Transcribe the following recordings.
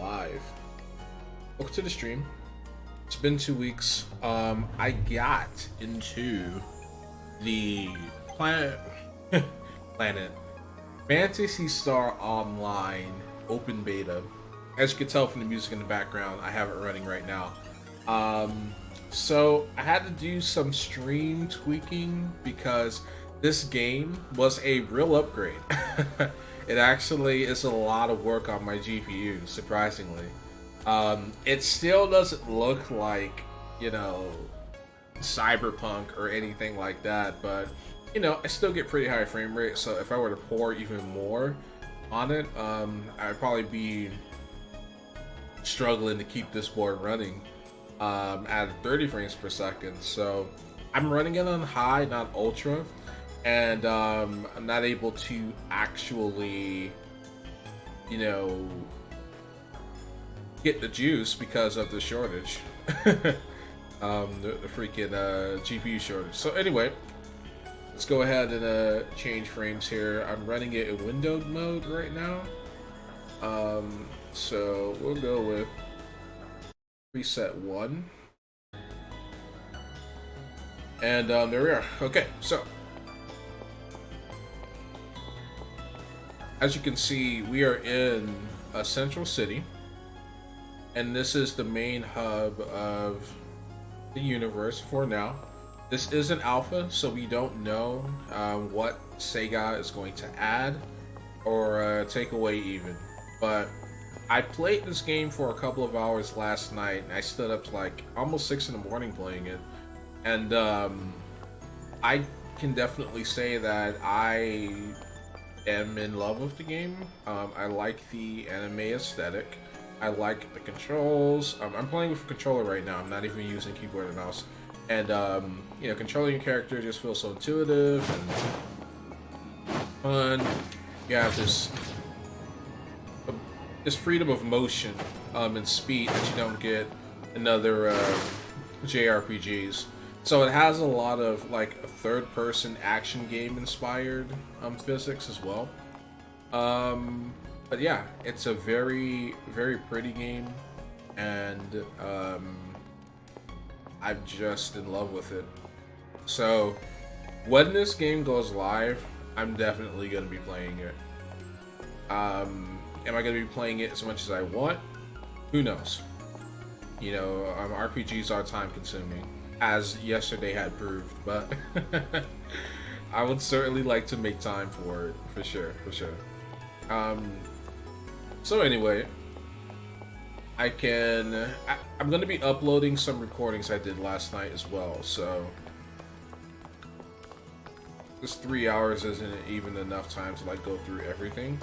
live. Welcome to the stream. It's been 2 weeks. I got into the Planet Fantasy Star Online open beta. As you can tell from the music in the background, I have it running right now. So I had to do some stream tweaking because this game was a real upgrade. It actually is a lot of work on my GPU, surprisingly. It still doesn't look like, Cyberpunk or anything like that, but, I still get pretty high frame rate, so if I were to pour even more on it, I'd probably be struggling to keep this board running at 30 frames per second. So I'm running it on high, not ultra, and I'm not able to actually, get the juice because of the shortage. The freaking GPU shortage. So anyway, let's go ahead and change frames here. I'm running it in windowed mode right now. So we'll go with preset 1. And there we are. Okay, so as you can see, we are in a central city, and this is the main hub of the universe for now. This is an alpha, so we don't know what Sega is going to add or take away even. But I played this game for a couple of hours last night, and I stood up to like almost 6 in the morning playing it. And I can definitely say that I am in love with the game. I like the anime aesthetic. I like the controls. I'm playing with a controller right now. I'm not even using keyboard and mouse. And controlling your character just feels so intuitive and fun. You have this freedom of motion and speed that you don't get in other JRPGs. So it has a lot of like third-person action game inspired physics as well. But yeah, it's a very, very pretty game, and I'm just in love with it. So when this game goes live, I'm definitely going to be playing it. Am I going to be playing it as much as I want? Who knows? RPGs are time consuming, as yesterday had proved, but I would certainly like to make time for it, for sure. So anyway, I'm going to be uploading some recordings I did last night as well, so this 3 hours isn't even enough time to like go through everything.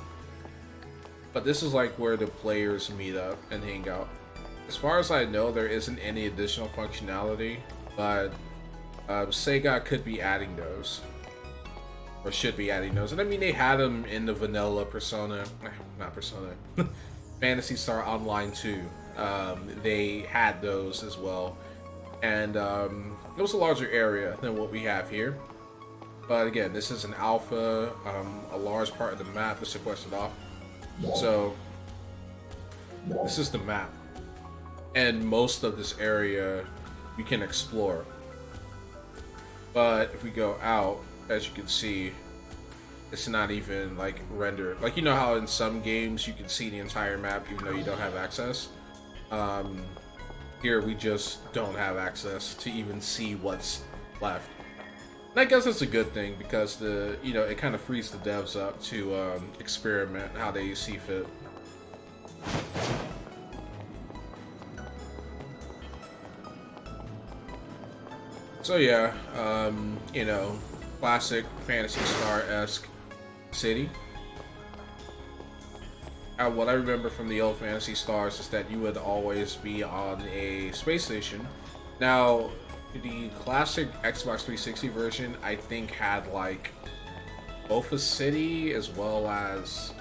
But this is like where the players meet up and hang out. As far as I know, there isn't any additional functionality, but Sega could be adding those, or should be adding those. And I mean, they had them in the vanilla Phantasy Star Online 2. They had those as well, and it was a larger area than what we have here. But again, this is an alpha. A large part of the map is sequestered off. So this is the map, and most of this area we can explore. But if we go out, as you can see, it's not even like rendered. Like, how in some games you can see the entire map even though you don't have access. Here we just don't have access to even see what's left. And I guess that's a good thing because it kind of frees the devs up to experiment how they see fit. So yeah, classic Phantasy Star-esque city. What I remember from the old Phantasy Stars is that you would always be on a space station. Now, the classic Xbox 360 version, I think, had like both a city as well as...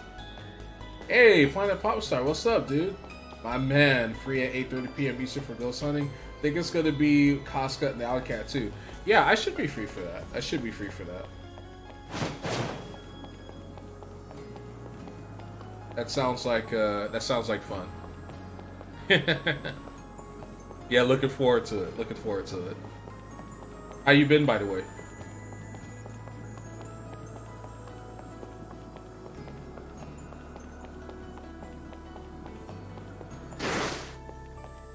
Hey, Planet Popstar, what's up, dude? My man, free at 8:30 p.m. Eastern for ghost hunting. I think it's gonna be Casca and the Alley Cat too. Yeah, I should be free for that. That sounds like fun. Yeah, looking forward to it. Looking forward to it. How you been, by the way?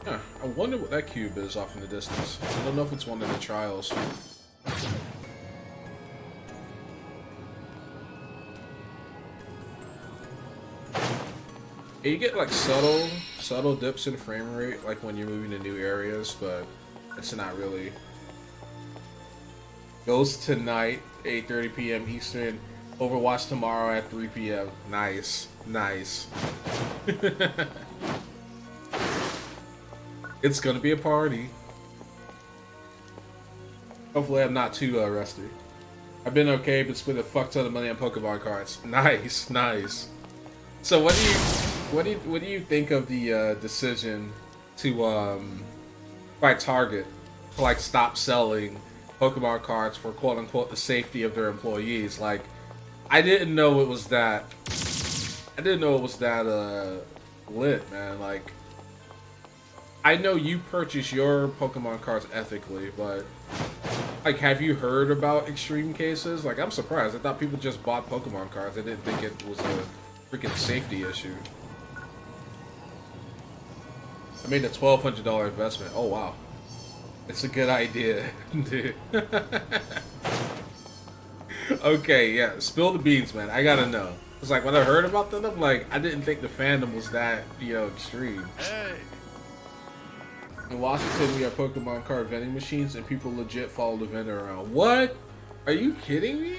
Huh, I wonder what that cube is off in the distance. I don't know if it's one of the trials. Yeah, you get like subtle dips in frame rate, like when you're moving to new areas, but it's not really. Ghost tonight, 8:30 p.m. Eastern. Overwatch tomorrow at 3 p.m. Nice, nice. It's gonna be a party. Hopefully, I'm not too rusty. I've been okay, but spent a fuck ton of money on Pokemon cards. Nice, nice. So, what do you think of the decision to by Target to like stop selling Pokemon cards for quote unquote the safety of their employees? Like, I didn't know it was that. I didn't know it was that lit, man. Like, I know you purchase your Pokemon cards ethically, but like, have you heard about extreme cases? Like, I'm surprised. I thought people just bought Pokemon cards. I didn't think it was a freaking safety issue. I made a $1,200 investment. Oh wow, it's a good idea, dude. Okay, yeah. Spill the beans, man. I gotta know. It's like when I heard about them, I'm like, I didn't think the fandom was that, extreme. Hey. In Washington, we have Pokemon card vending machines, and people legit follow the vendor around. What? Are you kidding me?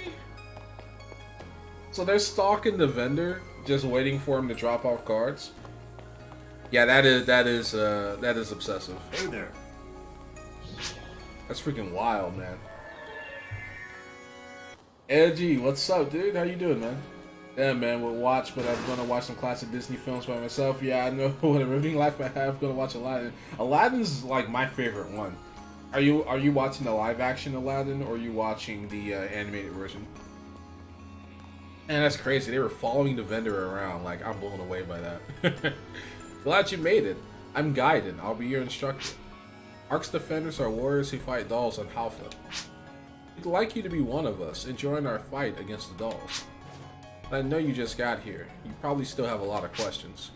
So they're stalking the vendor, just waiting for him to drop off cards. Yeah, that is obsessive. Hey there. That's freaking wild, man. Edgy, what's up, dude? How you doing, man? Yeah, man, we'll watch, but I'm gonna watch some classic Disney films by myself. Yeah, I know what a riveting life I have. Gonna watch Aladdin. Aladdin's like my favorite one. Are you watching the live action Aladdin, or are you watching the animated version? Man, that's crazy. They were following the vendor around. Like, I'm blown away by that. Glad you made it. I'm Gaiden. I'll be your instructor. Arcs defenders are warriors who fight dolls on Halfa. We'd like you to be one of us and join our fight against the dolls. I know you just got here. You probably still have a lot of questions.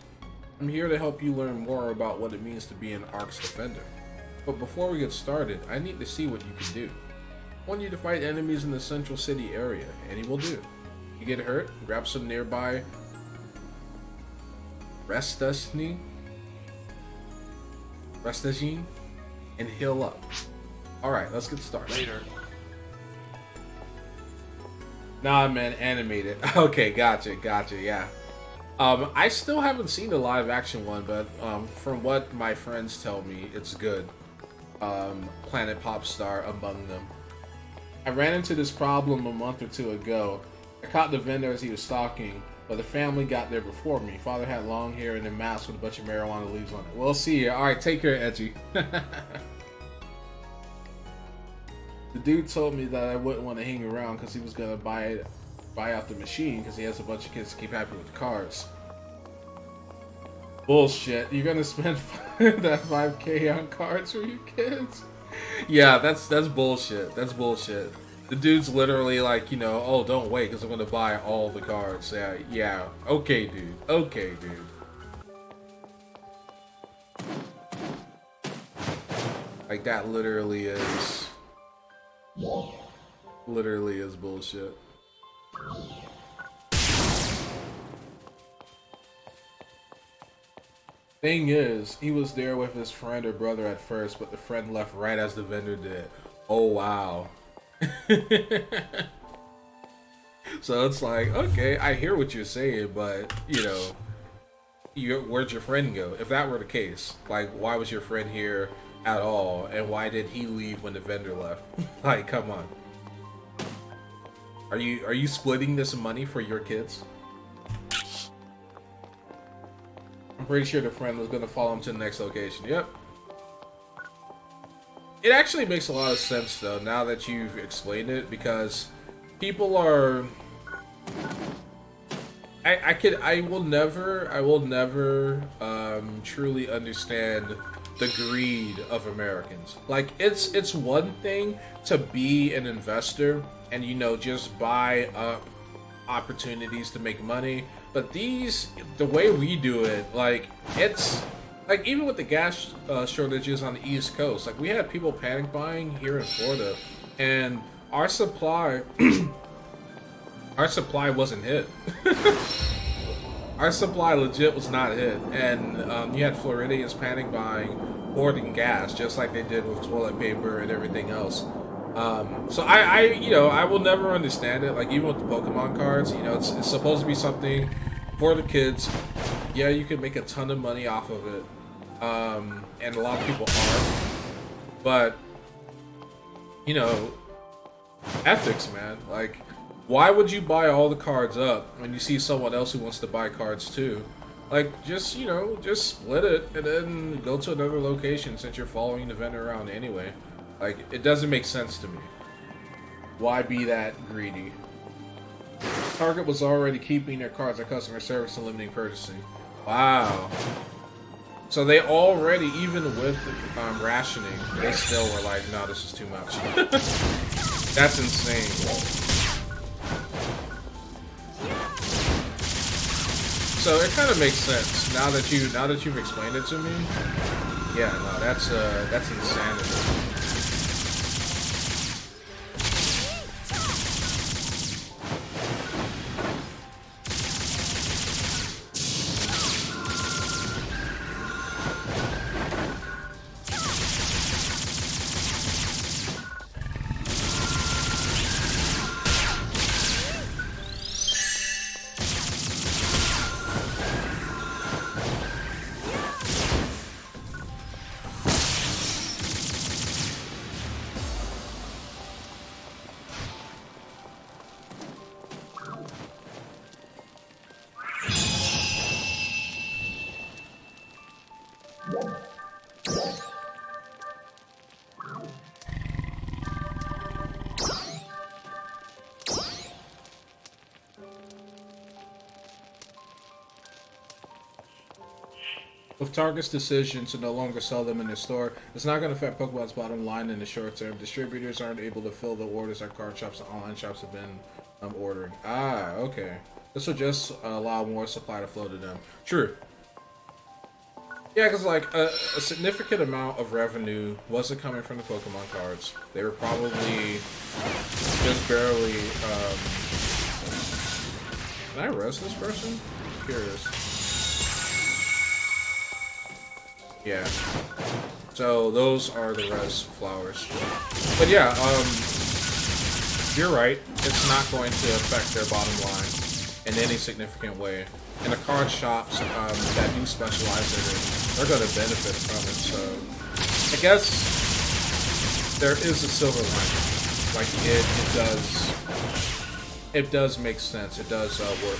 I'm here to help you learn more about what it means to be an Arcs defender. But before we get started, I need to see what you can do. I want you to fight enemies in the central city area. Any will do. You get hurt, grab some nearby Restagine, and heal up. Alright, let's get started. Later. Nah, man, animated. Okay, gotcha, yeah. I still haven't seen the live action one, but from what my friends tell me, it's good. Planet Popstar among them. I ran into this problem a month or two ago. I caught the vendor as he was stalking, but the family got there before me. Father had long hair and a mask with a bunch of marijuana leaves on it. We'll see you. Alright, take care, Edgy. The dude told me that I wouldn't want to hang around because he was going to buy out the machine because he has a bunch of kids to keep happy with the cards. Bullshit. You're going to spend that 5K on cards for your kids? Yeah, that's bullshit. That's bullshit. The dude's literally like, oh, don't wait because I'm going to buy all the cards. Yeah. Okay, dude. Okay, dude. Like, that literally is bullshit. Thing is, he was there with his friend or brother at first, but the friend left right as the vendor did. Oh, wow. So it's like, okay, I hear what you're saying, but, where'd your friend go? If that were the case, like, why was your friend here at all, and why did he leave when the vendor left? Like, come on. Are you splitting this money for your kids? I'm pretty sure the friend was gonna follow him to the next location. Yep. It actually makes a lot of sense though, now that you've explained it, because people are... I will never truly understand the greed of Americans. Like it's one thing to be an investor and just buy up opportunities to make money, but the way we do it, like it's like even with the gas shortages on the East Coast, like we had people panic buying here in Florida, and our supply our supply wasn't hit. Our supply legit was not hit, and you had Floridians panic buying, hoarding gas, just like they did with toilet paper and everything else. So I will never understand it. Like even with the Pokemon cards, it's supposed to be something for the kids. Yeah, you can make a ton of money off of it, and a lot of people are. But ethics, man. Like, why would you buy all the cards up when you see someone else who wants to buy cards too? Like, just split it and then go to another location since you're following the vendor around anyway. Like, it doesn't make sense to me. Why be that greedy? Target was already keeping their cards at customer service and limiting purchasing. Wow. So they already, even with rationing, they still were like, no, this is too much. That's insane. So it kind of makes sense now that you've explained it to me. Yeah, no, that's insanity. With Target's decision to no longer sell them in their store, it's not going to affect Pokemon's bottom line in the short term. Distributors aren't able to fill the orders that card shops and online shops have been ordering. Ah, okay. This will just allow more supply to flow to them. True. Yeah, because like a significant amount of revenue wasn't coming from the Pokemon cards. They were probably just barely. Can I res this person? I'm curious. Yeah. So those are the res flowers. But yeah, you're right. It's not going to affect their bottom line in any significant way. And the card shops that do specialize in it, they're going to benefit from it. So I guess there is a silver lining. Like it does make sense. It does work.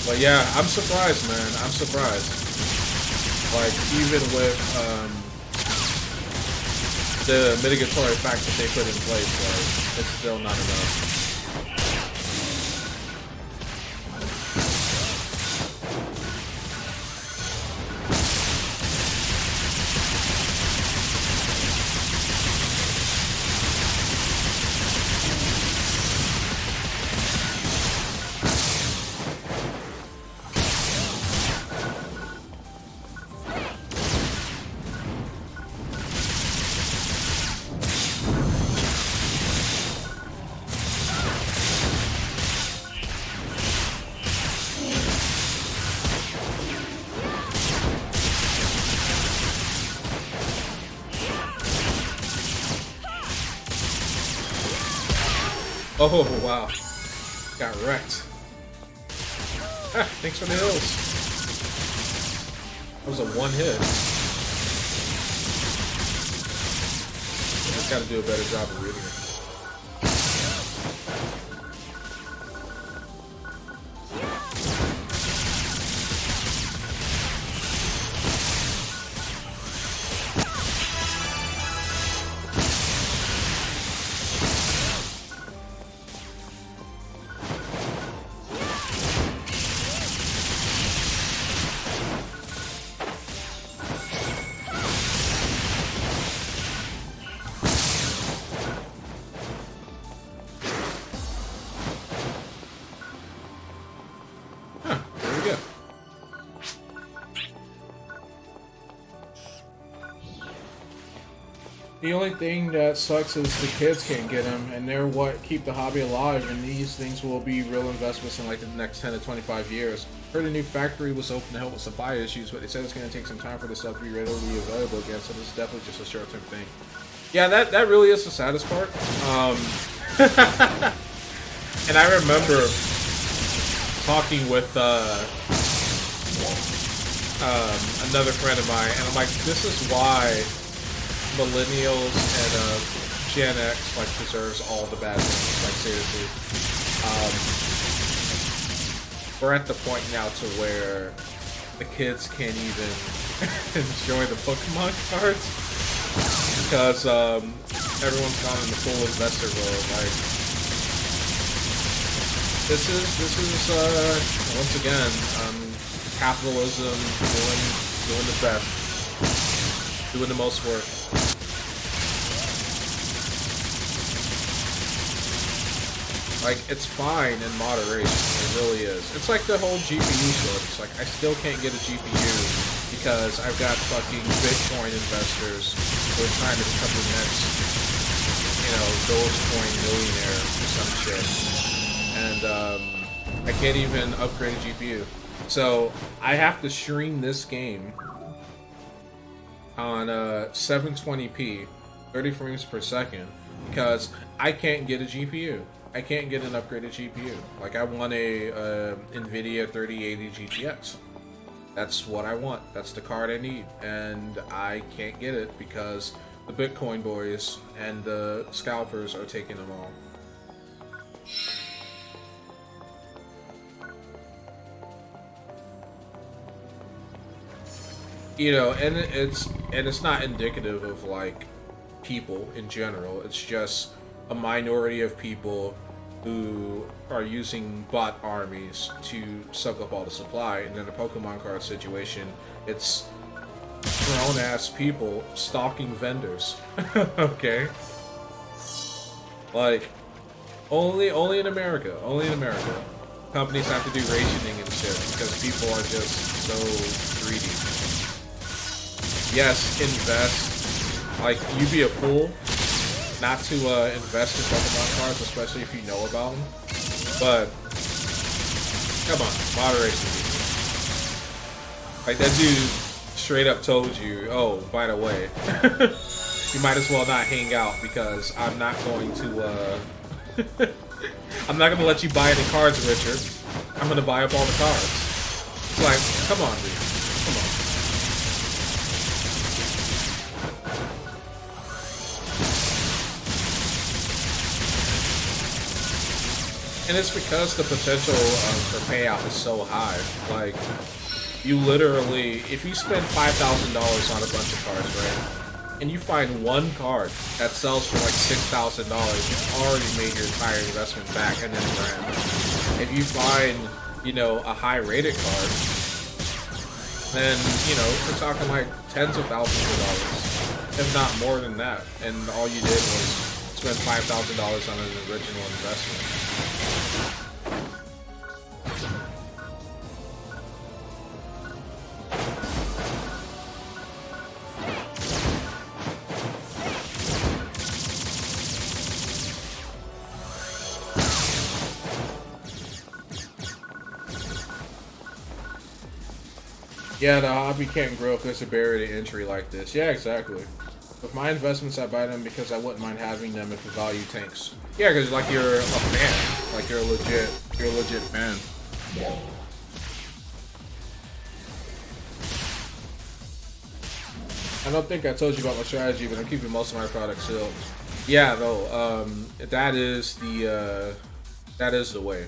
But yeah, I'm surprised, man. I'm surprised. Like, even with the mitigatory facts that they put in place, like, it's still not enough. Oh, wow. Got wrecked. Ah, thanks for the hills. That was a one hit. I just gotta do a better job of reading it. The only thing that sucks is the kids can't get them, and they're what keep the hobby alive. And these things will be real investments in like the next 10 to 25 years. Heard a new factory was open to help with supply issues, but they said it's going to take some time for the stuff to be readily available again. So this is definitely just a short-term thing. Yeah, that really is the saddest part. And I remember talking with another friend of mine, and I'm like, this is why millennials and Gen X like deserves all the bad things. Like seriously, we're at the point now to where the kids can't even enjoy the Pokemon cards because everyone's gone into full investor mode. Like this is once again capitalism doing the best, doing the most work. Like, it's fine in moderation, it really is. It's like the whole GPU shortage. Like, I still can't get a GPU because I've got fucking Bitcoin investors who are trying to become the next, you know, Dogecoin millionaire or some shit. And, I can't even upgrade a GPU. So, I have to stream this game on 720p, 30 frames per second, because I can't get a GPU. I can't get an upgraded GPU. Like, I want a NVIDIA 3080 GTX. That's what I want. That's the card I need. And I can't get it because the Bitcoin boys and the scalpers are taking them all. You know, and it's not indicative of, like, people in general. It's just a minority of people who are using bot armies to suck up all the supply. And in the Pokemon card situation, it's grown-ass people stalking vendors. Okay? Like, only in America. Only in America. Companies have to do rationing and shit because people are just so greedy. Yes, invest. Like, you'd be a fool not to invest in Pokemon cards, especially if you know about them. But come on, moderation. Like, that dude straight up told you, oh, by the way, you might as well not hang out because I'm not going to I'm not gonna let you buy any cards, Richard. I'm gonna buy up all the cards. It's like, come on, dude. Come on. And it's because the potential for payout is so high. Like, you literally, if you spend $5,000 on a bunch of cards, right, and you find one card that sells for like $6,000, you've already made your entire investment back and then grand. If you find, you know, a high-rated card, then, you know, we're talking like tens of thousands of dollars, if not more than that. And all you did was spend $5,000 on an original investment. Yeah, the hobby can't grow if there's a barrier to entry like this. Yeah, exactly. With my investments, I buy them because I wouldn't mind having them if the value tanks. Yeah, because like you're a fan, like you're a legit fan. I don't think I told you about my strategy, but I'm keeping most of my products sealed. Yeah, though, that is the way.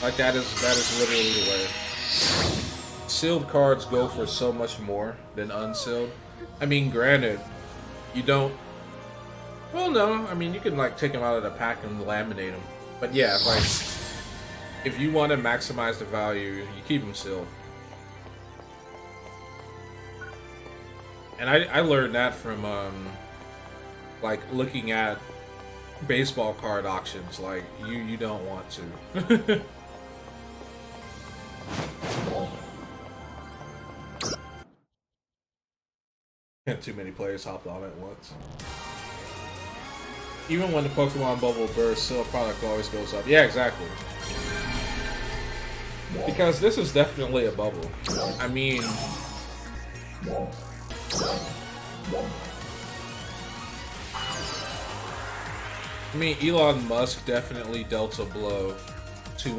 Like that is literally the way. Sealed cards go for so much more than unsealed. I mean, granted, you don't. Well, no. I mean, you can like take them out of the pack and laminate them. But yeah, like if you want to maximize the value, you keep them sealed. And I learned that from like looking at baseball card auctions. Like you don't want to. Too many players hopped on at once. Even when the Pokemon bubble bursts, still product always goes up. Yeah, exactly. Because this is definitely a bubble. I mean... Elon Musk definitely dealt a blow to,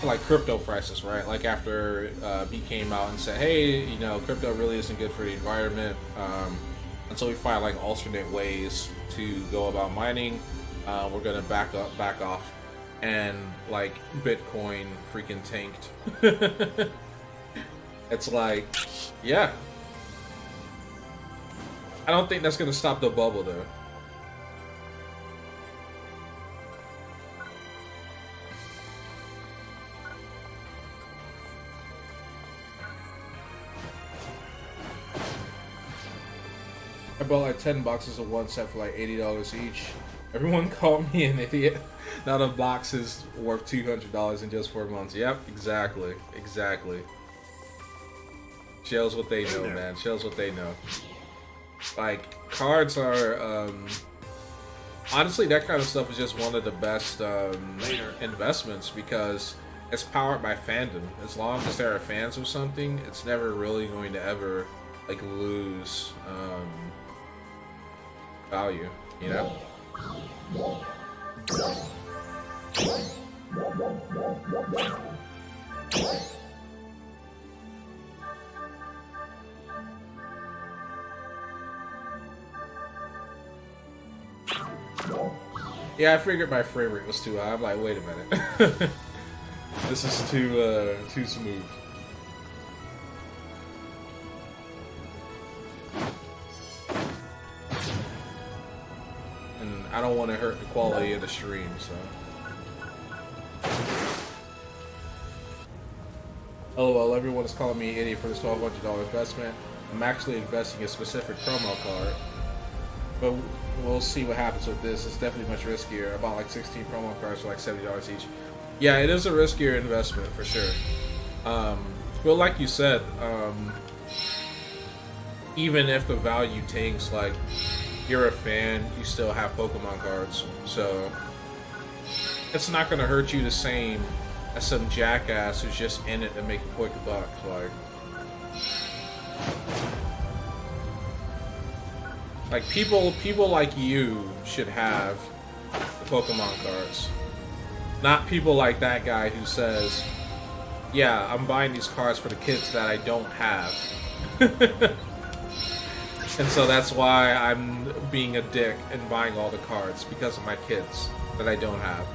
like crypto prices, right? Like after he came out and said, hey, you know, crypto really isn't good for the environment, until we find like alternate ways to go about mining, we're gonna back off, and like Bitcoin freaking tanked. It's like, yeah, I don't think that's gonna stop the bubble though. I bought like 10 boxes of one set for like $80 each. Everyone called me an idiot. Now the box is worth $200 in just 4 months. Yep, exactly. Exactly. Shows what they know, man. Shows what they know. Like, cards are, honestly, that kind of stuff is just one of the best investments because it's powered by fandom. As long as there are fans of something, it's never really going to ever, like, lose, value, you know? Yeah, I figured my frame rate was too high. I'm like, wait a minute. This is too smooth. I don't want to hurt the quality of the stream, so. LOL, everyone is calling me an idiot for this $1,200 investment. I'm actually investing in a specific promo card. But we'll see what happens with this. It's definitely much riskier. I bought like 16 promo cards for like $70 each. Yeah, it is a riskier investment for sure. But like you said, even if the value tanks, like, you're a fan, you still have Pokemon cards, so it's not gonna hurt you the same as some jackass who's just in it to make a quick buck. Like people like you should have the Pokemon cards, not people like that guy who says, "Yeah, I'm buying these cards for the kids that I don't have." And so that's why I'm being a dick and buying all the cards, because of my kids that I don't have.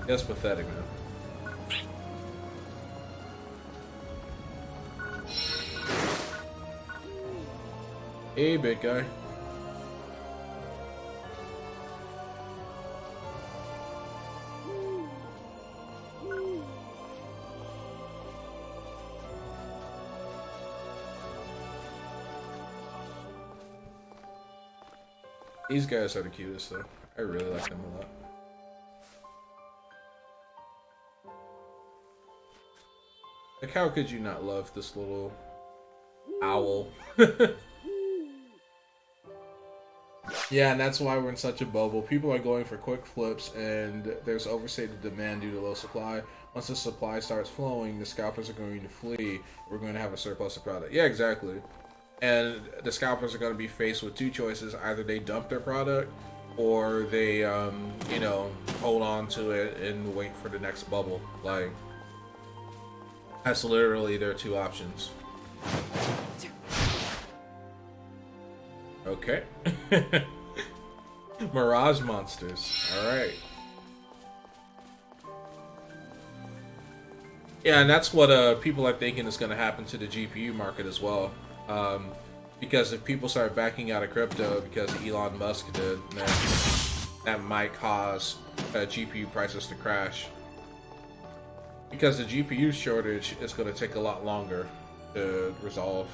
That's pathetic, man. Hey, big guy. These guys are the cutest, though. I really like them a lot. Like, how could you not love this little owl? Yeah, and that's why we're in such a bubble. People are going for quick flips, and there's overstated demand due to low supply. Once the supply starts flowing, the scalpers are going to flee. We're going to have a surplus of product. Yeah, exactly. And the scalpers are going to be faced with two choices. Either they dump their product, or they, you know, hold on to it and wait for the next bubble. Like, that's literally their two options. Okay. Mirage monsters. Alright. Yeah, and that's what people are thinking is going to happen to the GPU market as well. Because if people start backing out of crypto because Elon Musk did, then that might cause GPU prices to crash. Because the GPU shortage is going to take a lot longer to resolve.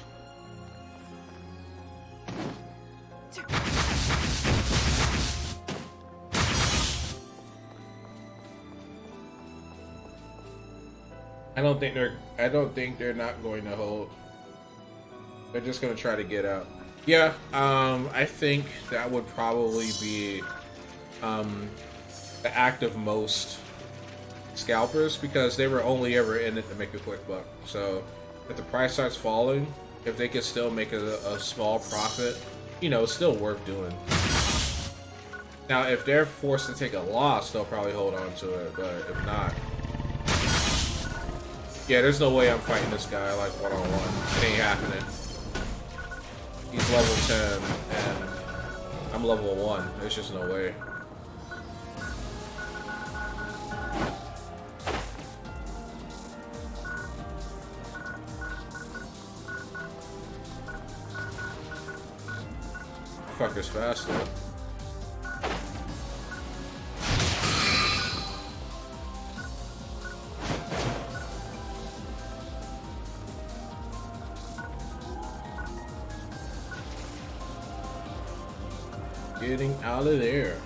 I don't think they're not going to hold. They're just gonna try to get out. Yeah, I think that would probably be the act of most scalpers because they were only ever in it to make a quick buck. So if the price starts falling, if they can still make a small profit, you know, it's still worth doing. Now, if they're forced to take a loss, they'll probably hold on to it, but if not, yeah, there's no way I'm fighting this guy like one-on-one. It ain't happening. He's level 10 and I'm level 1. There's just no way. Fucker's faster. Getting out of there.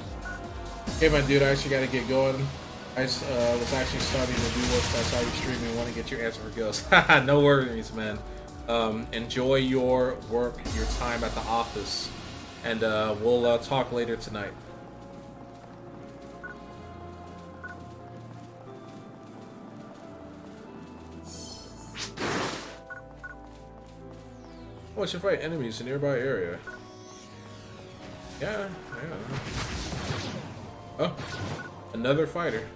Hey, my dude, I actually got to get going. I was actually starting to do work. I saw you streaming and want to get your answer for ghosts. No worries, man. Enjoy your work, your time at the office, and we'll talk later tonight. Oh, should fight enemies in nearby area. Yeah. Oh, another fighter.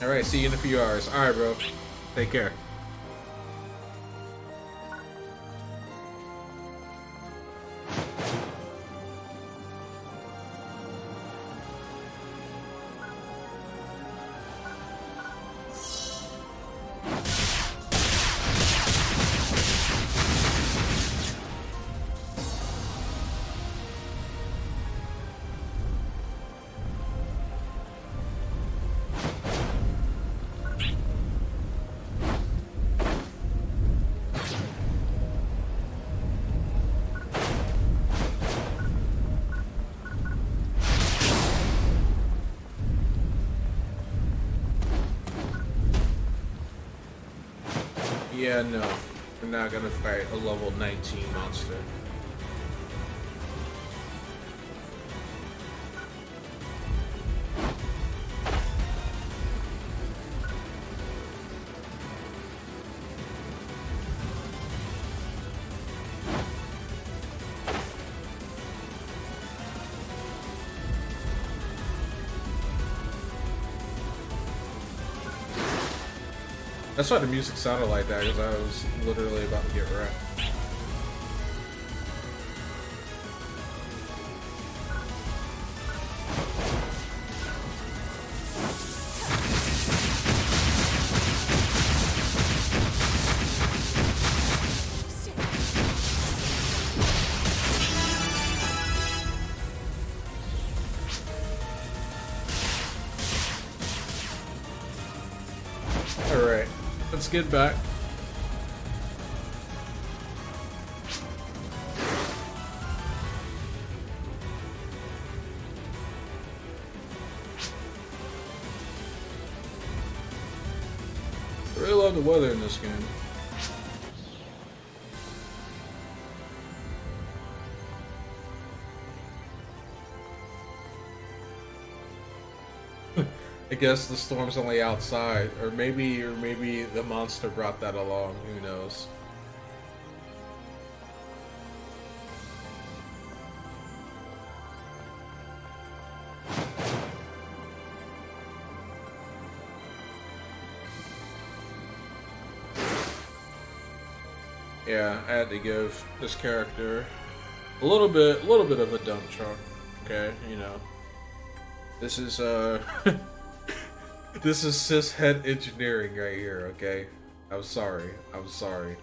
All right, see you in a few hours. All right, bro. Take care. Yeah, no. We're not gonna fight a level 19 monster. That's why the music sounded like that, because I was literally about to get wrecked. Alright, let's get back. I really love the weather in this game. I guess the storm's only outside, or maybe the monster brought that along. Who knows? Yeah, I had to give this character a little bit of a dump truck. Okay, you know, this is this is cishet engineering right here, okay? I'm sorry. I'm sorry.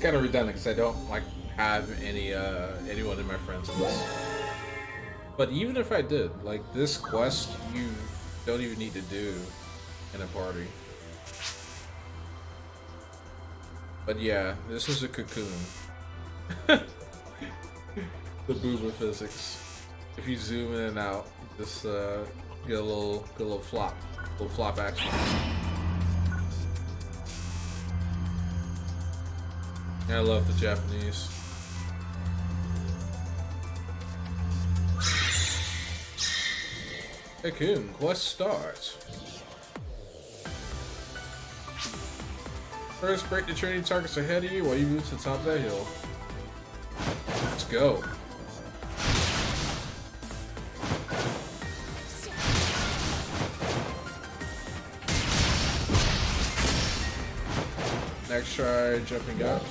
kind of redundant because I don't like have anyone in my friends list. But even if I did, like this quest, you don't even need to do in a party. But yeah, this is a cocoon. The booba physics. If you zoom in and out, just get a little flop action. I love the Japanese. Cocoon, quest starts. First, break the training targets ahead of you while you move to the top of that hill. Let's go. Next, try jumping up.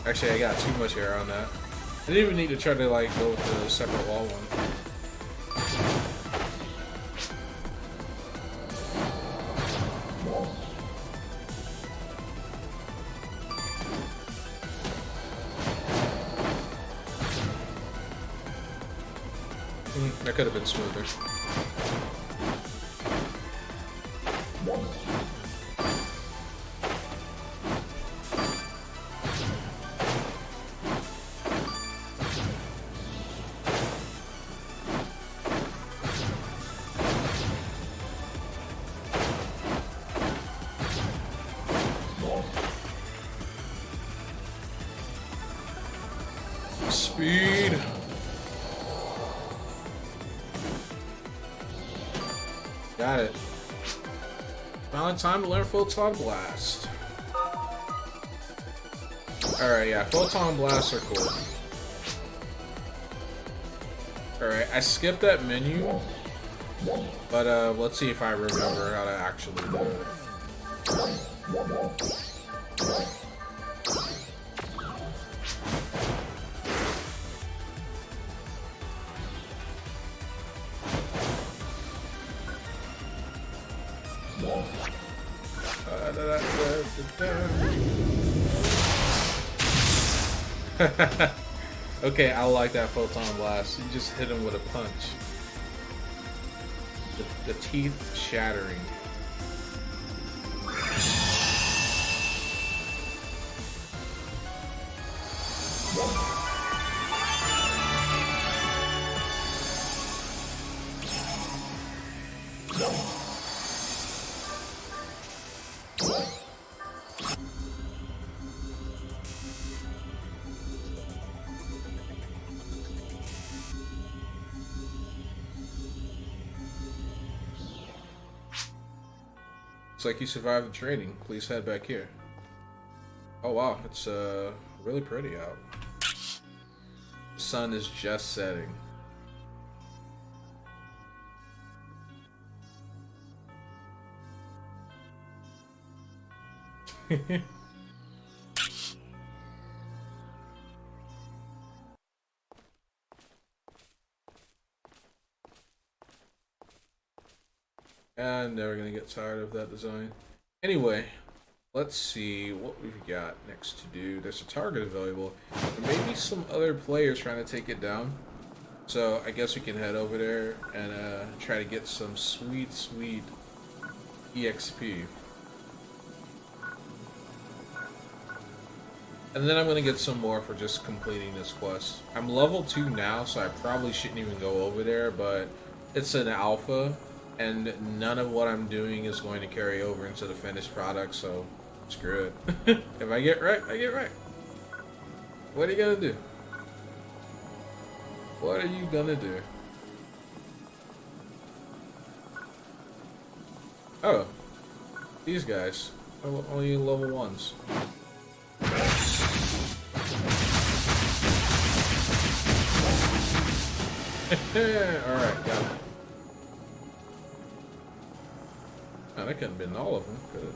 Actually, I got too much hair on that. I didn't even need to try to like go with the separate wall one. That could have been smoother. Speed. Got it. Finally time to learn Photon Blast. Alright, yeah, Photon Blasts are cool. Alright, I skipped that menu, but let's see if I remember how to actually do it. Okay, I like that Photon Blast. You just hit him with a punch. The teeth shattering. Looks like you survived the training. Please head back here. Oh wow, it's really pretty out. The sun is just setting. I'm never gonna get tired of that design. Anyway, let's see what we've got next to do. There's a target available. There may be some other players trying to take it down. So I guess we can head over there and try to get some sweet EXP. And then I'm gonna get some more for just completing this quest. I'm level 2 now, so I probably shouldn't even go over there, but it's an alpha. And none of what I'm doing is going to carry over into the finished product, so screw it. If I get right, I get right. What are you gonna do? What are you gonna do? Oh, these guys. Only level 1s. Alright, got it. that couldn't have been all of them. Could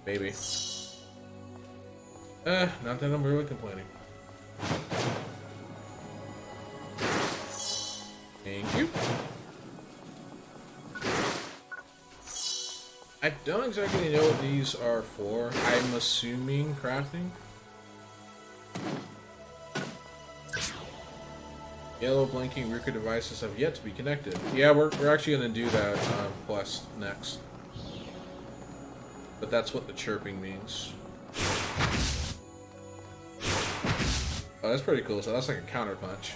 maybe. Not that I'm really complaining. Thank you. I don't exactly know what these are for. I'm assuming crafting. Yellow blinking Ruka devices have yet to be connected. Yeah, we're actually going to do that quest next. But that's what the chirping means. Oh, that's pretty cool. So that's like a counter punch.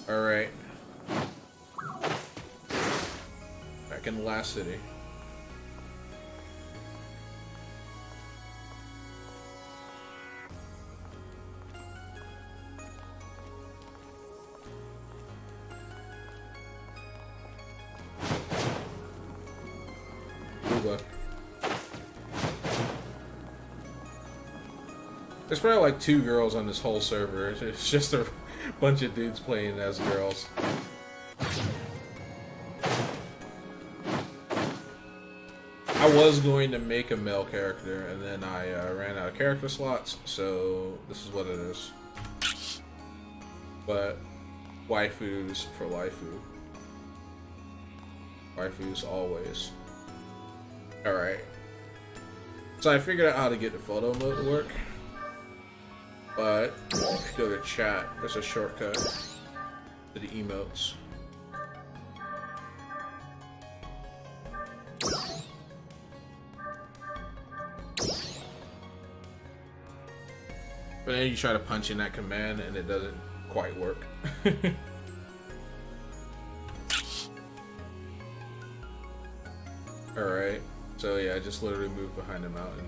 Alright. Back in the last city. There's probably like 2 girls on this whole server. It's just a bunch of dudes playing as girls. I was going to make a male character, and then I ran out of character slots, so this is what it is. But waifus for waifu. Waifus always. Alright. So I figured out how to get the photo mode to work. But if you go to chat, there's a shortcut to the emotes. But then you try to punch in that command and it doesn't quite work. Alright, so yeah, I just literally moved behind the mountain.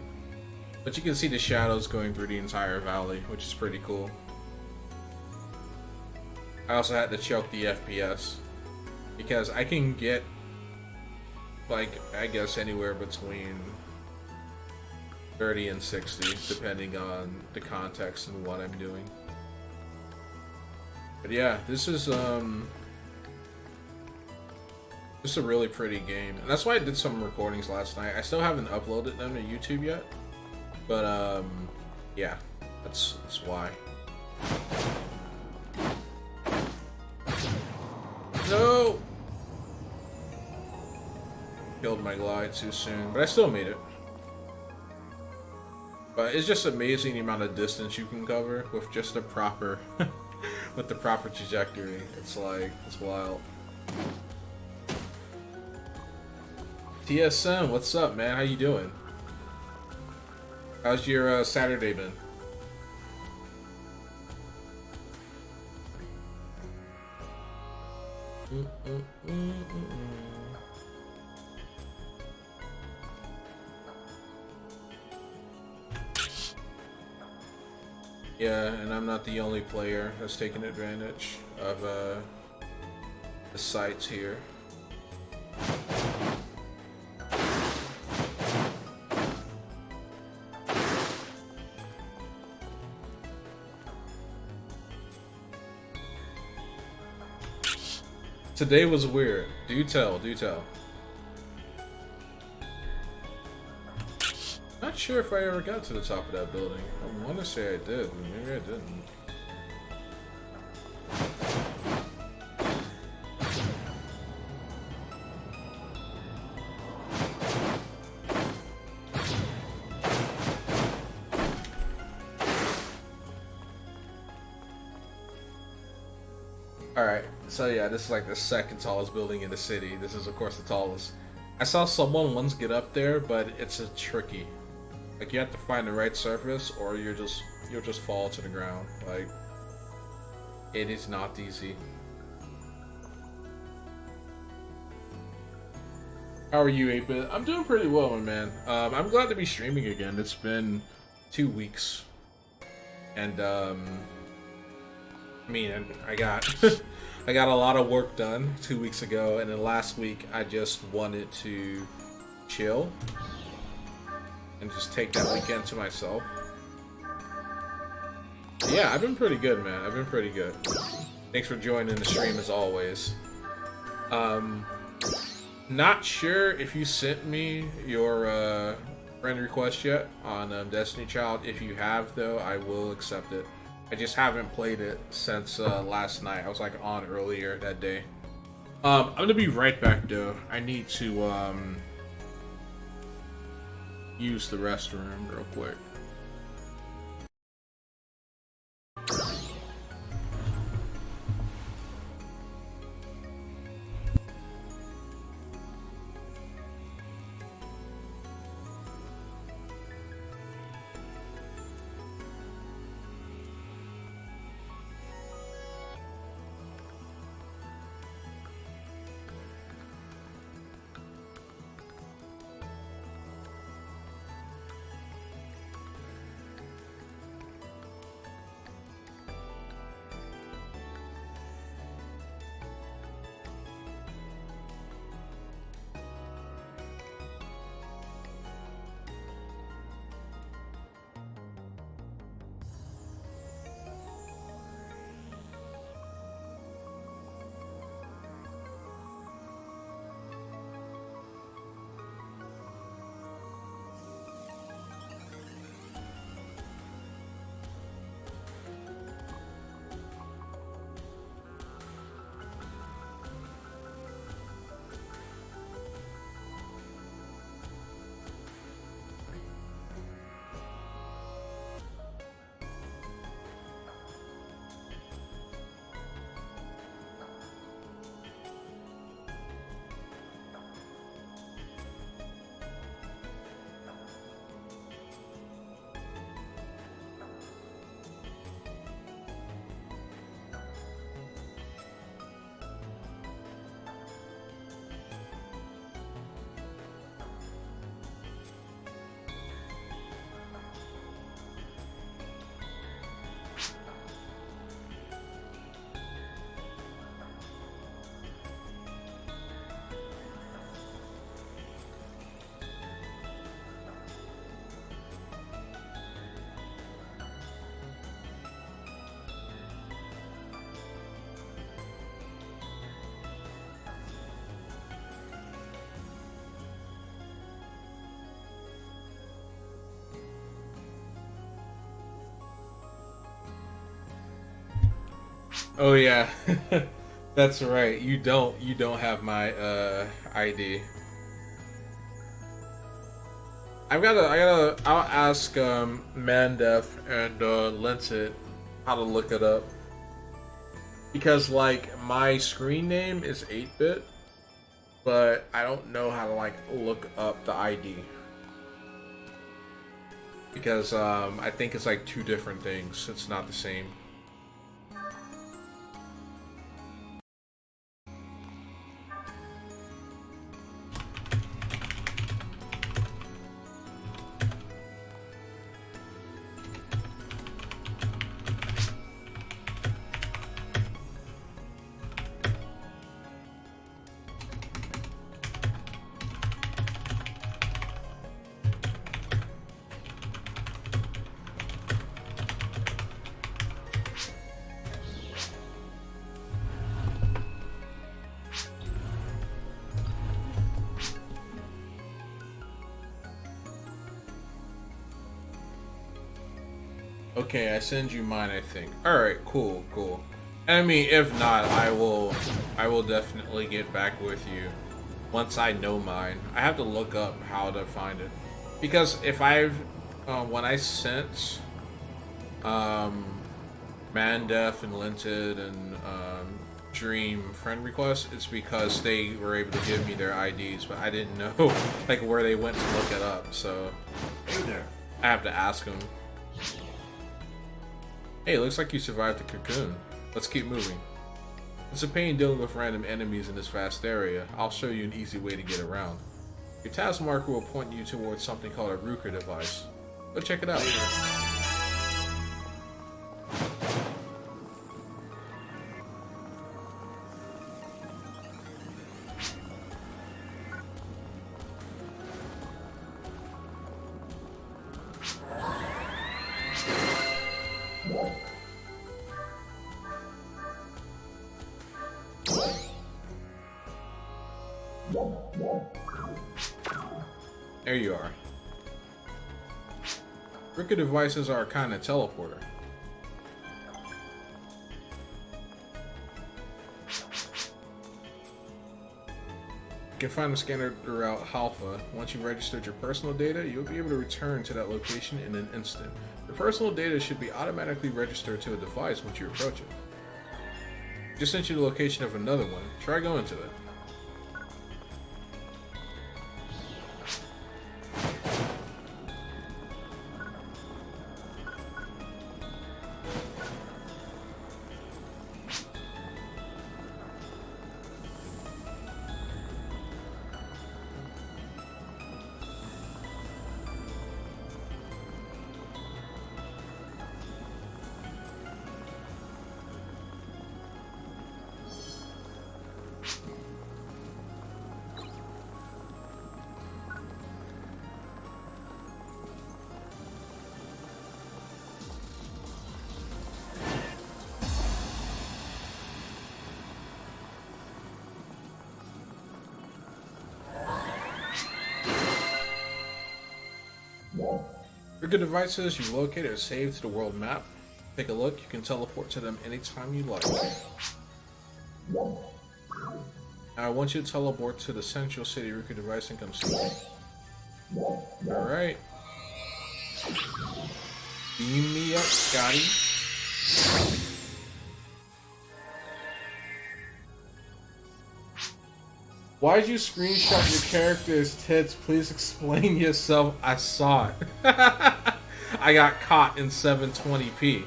But you can see the shadows going through the entire valley, which is pretty cool. I also had to choke the FPS because I can get, like, I guess anywhere between 30 and 60, depending on the context and what I'm doing. But yeah, this is a really pretty game, and that's why I did some recordings last night. I still haven't uploaded them to YouTube yet. But, yeah, that's why. No! Killed my glide too soon, but I still made it. But it's just amazing the amount of distance you can cover with just the proper, with the proper trajectory. It's like, it's wild. TSM, what's up, man? How you doing? How's your Saturday been? Yeah, and I'm not the only player that's taking advantage of the sites here. Today was weird. Do tell, do tell. Not sure if I ever got to the top of that building. I want to say I did, but maybe I didn't. Alright, so yeah, this is like the second tallest building in the city. This is of course the tallest. I saw someone once get up there, but it's tricky. Like you have to find the right surface or you'll just fall to the ground. Like it is not easy. How are you, 8-Bit? I'm doing pretty well, my man. I'm glad to be streaming again. It's been 2 weeks. And I mean, I got I got a lot of work done 2 weeks ago, and then last week I just wanted to chill and just take that weekend to myself. Yeah, I've been pretty good, man. I've been pretty good. Thanks for joining the stream as always. Um, Not sure if you sent me your friend request yet on Destiny Child. If you have, though, I will accept it. I just haven't played it since last night. I was like on earlier that day. I'm gonna be right back though. I need to use the restroom real quick. Oh yeah, that's right. You don't have my ID. I'll ask Mandef and Lincet how to look it up because like my screen name is 8-bit, but I don't know how to like look up the ID because I think it's like two different things. It's not the same. Okay, I send you mine, I think. Alright, cool, cool. I mean, if not, I will definitely get back with you once I know mine. I have to look up how to find it. Because if I've, when I sent, um, Mandef and Linted and, Dream friend requests, it's because they were able to give me their IDs, but I didn't know, like, where they went to look it up, so. Hey there. I have to ask them. Hey, looks like you survived the cocoon. Let's keep moving. It's a pain dealing with random enemies in this vast area. I'll show you an easy way to get around. Your task marker will point you towards something called a Ruker device. Go check it out. There you are. Rika devices are a kind of teleporter. You can find the scanner throughout Halpha. Once you've registered your personal data, you'll be able to return to that location in an instant. Your personal data should be automatically registered to a device once you approach it. Just sent you the location of another one. Try going to it. Rika devices you locate are saved to the world map. Take a look, you can teleport to them anytime you like. I want you to teleport to the central city Rika device and come see me. Alright. Beam me up, Scotty. Why'd you screenshot your character's tits? Please explain yourself. I saw it. I got caught in 720p.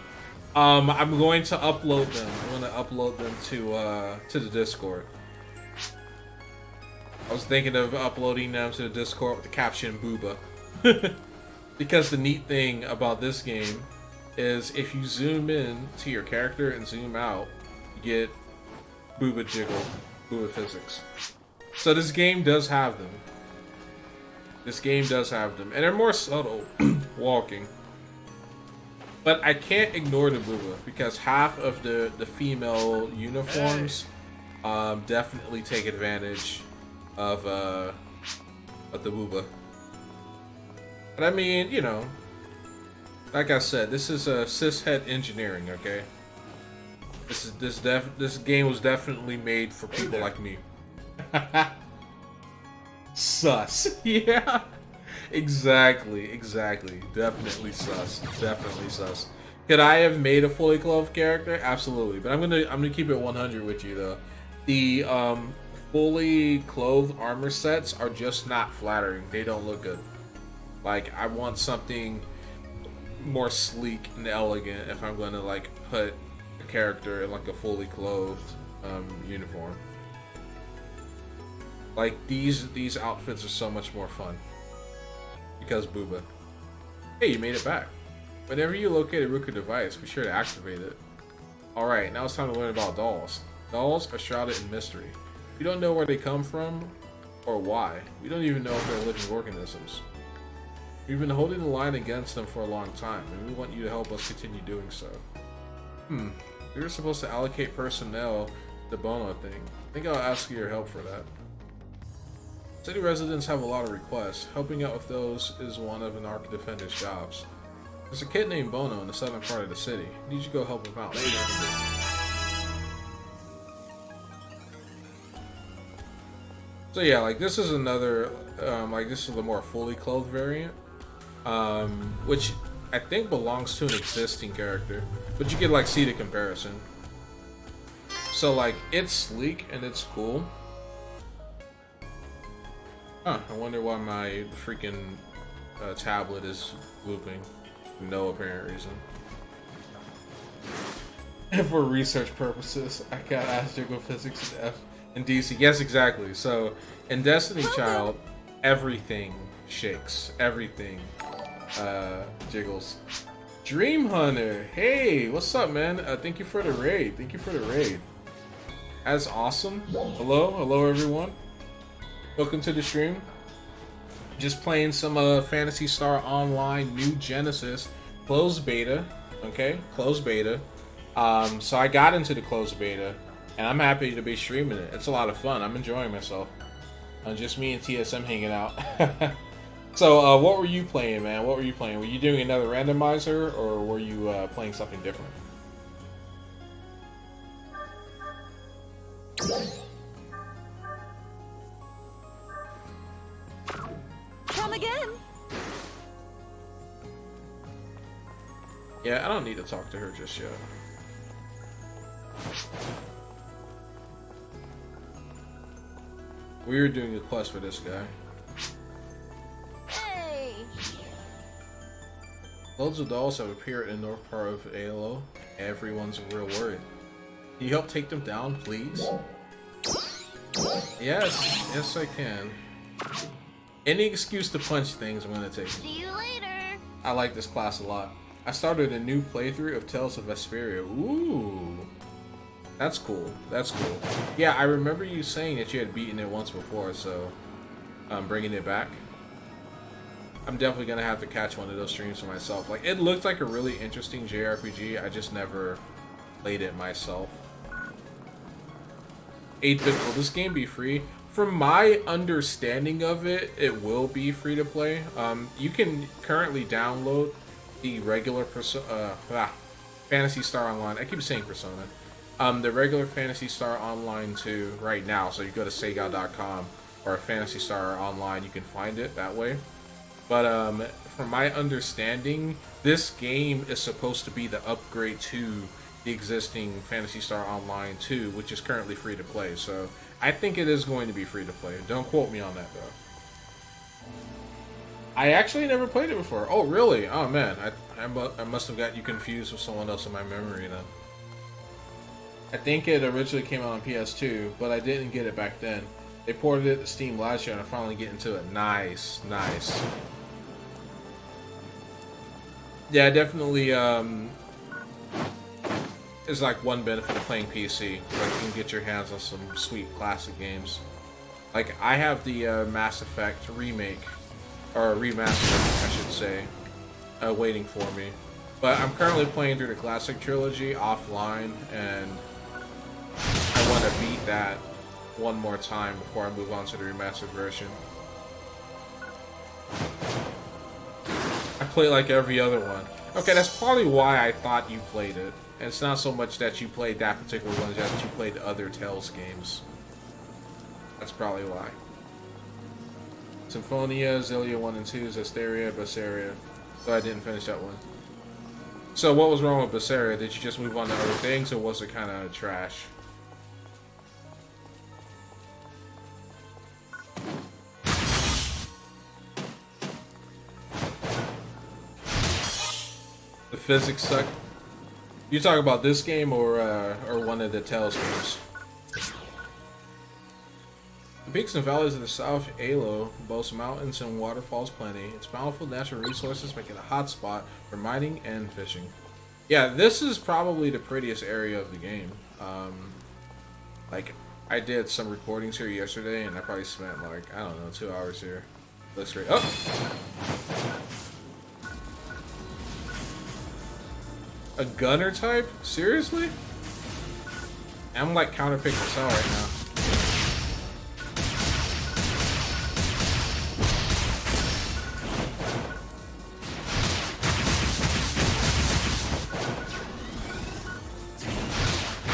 I'm going to upload them. I'm going to upload them to the Discord. I was thinking of uploading them to the Discord with the caption Booba. Because the neat thing about this game is if you zoom in to your character and zoom out, you get Booba Jiggle, Booba Physics. So this game does have them. This game does have them. And they're more subtle walking. But I can't ignore the Booba because half of the female uniforms definitely take advantage of the Booba. But I mean, you know, like I said, this is a cishet engineering, okay? This game was definitely made for people like me. Sus. Yeah. Exactly. Definitely sus. Definitely sus. Could I have made a fully clothed character? Absolutely. But I'm gonna keep it 100 with you though. The fully clothed armor sets are just not flattering. They don't look good. Like I want something more sleek and elegant if I'm gonna like put a character in like a fully clothed uniform. Like these outfits are so much more fun because Booba. Hey, you made it back. Whenever you locate a Rika device, be sure to activate it. Alright, now it's time to learn about dolls. Dolls are shrouded in mystery. We don't know where they come from or why. We don't even know if they're living organisms. We've been holding the line against them for a long time, and we want you to help us continue doing so. We were supposed to allocate personnel to the Bono thing. I think I'll ask you your help for that. City residents have a lot of requests. Helping out with those is one of an Ark Defender's jobs. There's a kid named Bono in the southern part of the city. I need you to go help him out. So yeah, like this is another, like this is the more fully clothed variant, which I think belongs to an existing character, but you can like see the comparison. So like it's sleek and it's cool. Huh, I wonder why my freaking tablet is looping for no apparent reason. And for research purposes, I got Astro Physics in DC. Yes, exactly. So, in Destiny Child, everything shakes. Everything jiggles. Dream Hunter, hey, what's up, man? Thank you for the raid. That's awesome. Hello everyone. Welcome to the stream. Just playing some Phantasy Star Online New Genesis closed beta. Okay, closed beta. So I got into the closed beta, and I'm happy to be streaming it. It's a lot of fun. I'm enjoying myself. Just me and TSM hanging out. So, what were you playing, man? What were you playing? Were you doing another randomizer, or were you playing something different? Come again. Yeah, I don't need to talk to her just yet. We were doing a quest for this guy. Hey. Loads of dolls have appeared in the north part of ALO. Everyone's real worried. Can you help take them down, please? Yes, I can. Any excuse to punch things, I'm gonna take. See you later. I like this class a lot. I started a new playthrough of Tales of Vesperia. Ooh. That's cool. That's cool. Yeah, I remember you saying that you had beaten it once before, so I'm bringing it back. I'm definitely gonna have to catch one of those streams for myself. Like, it looked like a really interesting JRPG. I just never played it myself. 8-bit, will this game be free? From my understanding of it, it will be free to play. You can currently download the regular Phantasy Star Online. I keep saying Persona. The regular Phantasy Star Online 2 right now. So you go to Sega.com or Phantasy Star Online, you can find it that way. But from my understanding, this game is supposed to be the upgrade to the existing Phantasy Star Online 2, which is currently free to play. So I think it is going to be free to play. Don't quote me on that though. I actually never played it before. Oh really? Oh man, I must have got you confused with someone else in my memory then. I think it originally came out on PS2, but I didn't get it back then. They ported it to Steam last year and I finally get into it. Nice, nice. Yeah, definitely is like one benefit of playing PC. Like, you can get your hands on some sweet classic games. Like, I have the Mass Effect remake, or remaster, I should say, waiting for me. But I'm currently playing through the classic trilogy offline, and I want to beat that one more time before I move on to the remastered version. I play like every other one. Okay, that's probably why I thought you played it. And it's not so much that you played that particular one, just that you played the other Tales games. That's probably why. Symphonia, Xillia 1 and 2, Zestiria, Berseria. So I didn't finish that one. So what was wrong with Berseria? Did you just move on to other things, or was it kind of trash? The physics suck. You talk about this game or one of the Tales games? The peaks and valleys of the South Alo boast mountains and waterfalls plenty. Its bountiful natural resources make it a hot spot for mining and fishing. Yeah, this is probably the prettiest area of the game. Like, I did some recordings here yesterday, and I probably spent like, I don't know, 2 hours here. Looks great. Oh! A gunner type? Seriously? I'm like counterpick this out right now.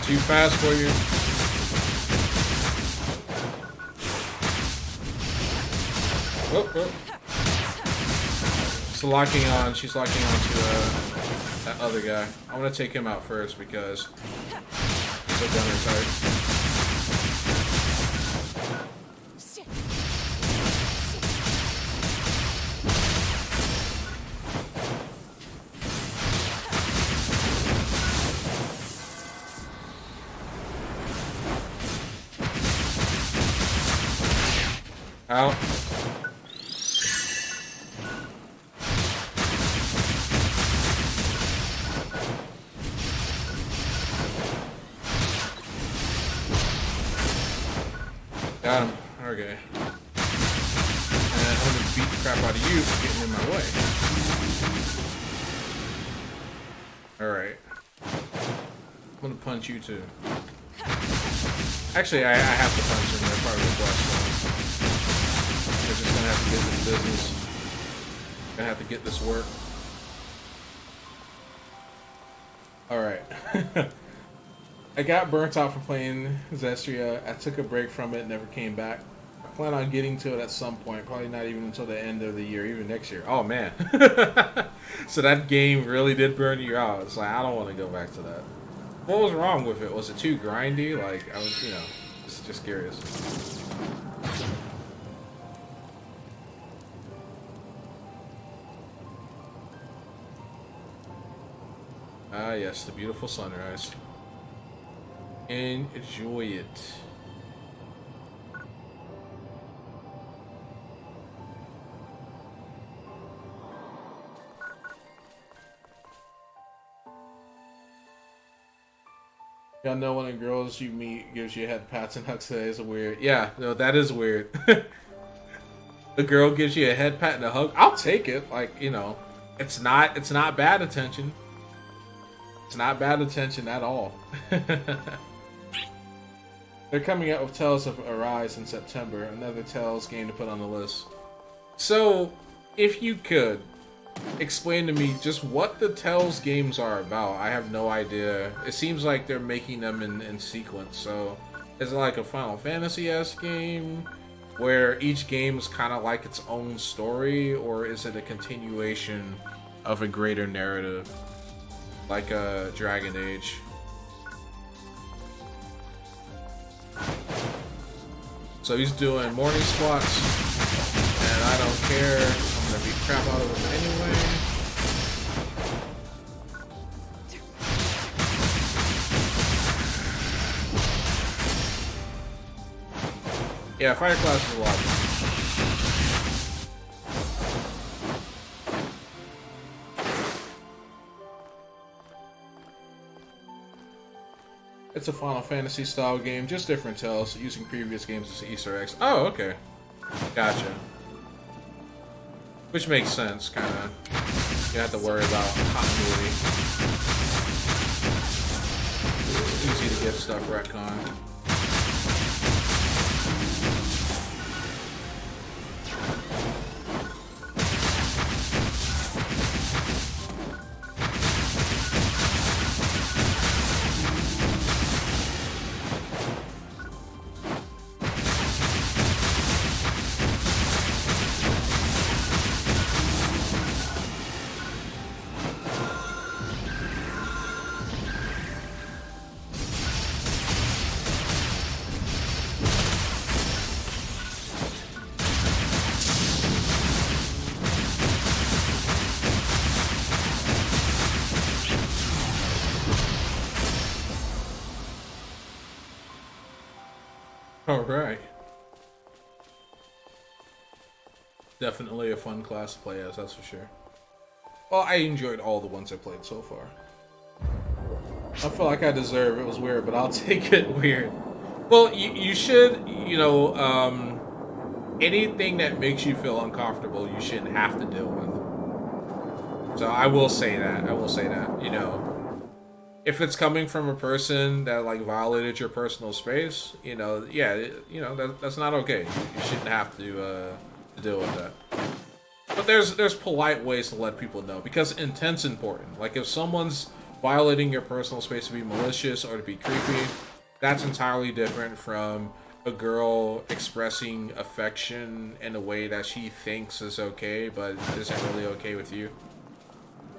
Too fast for you. Oh, oh. She's locking on to that other guy. I want to take him out first because he's a gunner type. Out. Got him. Okay. And I'm gonna beat the crap out of you for getting in my way. Alright. I'm gonna punch you too. Actually, I have to punch him. They're part of the quest. So we're just gonna have to get into business. Gonna have to get this work. Alright. I got burnt out from playing Zestria. I took a break from it, never came back. I plan on getting to it at some point, probably not even until the end of the year, even next year. Oh man. So that game really did burn you out. It's like, I don't want to go back to that. What was wrong with it? Was it too grindy? Like, I was, you know, just curious. Ah, yes, the beautiful sunrise. Enjoy it. Y'all know when the girls you meet gives you head pats and hugs today is weird. Yeah, no, that is weird. The girl gives you a head pat and a hug. I'll take it. Like, you know, it's not bad attention. It's not bad attention at all. They're coming out with Tales of Arise in September, another Tales game to put on the list. So, if you could explain to me just what the Tales games are about. I have no idea. It seems like they're making them in sequence. So, is it like a Final Fantasy-esque game where each game is kind of like its own story, or is it a continuation of a greater narrative? Like a Dragon Age. So he's doing morning squats, and I don't care. I'm gonna beat crap out of him anyway. Yeah, Fire Class is a lot. It's a Final Fantasy style game, just different tells, using previous games as Easter eggs. Oh, okay. Gotcha. Which makes sense, kinda. You have to worry about continuity. It's easy to get stuff retconned. Alright. Definitely a fun class to play as, that's for sure. Well, I enjoyed all the ones I played so far. I feel like I deserve it. It was weird, but I'll take it weird. Well, you should, you know, anything that makes you feel uncomfortable, you shouldn't have to deal with. So I will say that. I will say that, you know. If it's coming from a person that like violated your personal space, you know, yeah, you know that's not okay. You shouldn't have to deal with that. But there's polite ways to let people know, because intent's important. Like if someone's violating your personal space to be malicious or to be creepy, that's entirely different from a girl expressing affection in a way that she thinks is okay, but isn't really okay with you.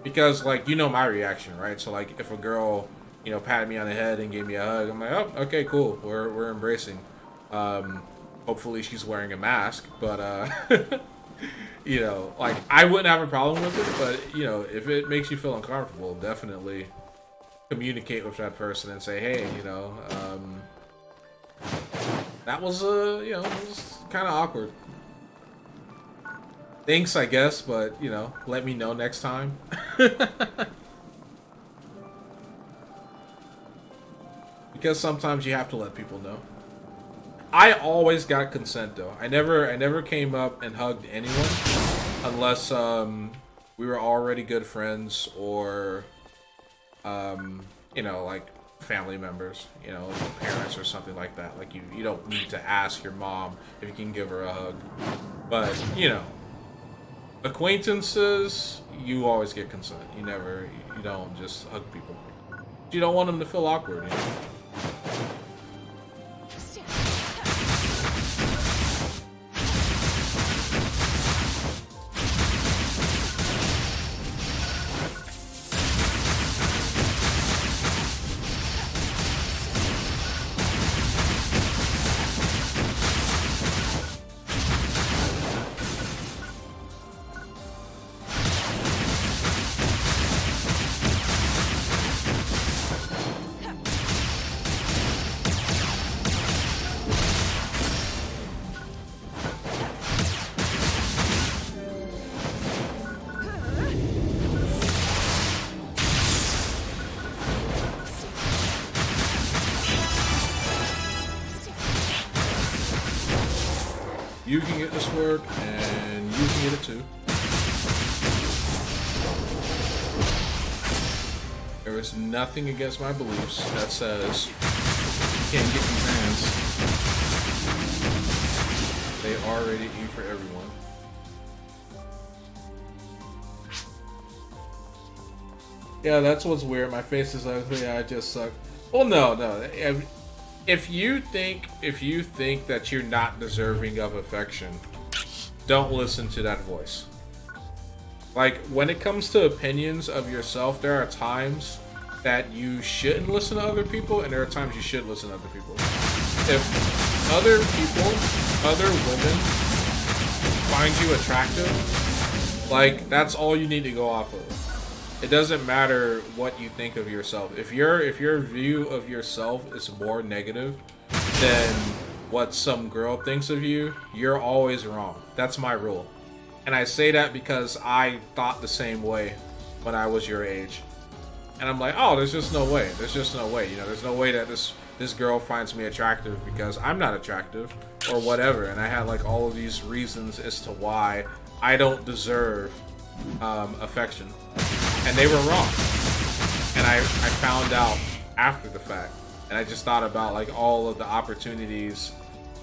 Because, like, you know my reaction, right? So, like, if a girl, you know, patted me on the head and gave me a hug, I'm like, oh, okay, cool. We're embracing. Hopefully she's wearing a mask, but, you know, like, I wouldn't have a problem with it, but, you know, if it makes you feel uncomfortable, definitely communicate with that person and say, hey, you know, that was, you know, it was kind of awkward. Thanks, I guess, but, you know, let me know next time. Because sometimes you have to let people know. I always got consent, though. I never came up and hugged anyone unless we were already good friends or, you know, like family members, you know, like parents or something like that. Like you don't need to ask your mom if you can give her a hug, but you know. Acquaintances, you always get consent. You don't just hug people. You don't want them to feel awkward, you know? You can get this work, and you can get it too. There is nothing against my beliefs that says you can't get these hands. They already eat for everyone. Yeah, that's what's weird. My face is like, yeah, I just suck. Well, no. If you think that you're not deserving of affection, don't listen to that voice. Like, when it comes to opinions of yourself, there are times that you shouldn't listen to other people, and there are times you should listen to other people. If other people, other women find you attractive, like, that's all you need to go off of. It doesn't matter what you think of yourself. If your view of yourself is more negative than what some girl thinks of you, you're always wrong. That's my rule. And I say that because I thought the same way when I was your age. And I'm like, oh, there's just no way. There's just no way. You know, there's no way that this girl finds me attractive because I'm not attractive or whatever. And I had like all of these reasons as to why I don't deserve affection. And they were wrong. And I found out after the fact. And I just thought about like all of the opportunities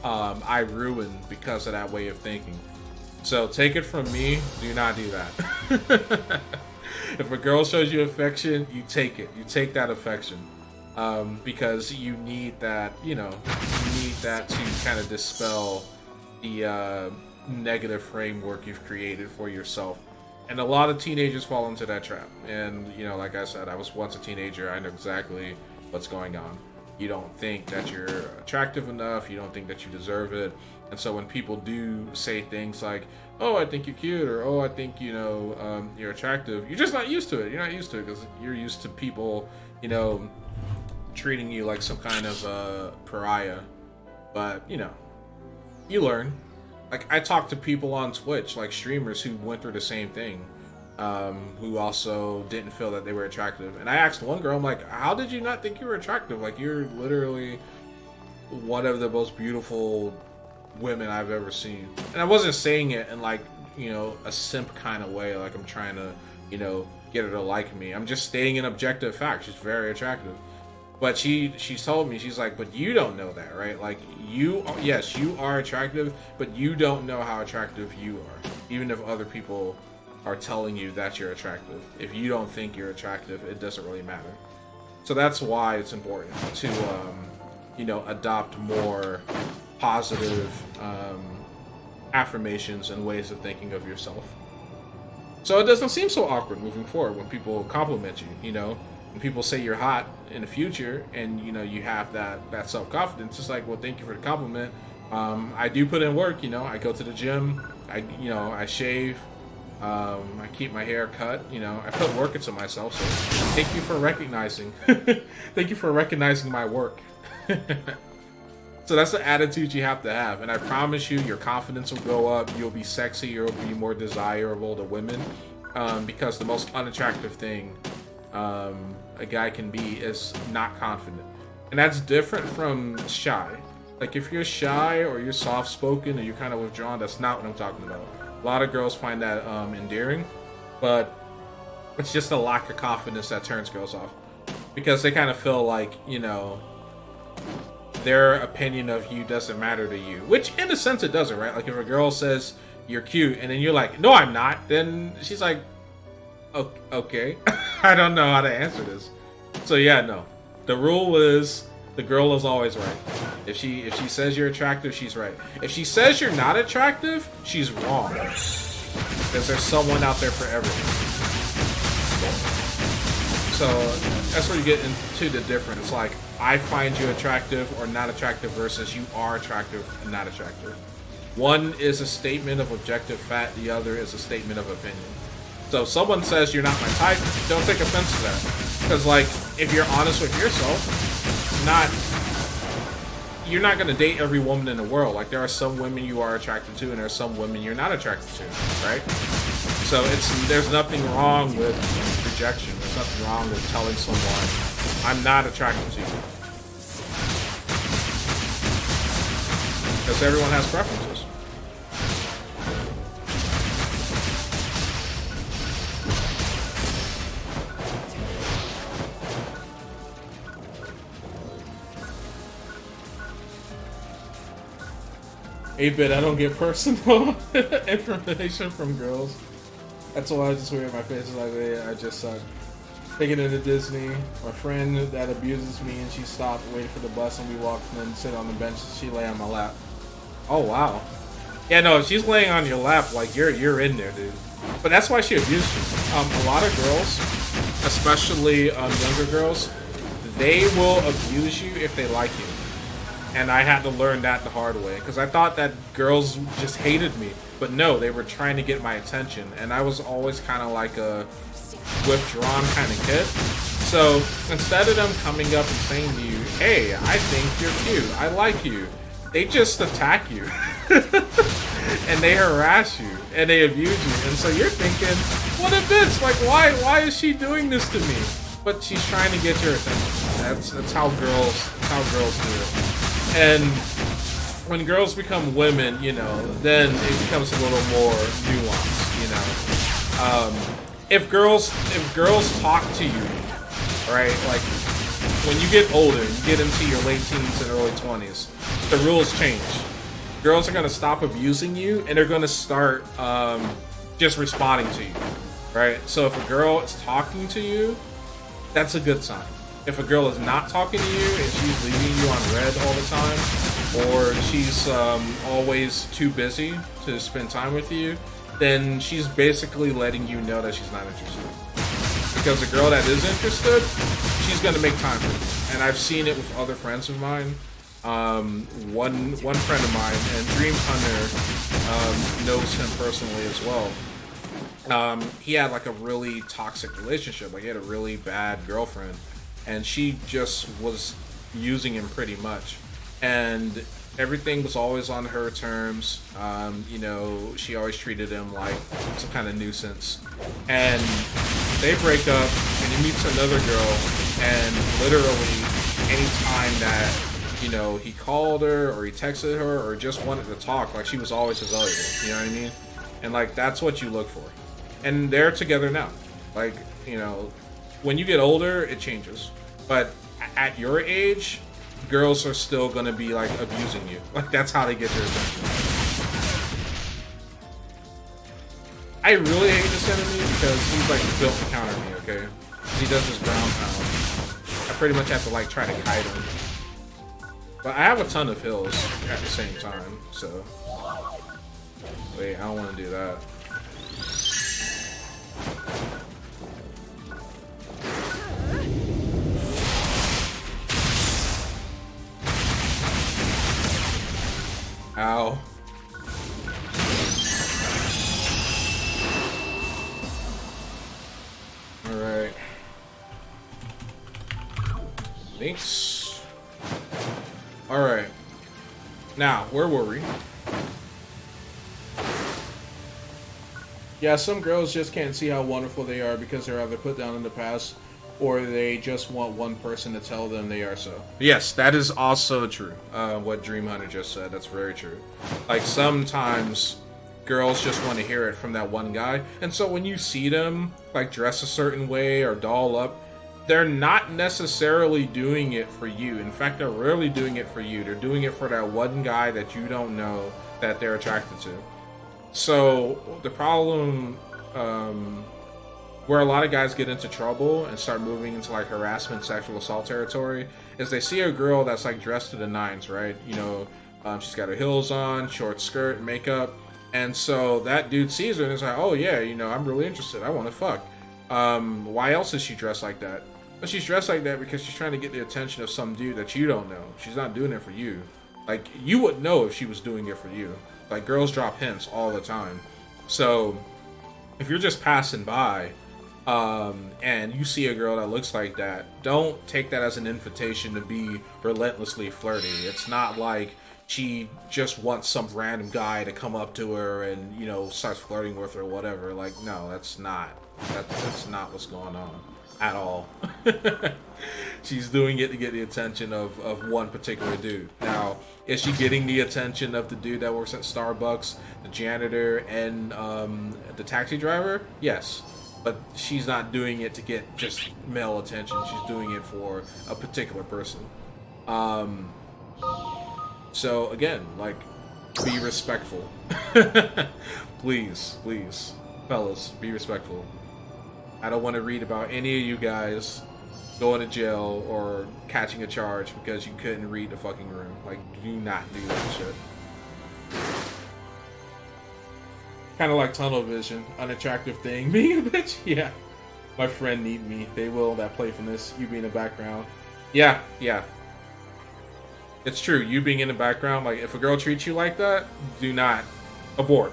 I ruined because of that way of thinking. So take it from me, do not do that. If a girl shows you affection, you take it. You take that affection. Because you need that, you know, you need that to kind of dispel the negative framework you've created for yourself. And a lot of teenagers fall into that trap. And, you know, like I said, I was once a teenager. I know exactly what's going on. You don't think that you're attractive enough. You don't think that you deserve it. And so when people do say things like, oh, I think you're cute, or oh, I think, you know, you're attractive, you're just not used to it. You're not used to it because you're used to people, you know, treating you like some kind of pariah. But, you know, you learn. Like, I talk to people on Twitch, like streamers who went through the same thing, who also didn't feel that they were attractive. And I asked one girl, I'm like, how did you not think you were attractive? Like, you're literally one of the most beautiful women I've ever seen. And I wasn't saying it in like, you know, a simp kind of way, like I'm trying to, you know, get her to like me. I'm just stating an objective fact. She's very attractive. But she told me, she's like, but you don't know that, right? Like, yes, you are attractive, but you don't know how attractive you are. Even if other people are telling you that you're attractive. If you don't think you're attractive, it doesn't really matter. So that's why it's important to, you know, adopt more positive affirmations and ways of thinking of yourself. So it doesn't seem so awkward moving forward when people compliment you, you know? When people say you're hot in the future and, you know, you have that self-confidence, it's like, well, thank you for the compliment. I do put in work, you know. I go to the gym, I shave, I keep my hair cut, you know. I put work into myself, so thank you for recognizing. Thank you for recognizing my work. So that's the attitude you have to have, and I promise you, your confidence will go up. You'll be sexy. You'll be more desirable to women, because the most unattractive thing a guy can be is not confident, and that's different from shy. Like, if you're shy or you're soft-spoken or you're kind of withdrawn, that's not what I'm talking about. A lot of girls find that endearing, but it's just a lack of confidence that turns girls off, because they kind of feel like, you know, their opinion of you doesn't matter to you, which in a sense it doesn't, right? Like, if a girl says you're cute, and then you're like, no, I'm not, then she's like, okay. I don't know how to answer this. So yeah, no. The rule is the girl is always right. If she says you're attractive, she's right. If she says you're not attractive, she's wrong. Because there's someone out there for everyone. So that's where you get into the difference. Like, I find you attractive or not attractive versus you are attractive and not attractive. One is a statement of objective fact, the other is a statement of opinion. So if someone says you're not my type, don't take offense to that. Because, like, if you're honest with yourself, you're not going to date every woman in the world. Like, there are some women you are attracted to, and there are some women you're not attracted to, right? So there's nothing wrong with rejection. There's nothing wrong with telling someone, I'm not attracted to you. Because everyone has preferences. A-bit, I don't get personal information from girls. That's why I just wear my face like, I just suck. Taking it to Disney, my friend that abuses me, and she stopped, waited for the bus, and we walked and then sit on the bench, and she lay on my lap. Oh, wow. Yeah, no, if she's laying on your lap, like, you're in there, dude. But that's why she abused you. A lot of girls, especially younger girls, they will abuse you if they like you. And I had to learn that the hard way, because I thought that girls just hated me. But no, they were trying to get my attention. And I was always kind of like a withdrawn kind of kid. So instead of them coming up and saying to you, hey, I think you're cute, I like you, they just attack you. And they harass you. And they abuse you. And so you're thinking, what a bitch, like why is she doing this to me? But she's trying to get your attention. That's how girls do it. And when girls become women, you know, then it becomes a little more nuanced, you know. If girls talk to you, right, like when you get older, you get into your late teens and early 20s, the rules change. Girls are going to stop abusing you, and they're going to start just responding to you, right? So if a girl is talking to you, that's a good sign. If a girl is not talking to you and she's leaving you on red all the time, or she's always too busy to spend time with you, then she's basically letting you know that she's not interested. Because a girl that is interested, she's going to make time for you. And I've seen it with other friends of mine. One friend of mine, and Dream Hunter knows him personally as well. He had like a really toxic relationship. Like, he had a really bad girlfriend. And she just was using him pretty much. And everything was always on her terms. You know, she always treated him like some kind of nuisance. And they break up, and he meets another girl, and literally anytime that, you know, he called her, or he texted her, or just wanted to talk, like, she was always available, you know what I mean? And, like, that's what you look for. And they're together now. Like, you know, when you get older, it changes. But at your age, girls are still gonna be like abusing you. Like, that's how they get your attention. I really hate this enemy because he's like built to counter me, okay? He does this ground pound. I pretty much have to like try to kite him. But I have a ton of hills at the same time, so. Wait, I don't wanna do that. Ow. Alright. Thanks. Alright. Now, where were we? Yeah, some girls just can't see how wonderful they are because they're either put down in the past or they just want one person to tell them they are so. Yes, that is also true. What Dream Hunter just said, that's very true. Like, sometimes girls just want to hear it from that one guy. And so when you see them, like, dress a certain way or doll up, they're not necessarily doing it for you. In fact, they're rarely doing it for you. They're doing it for that one guy that you don't know that they're attracted to. So the problem, where a lot of guys get into trouble and start moving into like harassment, sexual assault territory, is they see a girl that's like dressed to the nines, right? You know, she's got her heels on, short skirt, makeup, and so that dude sees her and is like, oh yeah, you know, I'm really interested. I want to fuck. Why else is she dressed like that? But she's dressed like that because she's trying to get the attention of some dude that you don't know. She's not doing it for you. Like, you wouldn't know if she was doing it for you. Like, girls drop hints all the time. So, if you're just passing by, and you see a girl that looks like that, don't take that as an invitation to be relentlessly flirty. It's not like she just wants some random guy to come up to her and, you know, starts flirting with her or whatever. Like, no, that's not what's going on at all. She's doing it to get the attention of one particular dude. Now, is she getting the attention of the dude that works at Starbucks, the janitor, and the taxi driver? Yes. But she's not doing it to get just male attention. She's doing it for a particular person. So again, like, be respectful. Please, please, fellas, be respectful. I don't want to read about any of you guys going to jail or catching a charge because you couldn't read the fucking room. Like, do not do that shit. Kind of like tunnel vision, unattractive thing. Being a bitch, yeah. My friend need me. They will. That playfulness, you being in the background. Yeah, yeah. It's true. You being in the background, like if a girl treats you like that, do not abort,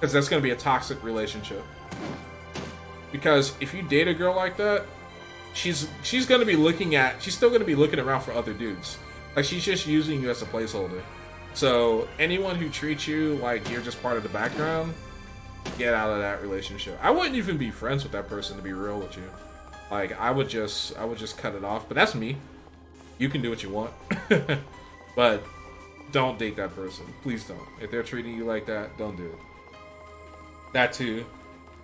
because that's gonna be a toxic relationship. Because if you date a girl like that, she's gonna be she's still gonna be looking around for other dudes. Like, she's just using you as a placeholder. So anyone who treats you like you're just part of the background, get out of that relationship. I wouldn't even be friends with that person, to be real with you. Like, I would just cut it off. But that's me. You can do what you want. But don't date that person. Please don't. If they're treating you like that, don't do it. That too.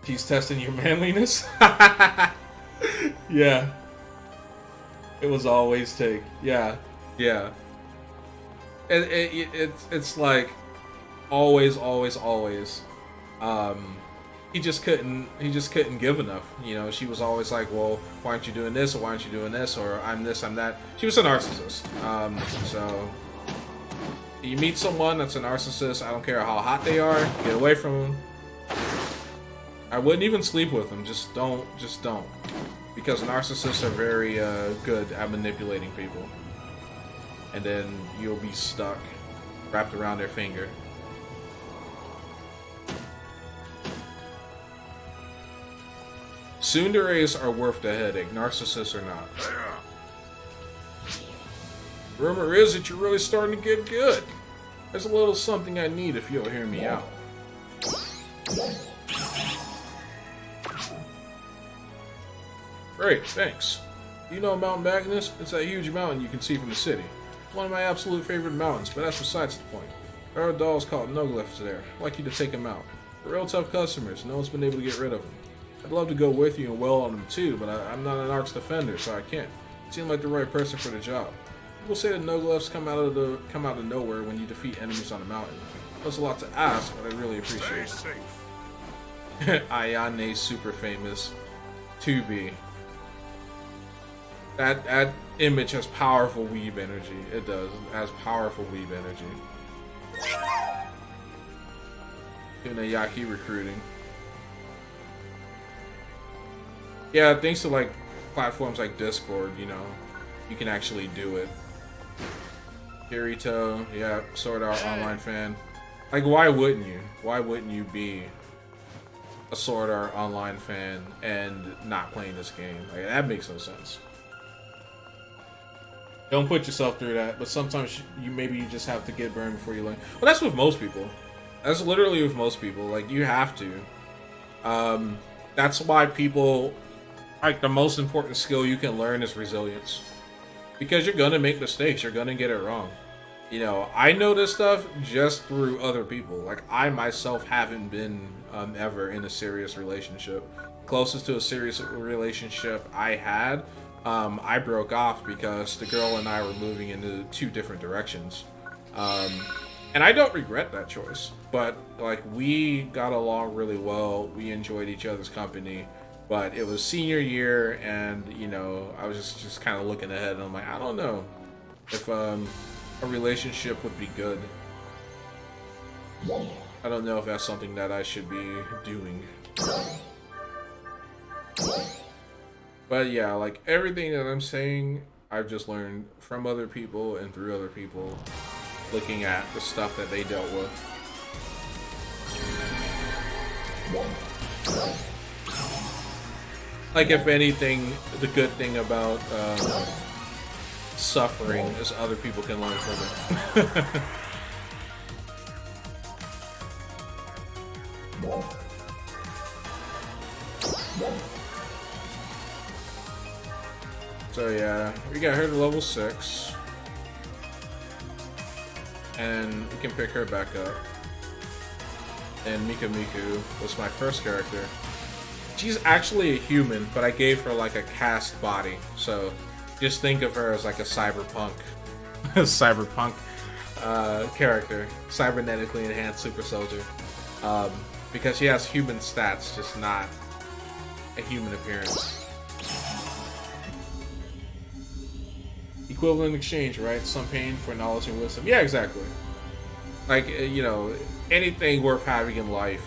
He's testing your manliness. Yeah. It was always take. Yeah. Yeah. It's like always. He just couldn't give enough. You know, she was always like, well, why aren't you doing this, or why aren't you doing this, or I'm this, I'm that. She was a narcissist. So you meet someone that's a narcissist, I don't care how hot they are, get away from them. I wouldn't even sleep with them. Just don't. Because narcissists are very good at manipulating people. And then you'll be stuck, wrapped around their finger. Tsunderes are worth the headache. Narcissists are not. Rumor is that you're really starting to get good. There's a little something I need if you'll hear me out. Great, thanks. You know Mount Magnus? It's that huge mountain you can see from the city. One of my absolute favorite mountains, but that's besides the point. There are dolls called Noglyphs there. I'd like you to take them out. They're real tough customers. No one's been able to get rid of them. I'd love to go with you and wail on them too, but I'm not an Arx defender, so I can't. You seem like the right person for the job. People say that Noglyphs come out of nowhere when you defeat enemies on the mountain. That's a lot to ask, but I really appreciate it. Ayane super famous. 2B. That image has powerful weeb energy. It does. It has powerful weeb energy. Yaki recruiting. Yeah, thanks to like platforms like Discord, you know, you can actually do it. Kirito, yeah, Sword Art Online fan. Like, why wouldn't you? Why wouldn't you be a Sword Art Online fan and not playing this game? Like, that makes no sense. Don't put yourself through that, but sometimes you just have to get burned before you learn. Well, that's with most people. That's literally with most people. Like, you have to. That's why people, like, the most important skill you can learn is resilience. Because you're gonna make mistakes, you're gonna get it wrong. You know, I know this stuff just through other people. Like, I myself haven't been ever in a serious relationship. Closest to a serious relationship I had, I broke off because the girl and I were moving into two different directions. And I don't regret that choice, but like we got along really well. We enjoyed each other's company, but it was senior year, and you know, I was just kind of looking ahead, and I'm like, I don't know if a relationship would be good. I don't know if that's something that I should be doing. But yeah, like everything that I'm saying, I've just learned from other people and through other people, looking at the stuff that they dealt with. Like, if anything, the good thing about suffering is other people can learn from it. So yeah, we got her to level 6. And we can pick her back up. And Mika Miku was my first character. She's actually a human, but I gave her like a cast body. So just think of her as like a cyberpunk character. Cybernetically enhanced super soldier. Because she has human stats, just not a human appearance. Equivalent exchange, right? Some pain for knowledge and wisdom. Yeah, exactly. Like, you know, anything worth having in life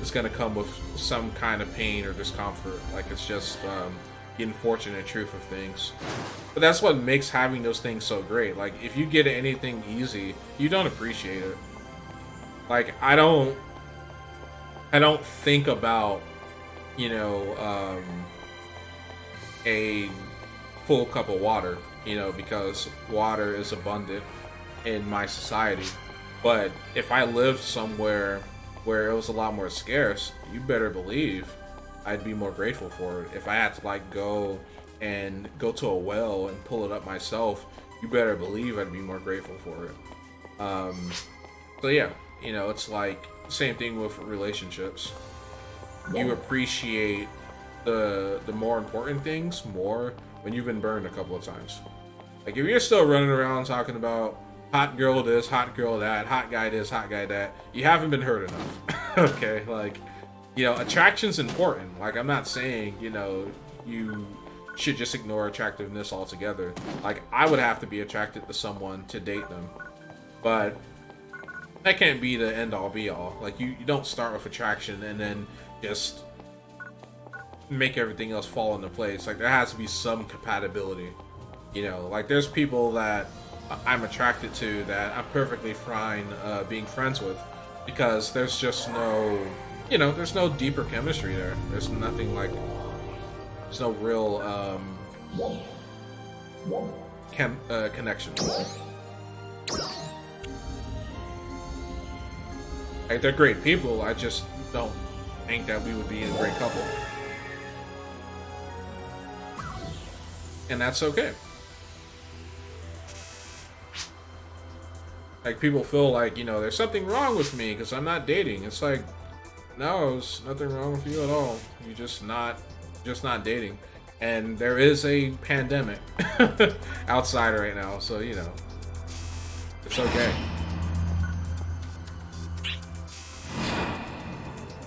is going to come with some kind of pain or discomfort. Like, it's just the unfortunate truth of things. But that's what makes having those things so great. Like, if you get anything easy, you don't appreciate it. Like, I don't think about, you know, a full cup of water, you know, because water is abundant in my society. But if I lived somewhere where it was a lot more scarce, you better believe I'd be more grateful for it. If I had to like go to a well and pull it up myself, you better believe I'd be more grateful for it. So yeah, you know, it's like same thing with relationships. You appreciate the more important things more when you've been burned a couple of times. Like, if you're still running around talking about hot girl this, hot girl that, hot guy this, hot guy that, you haven't been hurt enough. Okay, like, you know, attraction's important. Like, I'm not saying, you know, you should just ignore attractiveness altogether. Like, I would have to be attracted to someone to date them. But that can't be the end-all be-all. Like, you don't start with attraction and then just make everything else fall into place. Like, there has to be some compatibility. You know, like, there's people that I'm attracted to that I'm perfectly fine being friends with, because there's just no, you know, there's no deeper chemistry there. There's nothing like, there's no real connection. Like, they're great people, I just don't think that we would be a great couple. And that's okay. Like, people feel like, you know, there's something wrong with me because I'm not dating. It's like, no, there's nothing wrong with you at all. You're just not dating. And there is a pandemic outside right now, so, you know, it's okay.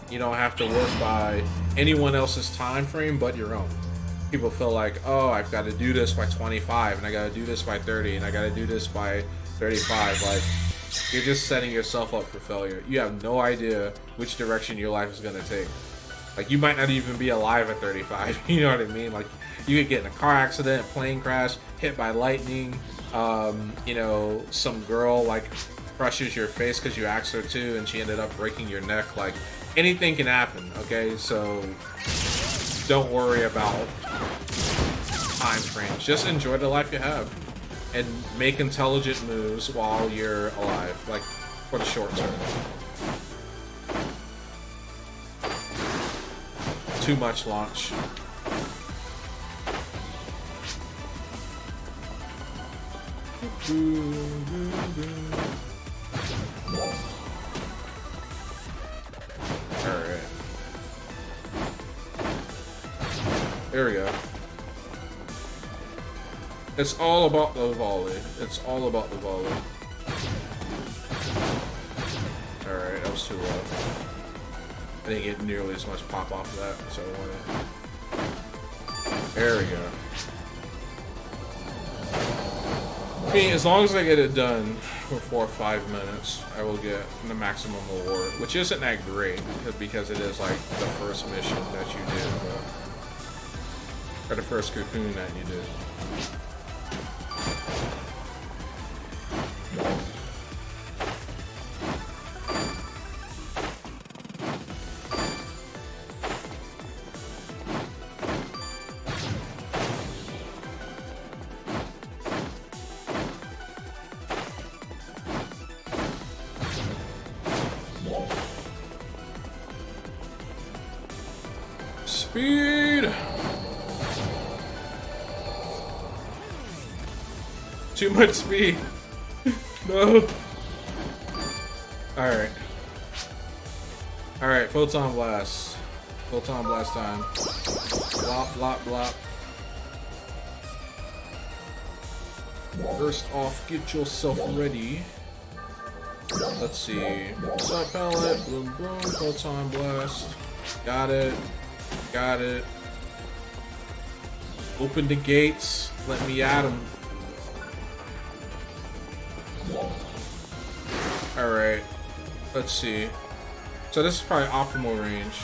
You don't have to work by anyone else's time frame but your own. People feel like, oh, I've got to do this by 25, and I got to do this by 30, and I got to do this by 35. Like, you're just setting yourself up for failure. You have no idea which direction your life is going to take. Like, you might not even be alive at 35. You know what I mean? Like, you could get in a car accident, plane crash, hit by lightning. You know, some girl like crushes your face because you asked her to, and she ended up breaking your neck. Like, anything can happen. Okay, so don't worry about time frames. Just enjoy the life you have. And make intelligent moves while you're alive, like, for the short term. Too much launch. Alright. There we go. It's all about the volley. It's all about the volley. was too low. I didn't get nearly as much pop off of that, so I wanted. There we go. I mean, as long as I get it done for 4 or 5 minutes, I will get the maximum reward, which isn't that great because it is like the first mission that you did, or the first cocoon that you did. Speed! Too much speed. No. Alright. Alright, Photon Blast. Photon Blast time. Blop, blop, blop. First off, get yourself ready. Let's see. Sub pellet, boom, boom, Photon Blast. Got it. Got it. Open the gates. Let me at them. Alright. Let's see. So this is probably optimal range.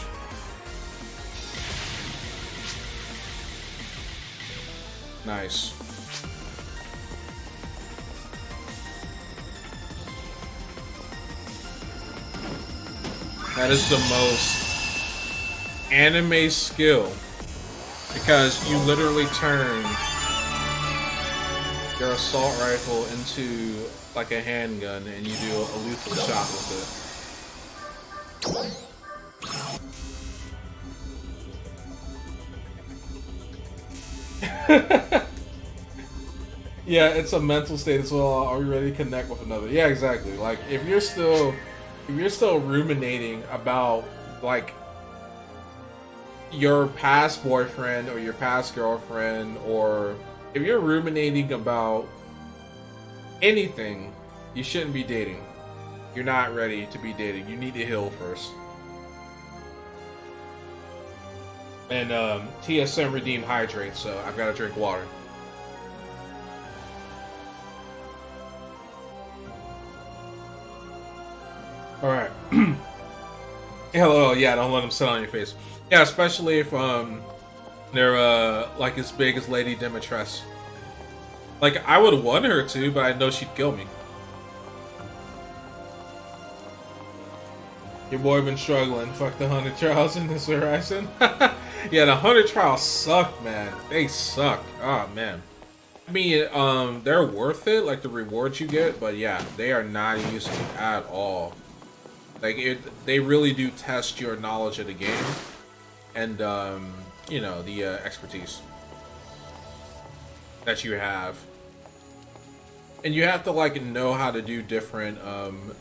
Nice. That is the most anime skill, because you literally turn your assault rifle into like a handgun and you do a lethal shot with it. Yeah, it's a mental state as well. Are we ready to connect with another? Yeah, exactly. Like if you're still ruminating about like your past boyfriend or your past girlfriend, or if you're ruminating about anything, you shouldn't be dating. You're not ready to be dating. You need to heal first. And TSM redeemed hydrate, so I've got to drink water. Alright. Hello, yeah, don't let them sit on your face. Yeah, especially if they're like as big as Lady Demetress. Like I would want her to, but I know she'd kill me. Your boy been struggling. Fuck the 100 trials in this horizon. Yeah, the 100 trials suck, man. They suck. Oh man. I mean, they're worth it, like the rewards you get, but yeah, they are not easy at all. Like they really do test your knowledge of the game. And, you know, the expertise that you have. And you have to, like, know how to do different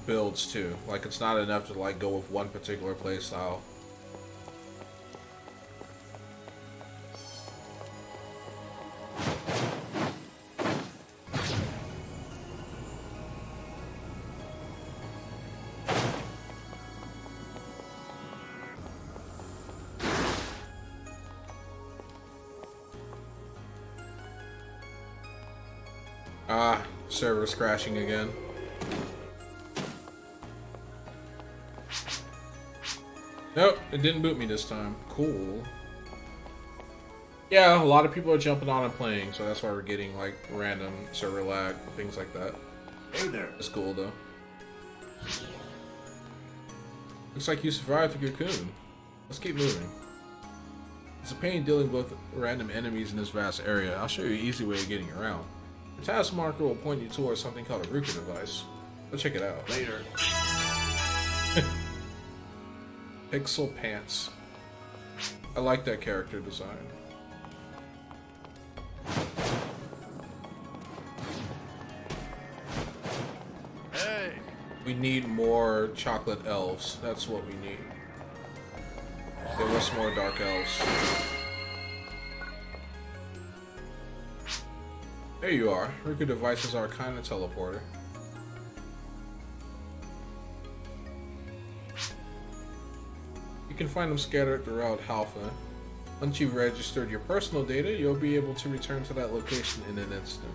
builds, too. Like, it's not enough to, like, go with one particular playstyle. Ah, server's crashing again. Nope, it didn't boot me this time. Cool. Yeah, a lot of people are jumping on and playing, so that's why we're getting like random server lag, things like that. Hey there. It's cool though. Looks like you survived the cocoon. Let's keep moving. It's a pain dealing with random enemies in this vast area. I'll show you an easy way of getting around. The task marker will point you towards something called a Ruka device. Go check it out. Later. Pixel Pants. I like that character design. Hey. We need more chocolate elves. That's what we need. Give us more dark elves. There you are. Ruka devices are kind of teleporter. can find them scattered throughout Halpha. Once you've registered your personal data, you'll be able to return to that location in an instant.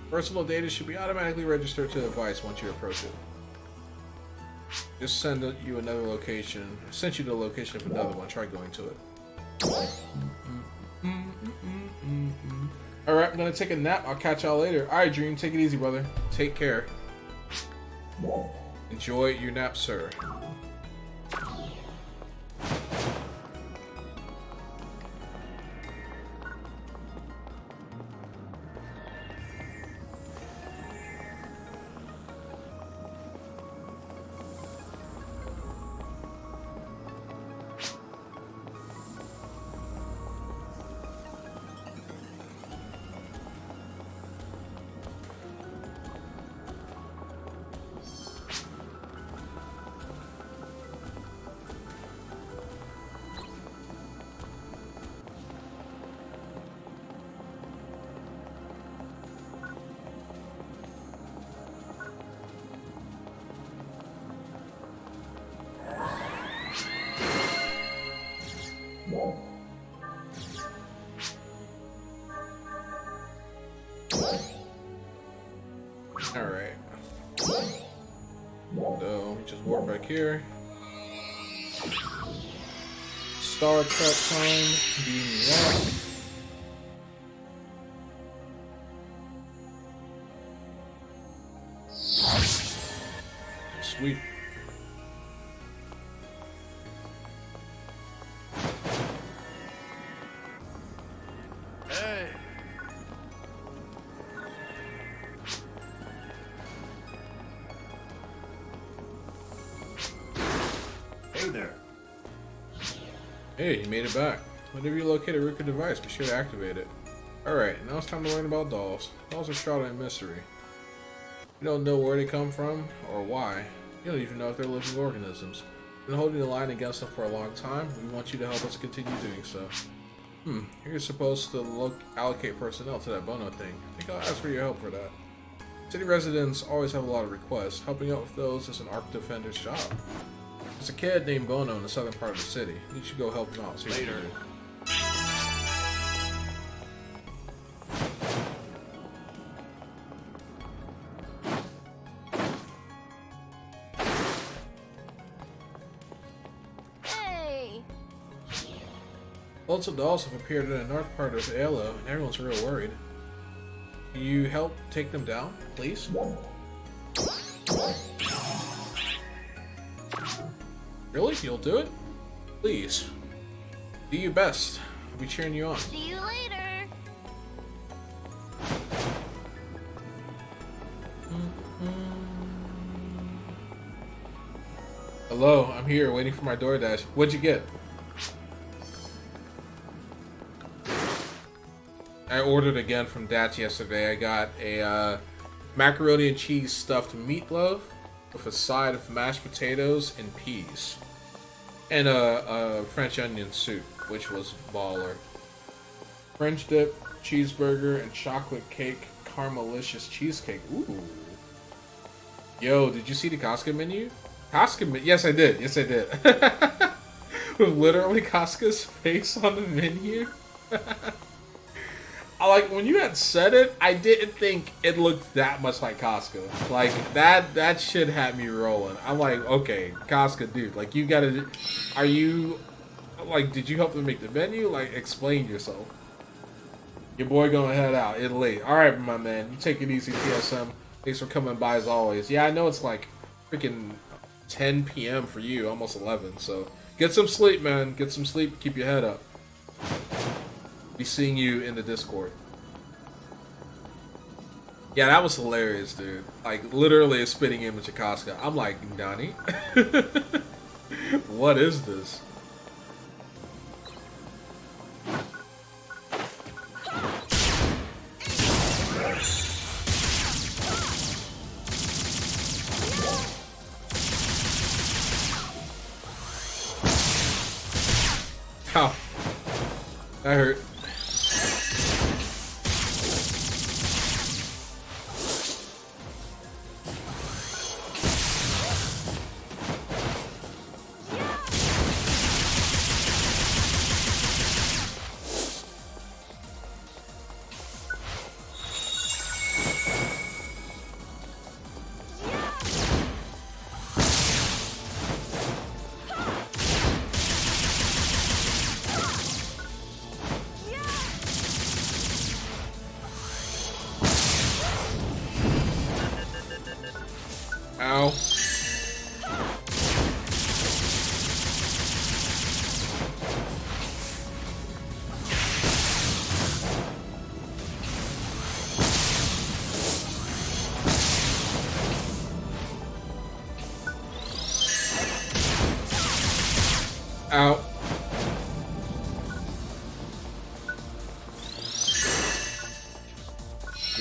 Personal data should be automatically registered to the device once you approach it. Just send you another location. Sent you the location of another one. Try going to it. Alright, I'm gonna take a nap. I'll catch y'all later. Alright, Dream, take it easy, brother. Take care. Enjoy your nap, sir. Alright. So, we just walk back here. Star Trek time. Beam me up. Sweet. Hey. Hey there. Hey, you made it back. Whenever you locate a Ruka device, be sure to activate it. Alright, now it's time to learn about dolls. Dolls are shrouded in mystery. You don't know where they come from or why. You don't even know if they're living organisms. We've been holding the line against them for a long time. We want you to help us continue doing so. You're supposed to allocate personnel to that Bono thing. I think I'll ask for your help for that. City residents always have a lot of requests. Helping out with those is an Ark Defender's job. There's a kid named Bono in the southern part of the city. You should go help him out. See what you can do. Hey! Lots of dolls have appeared in the north part of Aelo, and everyone's real worried. Can you help take them down, please? Really? You'll do it? Please. Do your best. I'll be cheering you on. See you later! Hello, I'm here waiting for my DoorDash. What'd you get? I ordered again from Dats yesterday. I got a macaroni and cheese stuffed meatloaf with a side of mashed potatoes and peas. And a French onion soup, which was baller. French dip, cheeseburger, and chocolate cake, caramelicious cheesecake. Ooh. Yo, did you see the Costco menu? Yes, I did. Yes, I did. With literally Costco's face on the menu. Like, when you had said it, I didn't think it looked that much like Costco. Like, that shit had me rolling. I'm like, okay, Costco, dude, like, you gotta, are you, like, did you help them make the menu? Like, explain yourself. Your boy gonna head out, Italy. Alright, my man, you take it easy, TSM. Thanks for coming by as always. Yeah, I know it's like freaking 10 p.m. for you, almost 11, so get some sleep, man. Get some sleep, keep your head up. Be seeing you in the Discord. Yeah, that was hilarious, dude. Like, literally a spitting image of Costco. I'm like, Donnie, what is this? Ow. That hurt.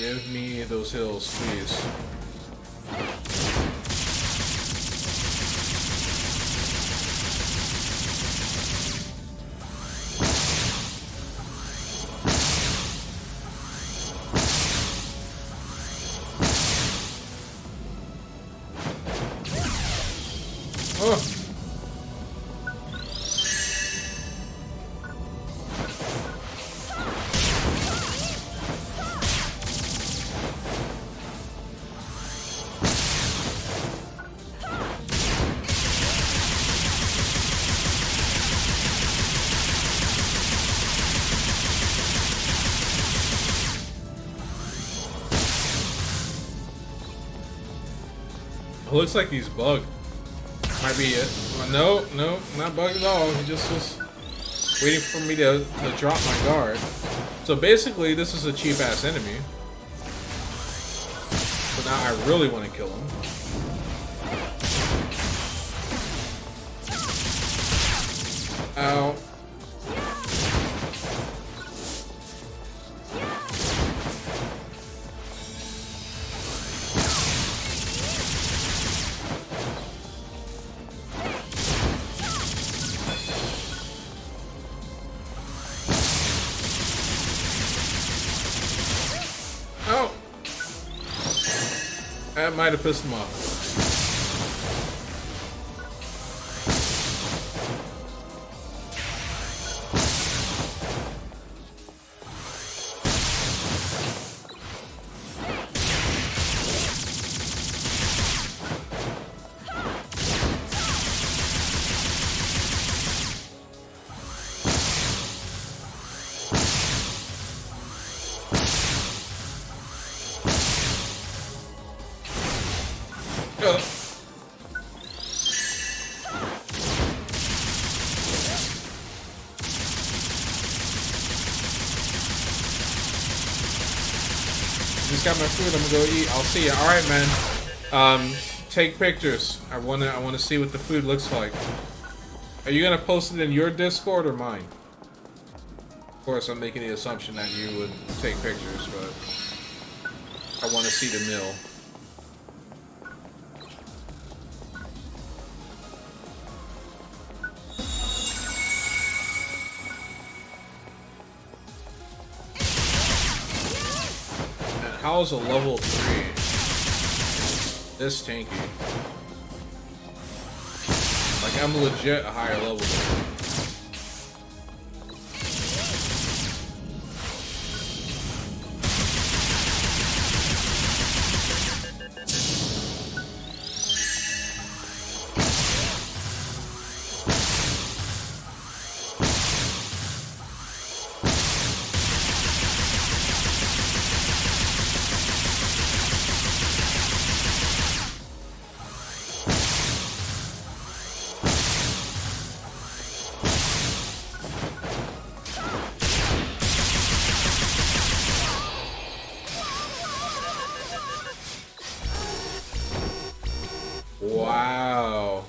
Give me those hills, please. Oh. It looks like he's bugged. Might be it. No, no, not bugged at all. He just was waiting for me to drop my guard. So basically, this is a cheap-ass enemy. But now I really want to kill him. Ow. That might have pissed him off. Just got my food. I'm gonna go eat. I'll see you. All right, man. Take pictures. I wanna see what the food looks like. Are you gonna post it in your Discord or mine? Of course, I'm making the assumption that you would take pictures, but I want to see the meal. How's a level 3 this tanky? Like, I'm legit a higher level than him. Wow.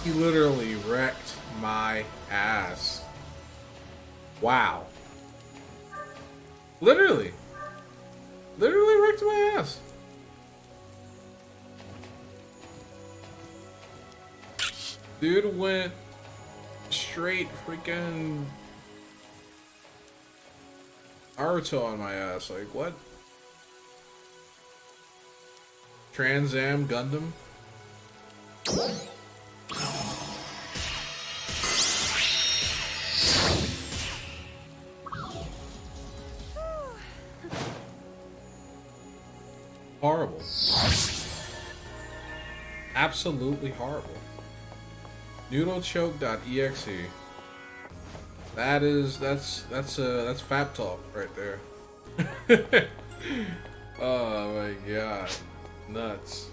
He literally wrecked my ass. Wow. Literally. Literally wrecked my ass. Dude went straight freaking Naruto on my ass. Like, what? Trans Am Gundam? Horrible. Absolutely horrible. Noodlechoke.exe. That's fap talk right there. Oh my god. Nuts.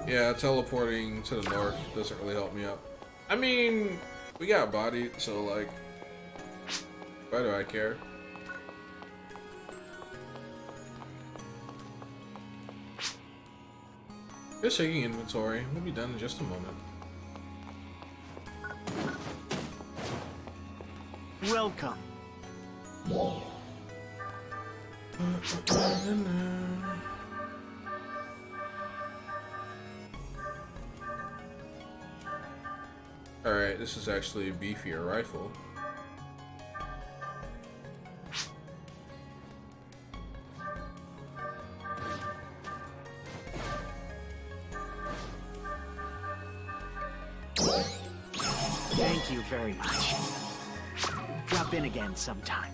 Yeah, teleporting to the north doesn't really help me out. I mean, we got bodied, so like, why do I care? Just checking inventory. We'll be done in just a moment. Welcome. Alright, this is actually a beefier rifle. Thank you very much. Drop in again sometime.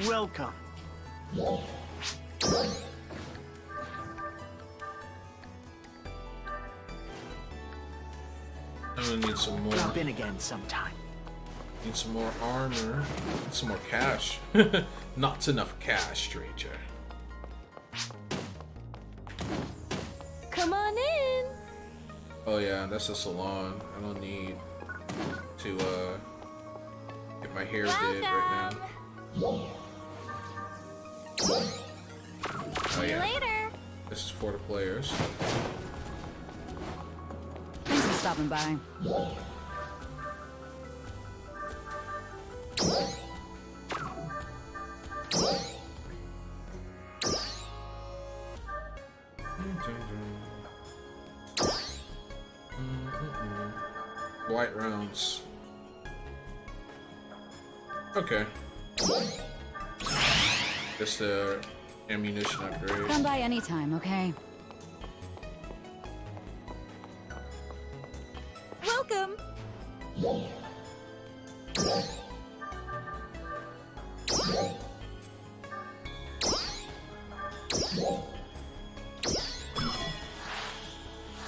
Welcome. I'm gonna need some more. Drop in again sometime. Need some more armor. Need some more cash. Not enough cash, stranger. Come on in. Oh yeah, that's a salon. I don't need to get my hair did right now. Oh See you yeah, later. this is for the players. Thanks for stopping by. White rounds. Okay. Just the ammunition upgrade. Come by anytime, okay? Welcome.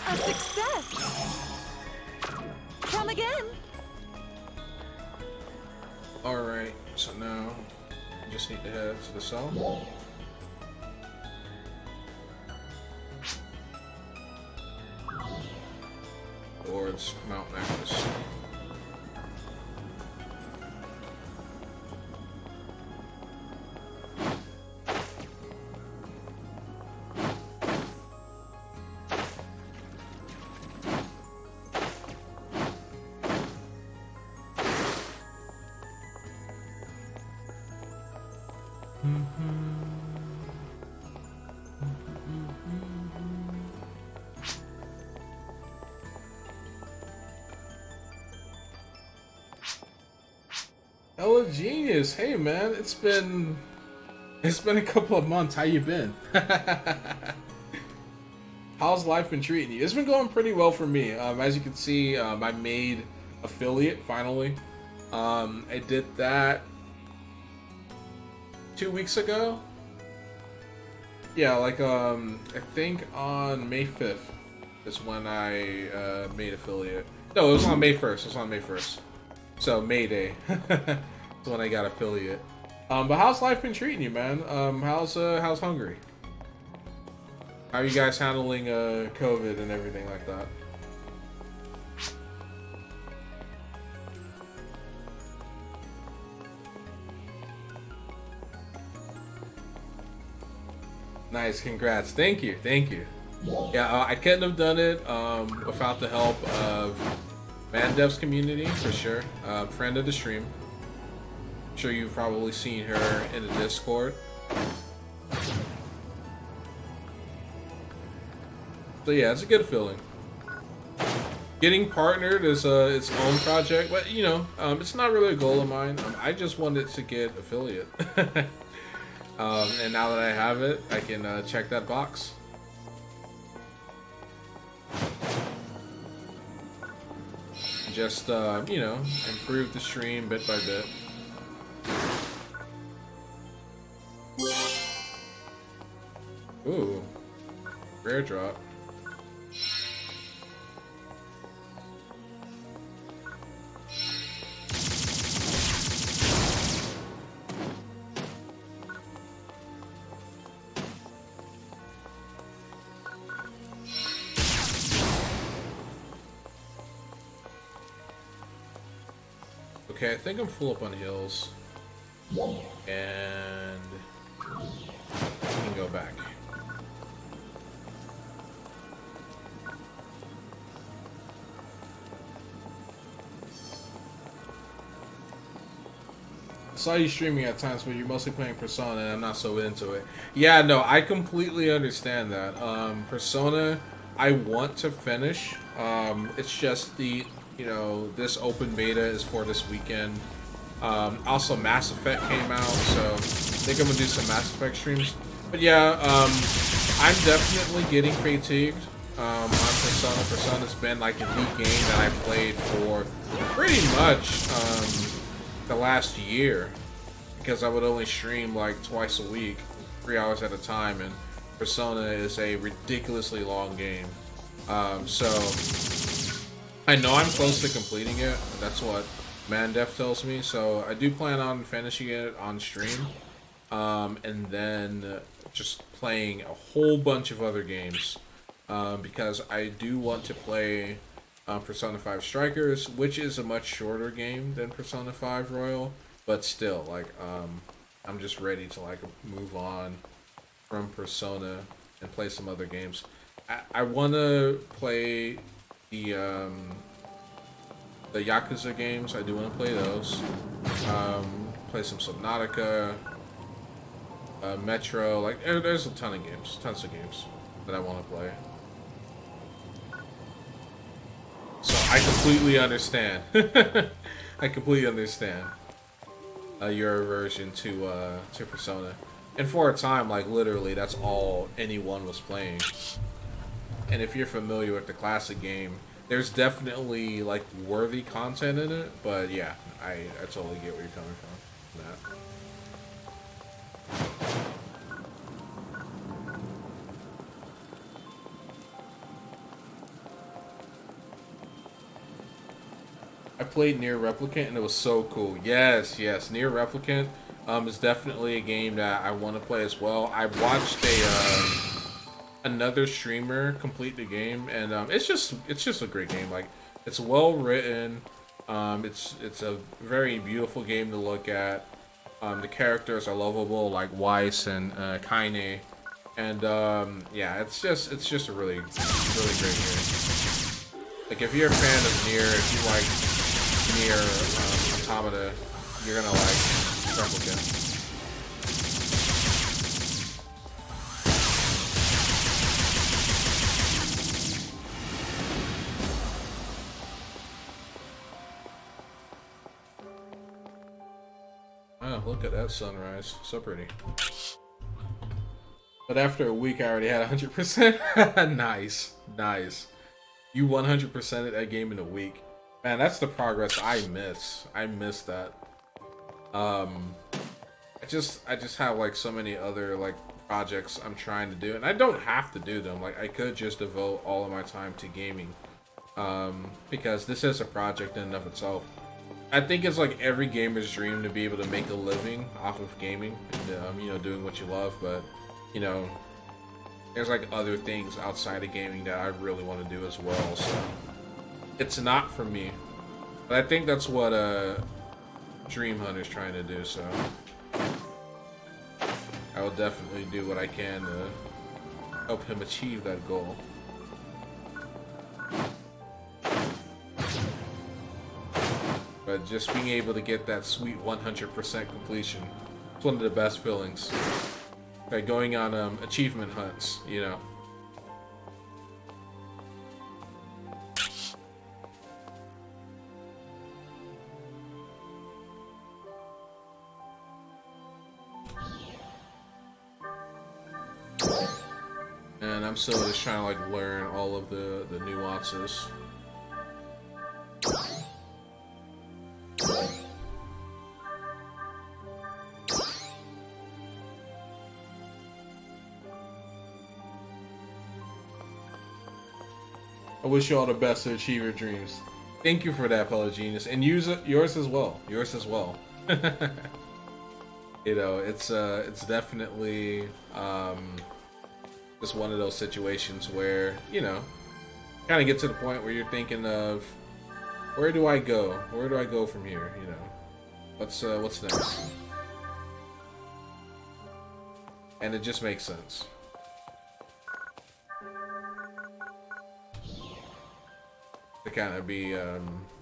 A success. Come again. Alright, so now I just need to head to the south. Towards Mount Magnus. Hella genius. Hey man, it's been a couple of months. How you been? How's life been treating you? It's been going pretty well for me. As you can see, I made affiliate finally. I did that 2 weeks ago. Yeah, like I think on May 5th is when I made affiliate. No, it was on May 1st. It was on May 1st. So May Day. That's when I got affiliate. But how's life been treating you, man? How's Hungary? How are you guys handling COVID and everything like that? Nice, congrats. Thank you, thank you. Yeah, I couldn't have done it without the help of Mandev's community, for sure. Friend of the stream. I'm sure you've probably seen her in the Discord. So yeah, it's a good feeling. Getting partnered is its own project, but you know, it's not really a goal of mine. I just wanted to get affiliate. And now that I have it, I can check that box. Just, you know, improve the stream bit by bit. Ooh, rare drop. Okay, I think I'm full up on heals. And we can go back. I saw you streaming at times, but you're mostly playing Persona, and I'm not so into it. Yeah, no, I completely understand that. Persona, I want to finish. It's just this open beta is for this weekend. Also, Mass Effect came out, so I think I'm gonna do some Mass Effect streams. But yeah, I'm definitely getting fatigued on Persona. Persona's been like a new game that I played for pretty much the last year, because I would only stream like twice a week, 3 hours at a time, and Persona is a ridiculously long game. So I know I'm close to completing it. That's what Mandef tells me. So I do plan on finishing it on stream, and then just playing a whole bunch of other games, because I do want to play Persona 5 Strikers, which is a much shorter game than Persona 5 Royal, but still, like, I'm just ready to like move on from Persona and play some other games. I want to play the Yakuza games. I do want to play those. Play some Subnautica, Metro. Like, there's a ton of games, tons of games that I want to play. So I completely understand. I completely understand your aversion to Persona. And for a time, like, literally, that's all anyone was playing. And if you're familiar with the classic game, there's definitely like worthy content in it. But yeah, I totally get where you're coming from. I played Nier Replicant and it was so cool. Yes, Nier Replicant is definitely a game that I want to play as well. I watched another streamer complete the game, and it's just a great game. Like, it's well written. It's a very beautiful game to look at. The characters are lovable, like Weiss and Kaine, and yeah, it's just a really great game. Like, if you're a fan of Nier, if you like Nier Automata, you're gonna like Replicant. Oh, look at that sunrise. So pretty. But after a week, I already had 100%. Nice. You 100%ed that game in a week. Man, that's the progress I miss. I miss that. I just have like so many other like projects I'm trying to do, and I don't have to do them. Like, I could just devote all of my time to gaming, because this is a project in and of itself. I think it's like every gamer's dream to be able to make a living off of gaming, and, doing what you love. But, there's like other things outside of gaming that I really want to do as well. So it's not for me, but I think that's what Dream Hunter's trying to do. So I will definitely do what I can to help him achieve that goal. But just being able to get that sweet 100% completion, it's one of the best feelings. Like going on achievement hunts, And I'm still just trying to like learn all of the nuances. I wish you all the best to achieve your dreams. Thank you for that, fellow genius, and yours as well. Yours as well. It's definitely just one of those situations where kind of get to the point where you're thinking of Where do I go? Where do I go from here? You know, what's next? And it just makes sense. To kind of be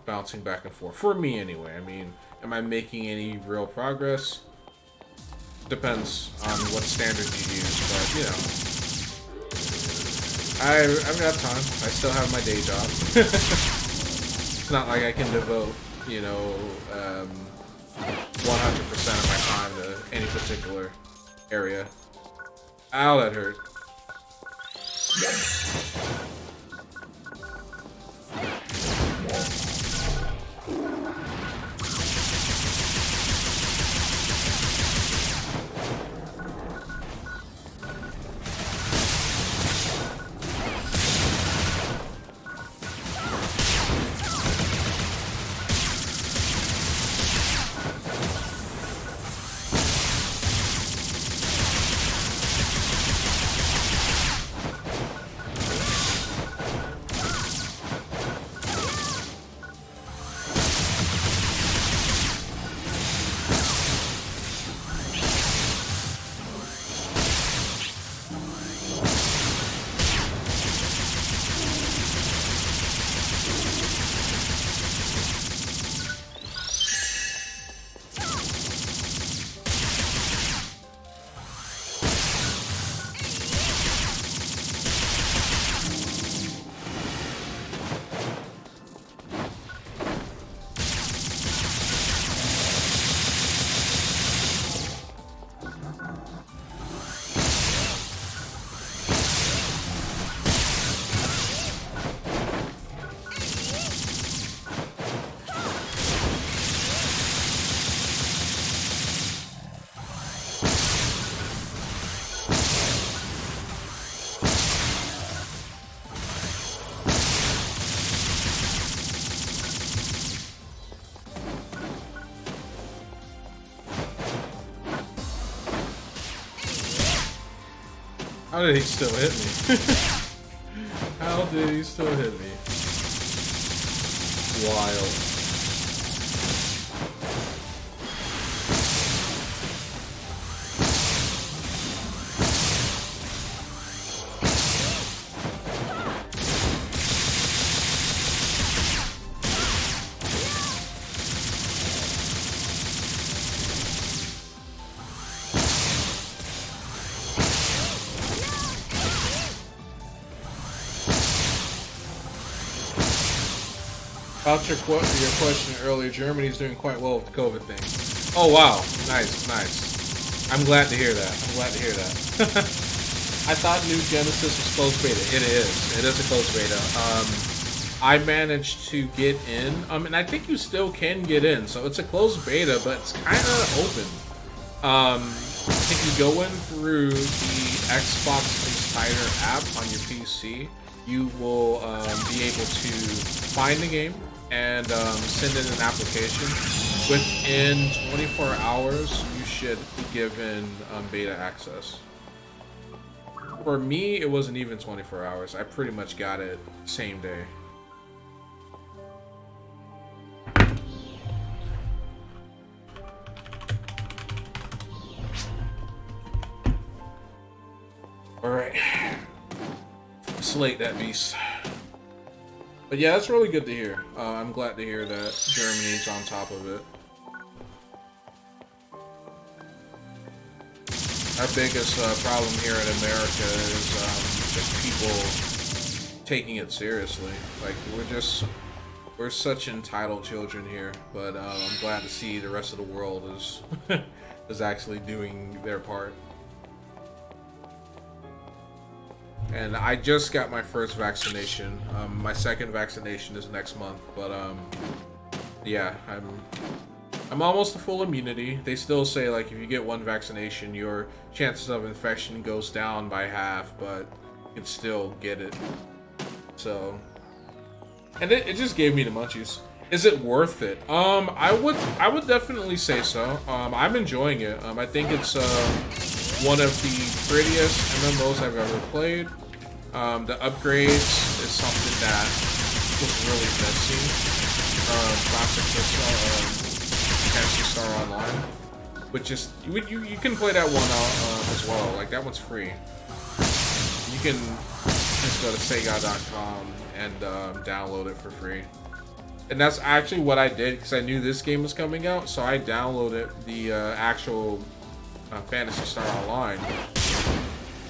bouncing back and forth for me anyway. I mean, am I making any real progress? Depends on what standard you use, but you know, I've got time. I still have my day job. It's not like I can devote, you know, 100% of my time to any particular area. Ow, that hurt. How did he still hit me? How did he still hit me? Wild. About your question earlier, Germany's doing quite well with the COVID thing. Oh wow, nice, nice. I'm glad to hear that. I'm glad to hear that. I thought New Genesis was closed beta. It is a closed beta. I managed to get in, and I think you still can get in. So it's a closed beta, but it's kind of open. If you go in through the Xbox Insider app on your PC, you will be able to find the game and send in an application. Within 24 hours, you should be given beta access. For me, it wasn't even 24 hours. I pretty much got it same day. Alright. Slate that beast. But yeah, that's really good to hear. I'm glad to hear that Germany's on top of it. Our biggest problem here in America is just people taking it seriously. Like, we're such entitled children here. But I'm glad to see the rest of the world is actually doing their part. And I just got my first vaccination. My second vaccination is next month, but yeah, I'm almost to full immunity. They still say, like, if you get one vaccination, your chances of infection goes down by half, but you can still get it. So, and it just gave me the munchies. Is it worth it? I would definitely say so. I'm enjoying it. I think it's one of the prettiest MMOs I've ever played. The upgrades is something that was really missing. Classic Phantasy Star Online, which is you can play that one as well. Like that one's free. You can just go to Sega.com and download it for free. And that's actually what I did because I knew this game was coming out, so I downloaded the actual Phantasy Star Online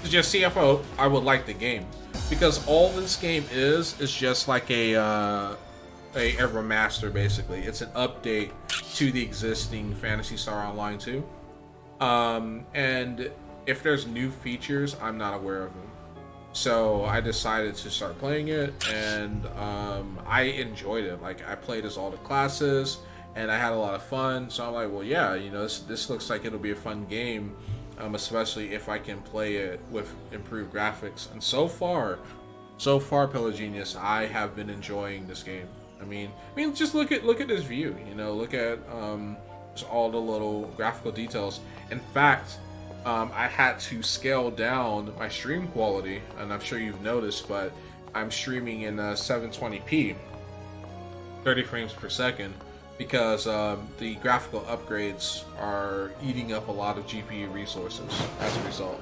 to just see if I would like the game. Because all this game is just like a remaster, basically. It's an update to the existing Phantasy Star Online 2. And if there's new features, I'm not aware of them. So I decided to start playing it, and I enjoyed it. Like, I played as all the classes, and I had a lot of fun. So I'm like, well, yeah, you know, this looks like it'll be a fun game, especially if I can play it with improved graphics. And so far, Pelagenius, I have been enjoying this game. I mean, just look at this view. You know, look at just all the little graphical details. In fact, I had to scale down my stream quality, and I'm sure you've noticed, but I'm streaming in 720p, 30 frames per second, because the graphical upgrades are eating up a lot of GPU resources as a result.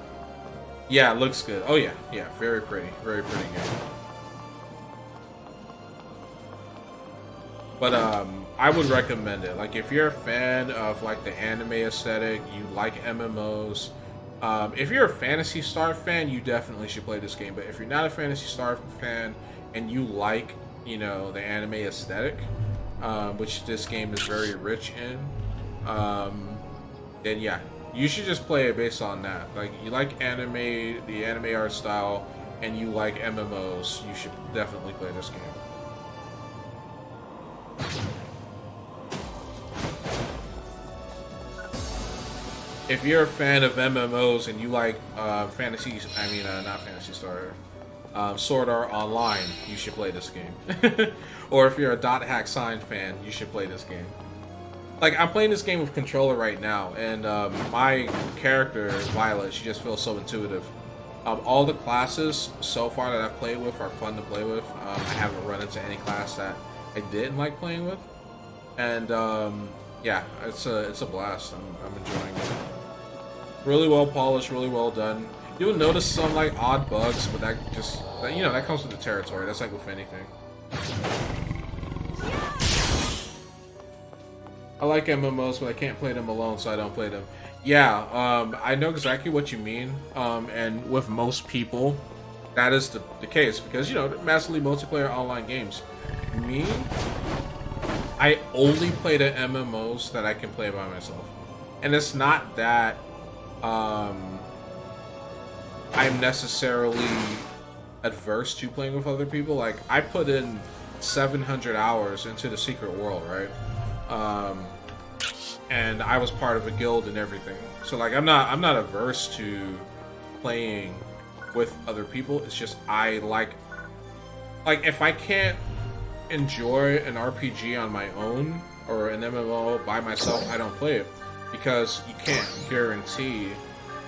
Yeah, it looks good. Oh yeah, very pretty game. But I would recommend it. Like, if you're a fan of like the anime aesthetic, you like MMOs. If you're a Phantasy Star fan, you definitely should play this game. But if you're not a Phantasy Star fan and you like, you know, the anime aesthetic, which this game is very rich in, then yeah, you should just play it based on that. Like, you like anime, the anime art style, and you like MMOs, you should definitely play this game. If you're a fan of MMOs and you like not Phantasy Star, Sword Art Online, you should play this game. Or if you're a Dot Hack Sign fan, you should play this game. Like, I'm playing this game with controller right now, and my character, Violet, she just feels so intuitive. All the classes so far that I've played with are fun to play with. I haven't run into any class that I didn't like playing with. And yeah, it's a blast. I'm enjoying it. Really well polished, really well done. You'll notice some like odd bugs, but that comes with the territory. That's like with anything. I like MMOs, but I can't play them alone, so I don't play them. Yeah, I know exactly what you mean. And with most people, that is the case, because, you know, they're massively multiplayer online games. Me, I only play the MMOs that I can play by myself. And it's not that I'm necessarily adverse to playing with other people. Like, I put in 700 hours into the Secret World, right? And I was part of a guild and everything. So like, I'm not averse to playing with other people. It's just I like if I can't enjoy an RPG on my own or an MMO by myself, I don't play it, because you can't guarantee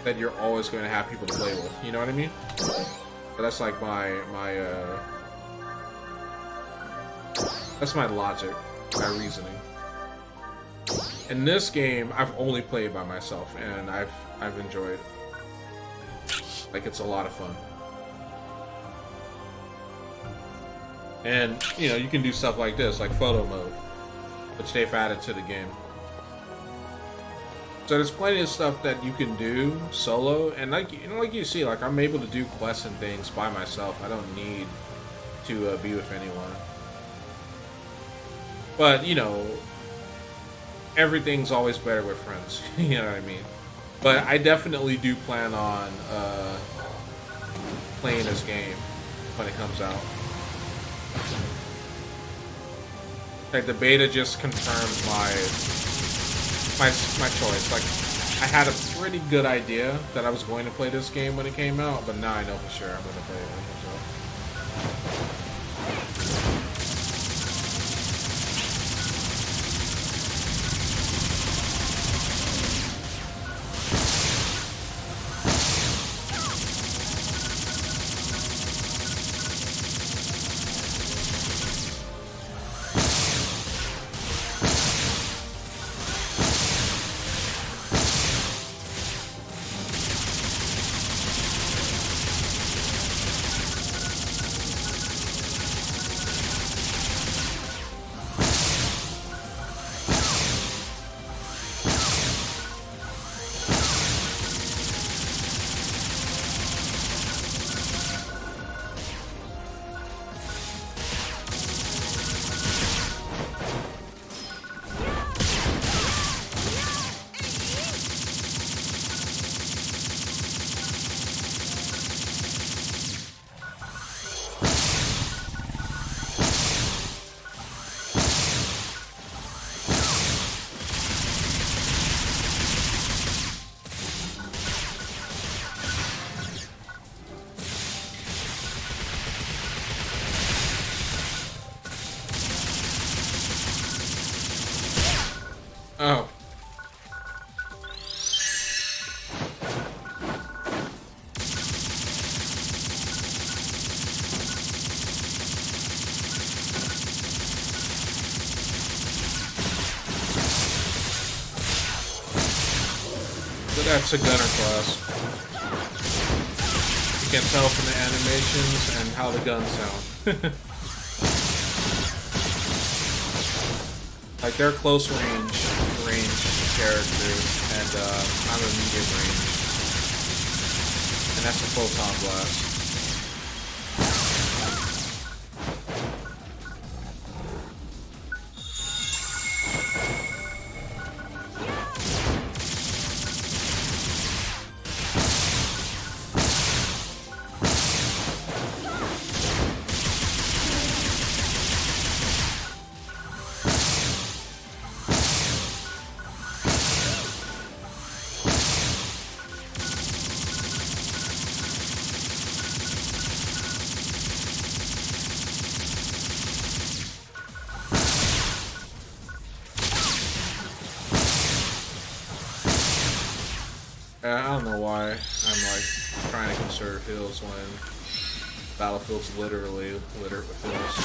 that you're always going to have people to play with. You know what I mean? But that's like that's my logic, my reasoning. In this game, I've only played by myself, and I've enjoyed it. Like, it's a lot of fun. And, you know, you can do stuff like this, like photo mode, which they've added to the game. So there's plenty of stuff that you can do solo, and like you see, like, I'm able to do quests and things by myself. I don't need to be with anyone. But, you know, everything's always better with friends. You know what I mean? But I definitely do plan on playing this game when it comes out. Like, the beta just confirmed my choice. Like, I had a pretty good idea that I was going to play this game when it came out, but now I know for sure I'm going to play it. That's a gunner class. You can tell from the animations and how the guns sound. Like they're close range characters, and I'm a medium range, and that's a photon blast. I don't know why I'm like trying to conserve heals when Battlefield's literally littered with heals.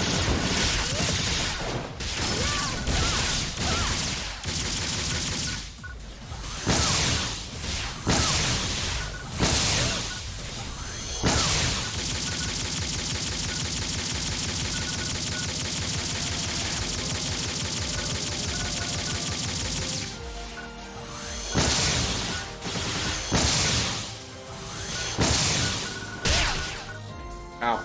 Ow.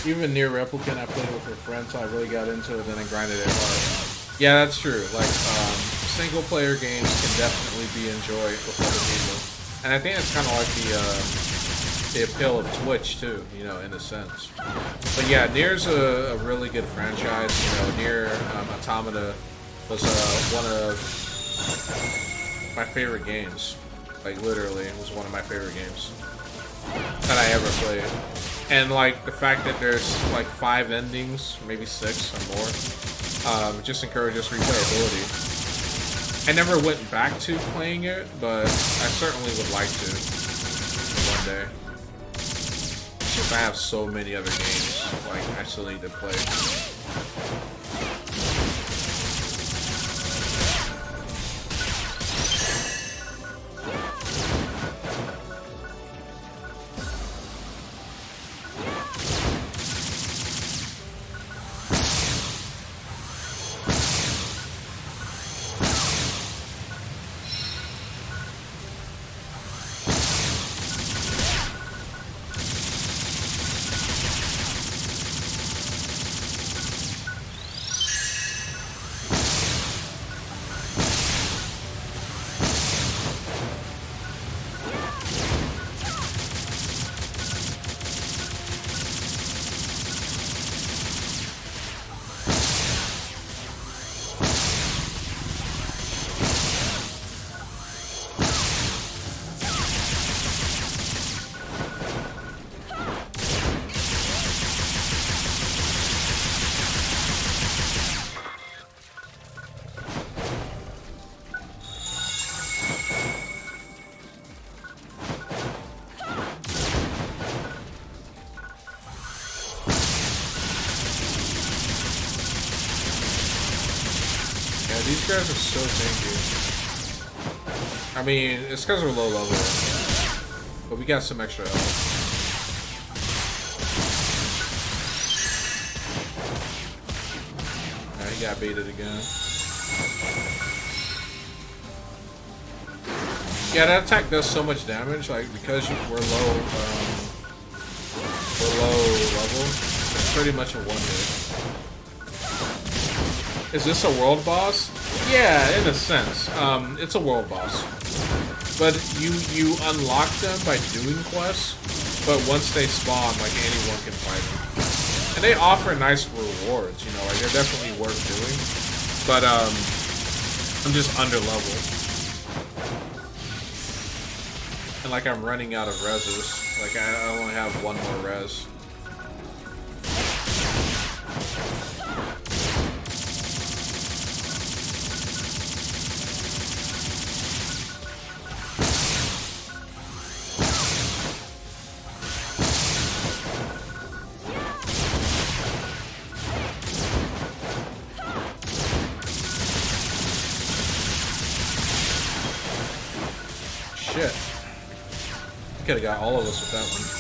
Even Near Replicant, I played with a friend, so I really got into it, and then I grinded it hard. Yeah, that's true. Like, single player games can definitely be enjoyed with other people. And I think it's kind of like the appeal of Twitch, too, you know, in a sense. But yeah, Nier's a really good franchise. You know, Nier Automata was one of my favorite games. Like, literally, it was one of my favorite games that I ever played. And like the fact that there's like 5 endings, maybe 6 or more, just encourages replayability. I never went back to playing it, but I certainly would like to one day. It's just I have so many other games like I still need to play. These guys are so tanky. I mean, it's because we're low level, but we got some extra health. He got baited again. Yeah, that attack does so much damage, like because we're low level. It's pretty much a one-hit. Is this a world boss? Yeah, in a sense. It's a world boss. But you unlock them by doing quests, but once they spawn, like anyone can fight them. And they offer nice rewards, you know, like they're definitely worth doing. But I'm just under level. And like I'm running out of reses. Like I only have one more res. Shit. Could have got all of us with that one.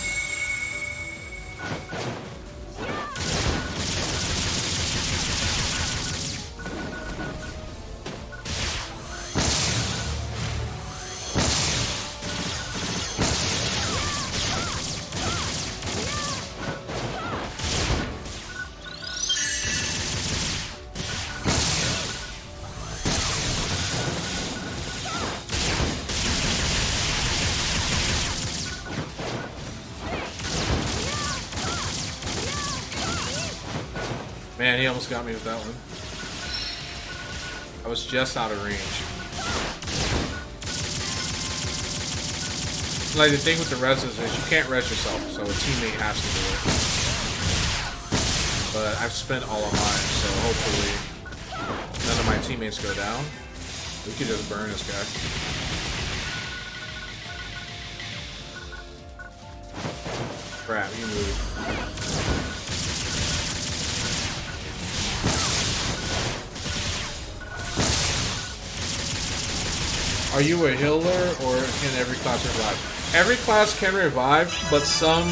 Man, he almost got me with that one. I was just out of range. Like, the thing with the reses is you can't res yourself, so a teammate has to do it. But I've spent all of mine, so hopefully none of my teammates go down. We could just burn this guy. Crap, you moved. Are you a healer, or can every class revive? Every class can revive, but some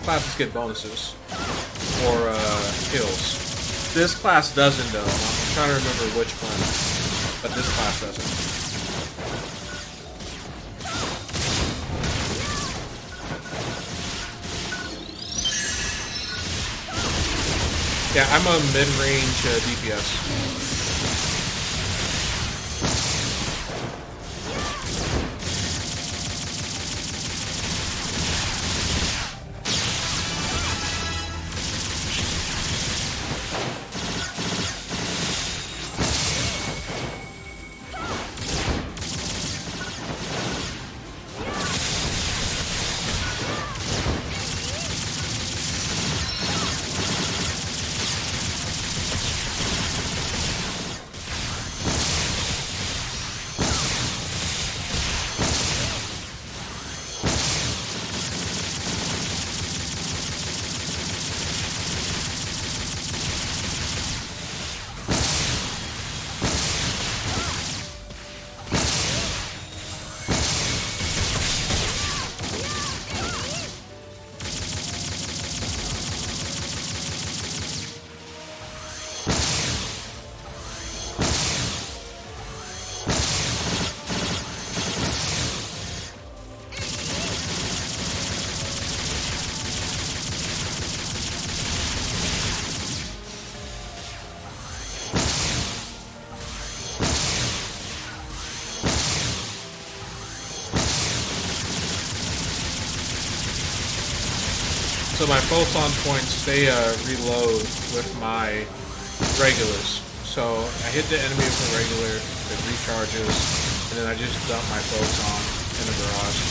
classes get bonuses or kills. This class doesn't, though. I'm trying to remember which class, but this class doesn't. Yeah, I'm a mid-range DPS. So my photon points, they reload with my regulars. So I hit the enemy with a regular, it recharges, and then I just dump my photon in the barrage.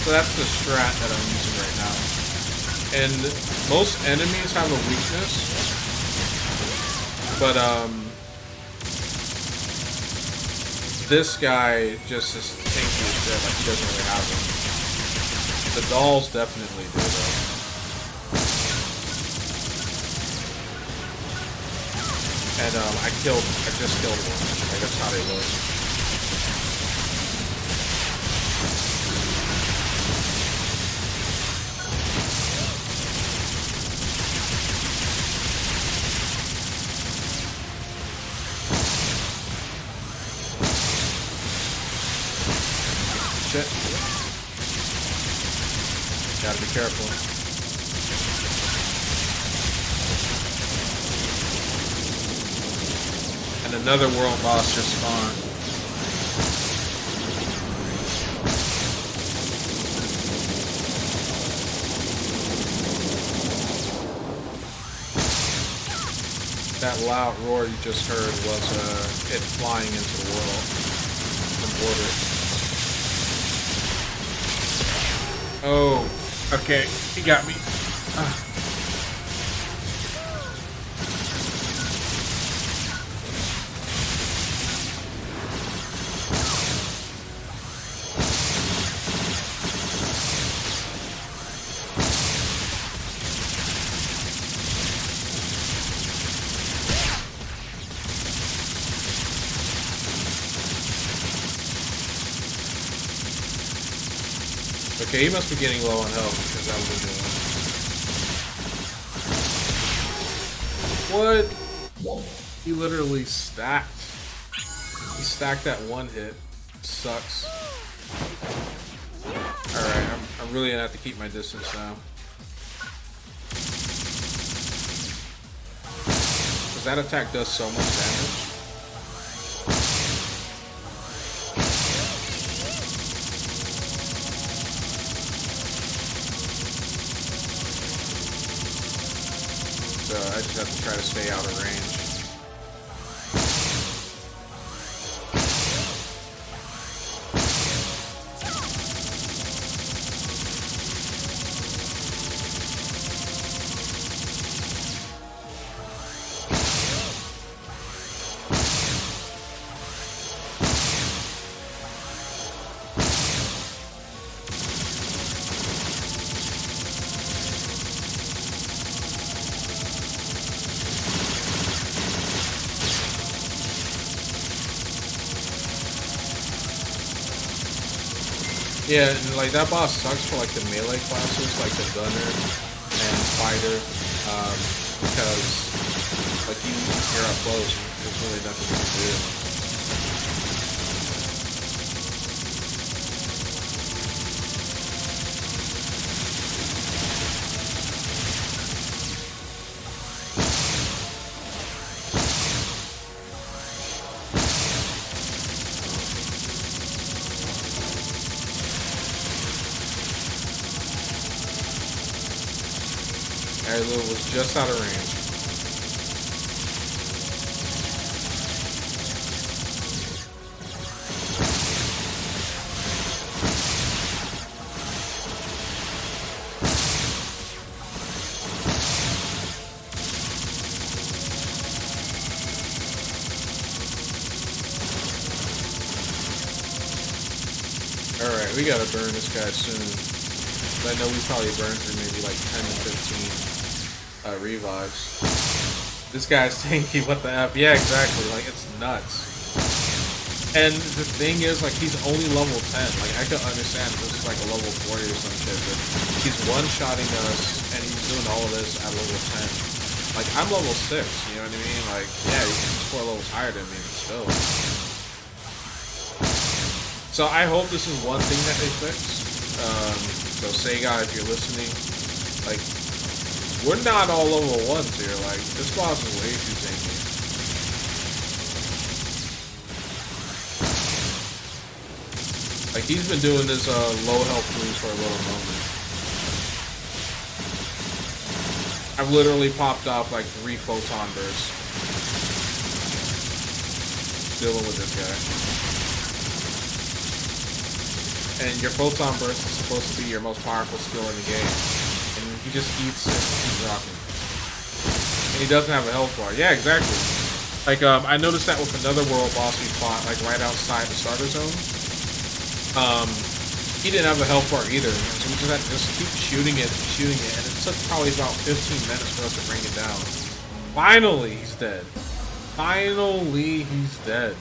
So that's the strat that I'm using right now. And most enemies have a weakness, but this guy just is tanky as shit, like he doesn't really have them. The dolls definitely do though. And I just killed one. Like, that's how they look. Shit. Gotta be careful. And another world boss just spawned. That loud roar you just heard was it flying into the world from orbit. Okay, he got me. Okay, he must be getting low on health because that was doing. What? He literally stacked. He stacked that one hit. Sucks. Alright, I'm really gonna have to keep my distance now. Because that attack does so much damage. So I just have to try to stay out of range. Yeah, and like that boss sucks for like the melee classes, like the gunner and fighter, because like you're up close, there's really nothing you can do. Ariel was just out of range. Alright, we gotta burn this guy soon. I know we probably burned through maybe like 10 to 15 revives. This guy's tanky, what the F? Yeah, exactly, like it's nuts. And the thing is, like, he's only level 10. Like, I could understand if this is like a level 40 or some shit, but he's one-shotting us, and he's doing all of this at level 10. Like, I'm level 6, you know what I mean? Like, yeah, he's 4 levels higher than me, but still. So I hope this is one thing that they fix. So Sega, if you're listening, like, we're not all level 1s here. Like, this boss is way too tanky. Like, he's been doing this low health cruise for a little moment. I've literally popped off like 3 photon bursts dealing with this guy. And your photon burst is supposed to be your most powerful skill in the game. And he just eats it and keeps rocking. And he doesn't have a health bar. Yeah, exactly. Like, I noticed that with another world boss we fought, like, right outside the starter zone. He didn't have a health bar either. So we just had to just keep shooting it, and it took probably about 15 minutes for us to bring it down. Finally, he's dead. Finally, he's dead.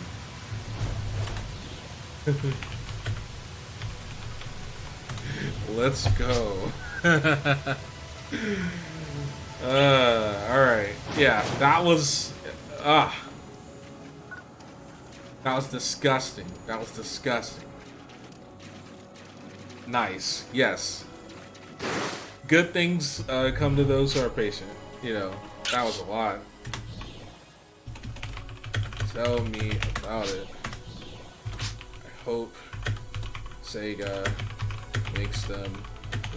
Let's go. Alright. Yeah, that was disgusting. That was disgusting. Nice. Yes. Good things come to those who are patient. You know, that was a lot. Tell me about it. I hope Sega makes them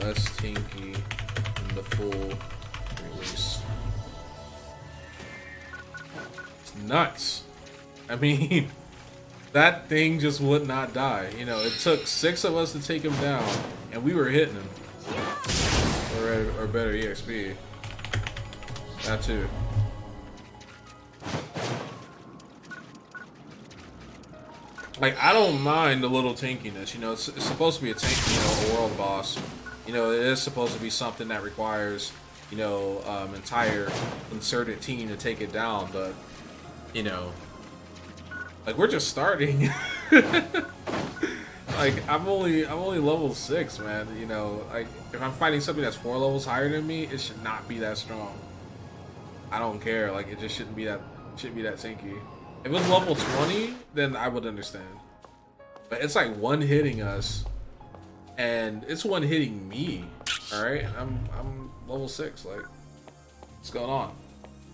less tinky in the full release. It's nuts. I mean, that thing just would not die. You know, it took 6 of us to take him down, and we were hitting him. or better EXP. That too. Like, I don't mind the little tankiness, you know, it's supposed to be a tank, you know, a world boss. You know, it is supposed to be something that requires, you know, entire concerted team to take it down, but, you know, like, we're just starting. Like, I'm only level 6, man, you know, like, if I'm fighting something that's 4 levels higher than me, it should not be that strong. I don't care, like, it just shouldn't be that tanky. If it was level 20, then I would understand. But it's like one hitting us, and it's one hitting me. All right, I'm level 6. Like, what's going on?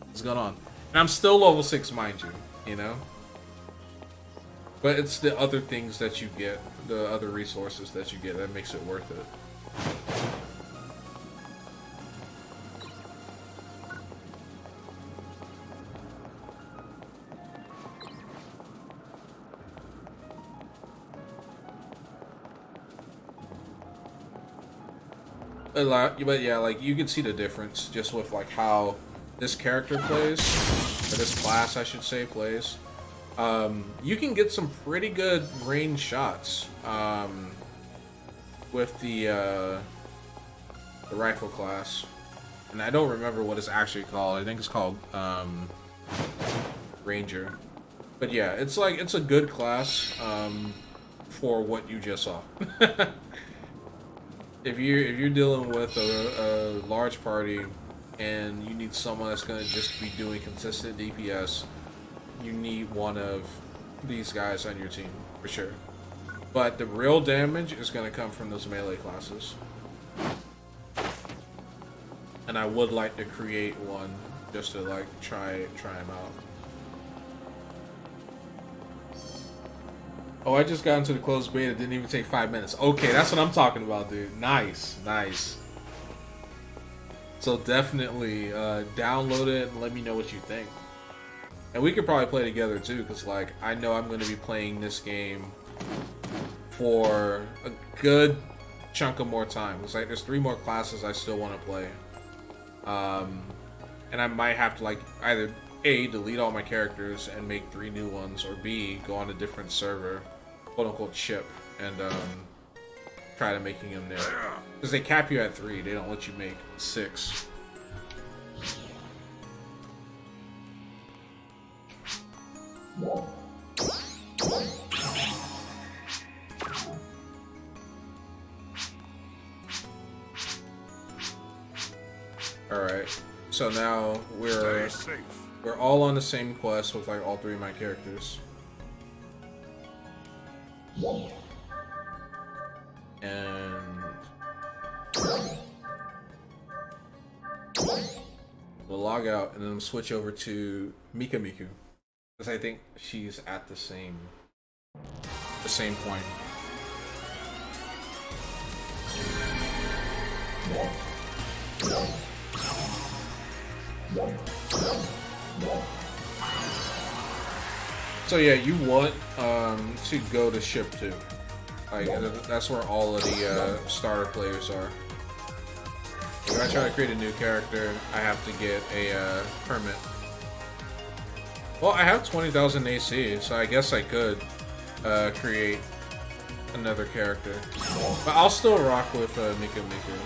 What's going on? And I'm still level 6, mind you. You know. But it's the other things that you get, the other resources that you get, that makes it worth it. A lot, but yeah, like you can see the difference just with like how this character plays, or this class I should say plays. You can get some pretty good range shots with the rifle class, and I don't remember what it's actually called. I think it's called Ranger. But yeah, it's like it's a good class for what you just saw. If you're dealing with a large party and you need someone that's gonna just be doing consistent DPS, you need one of these guys on your team for sure. But the real damage is gonna come from those melee classes, and I would like to create one just to like try them out. Oh, I just got into the closed beta. Didn't even take 5 minutes. Okay, that's what I'm talking about, dude. Nice, nice. So definitely download it and let me know what you think. And we could probably play together too, because like I know I'm going to be playing this game for a good chunk of more time. It's like there's 3 more classes I still want to play, and I might have to like either A, delete all my characters and make 3 new ones, or B, go on a different server, quote unquote ship, and try to making them there. Because they cap you at 3, they don't let you make 6. Alright, so now we're all on the same quest with like all 3 of my characters. And we'll log out and then switch over to Mikamiku, because I think she's at the same point. So yeah, you want to go to ship 2. Like that's where all of the starter players are. If I try to create a new character, I have to get a permit. Well, I have 20,000 AC, so I guess I could create another character. But I'll still rock with Mikamiku.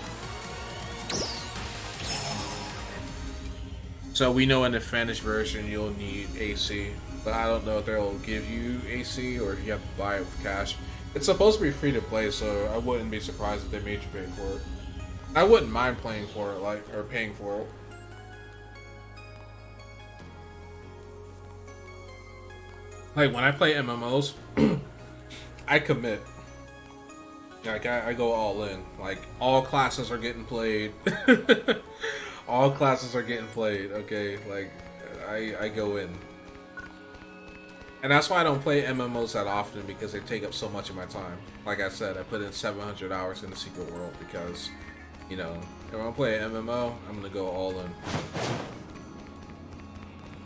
So we know in the finished version you'll need AC, but I don't know if they'll give you AC or if you have to buy it with cash. It's supposed to be free to play, so I wouldn't be surprised if they made you pay for it. I wouldn't mind playing for it, like, or paying for it. Like, when I play MMOs, I commit. Like, I go all in. Like, all classes are getting played. All classes are getting played, okay? Like, I go in. And that's why I don't play MMOs that often, because they take up so much of my time. Like I said, I put in 700 hours in the Secret World because, you know, if I play an MMO, I'm going to go all in.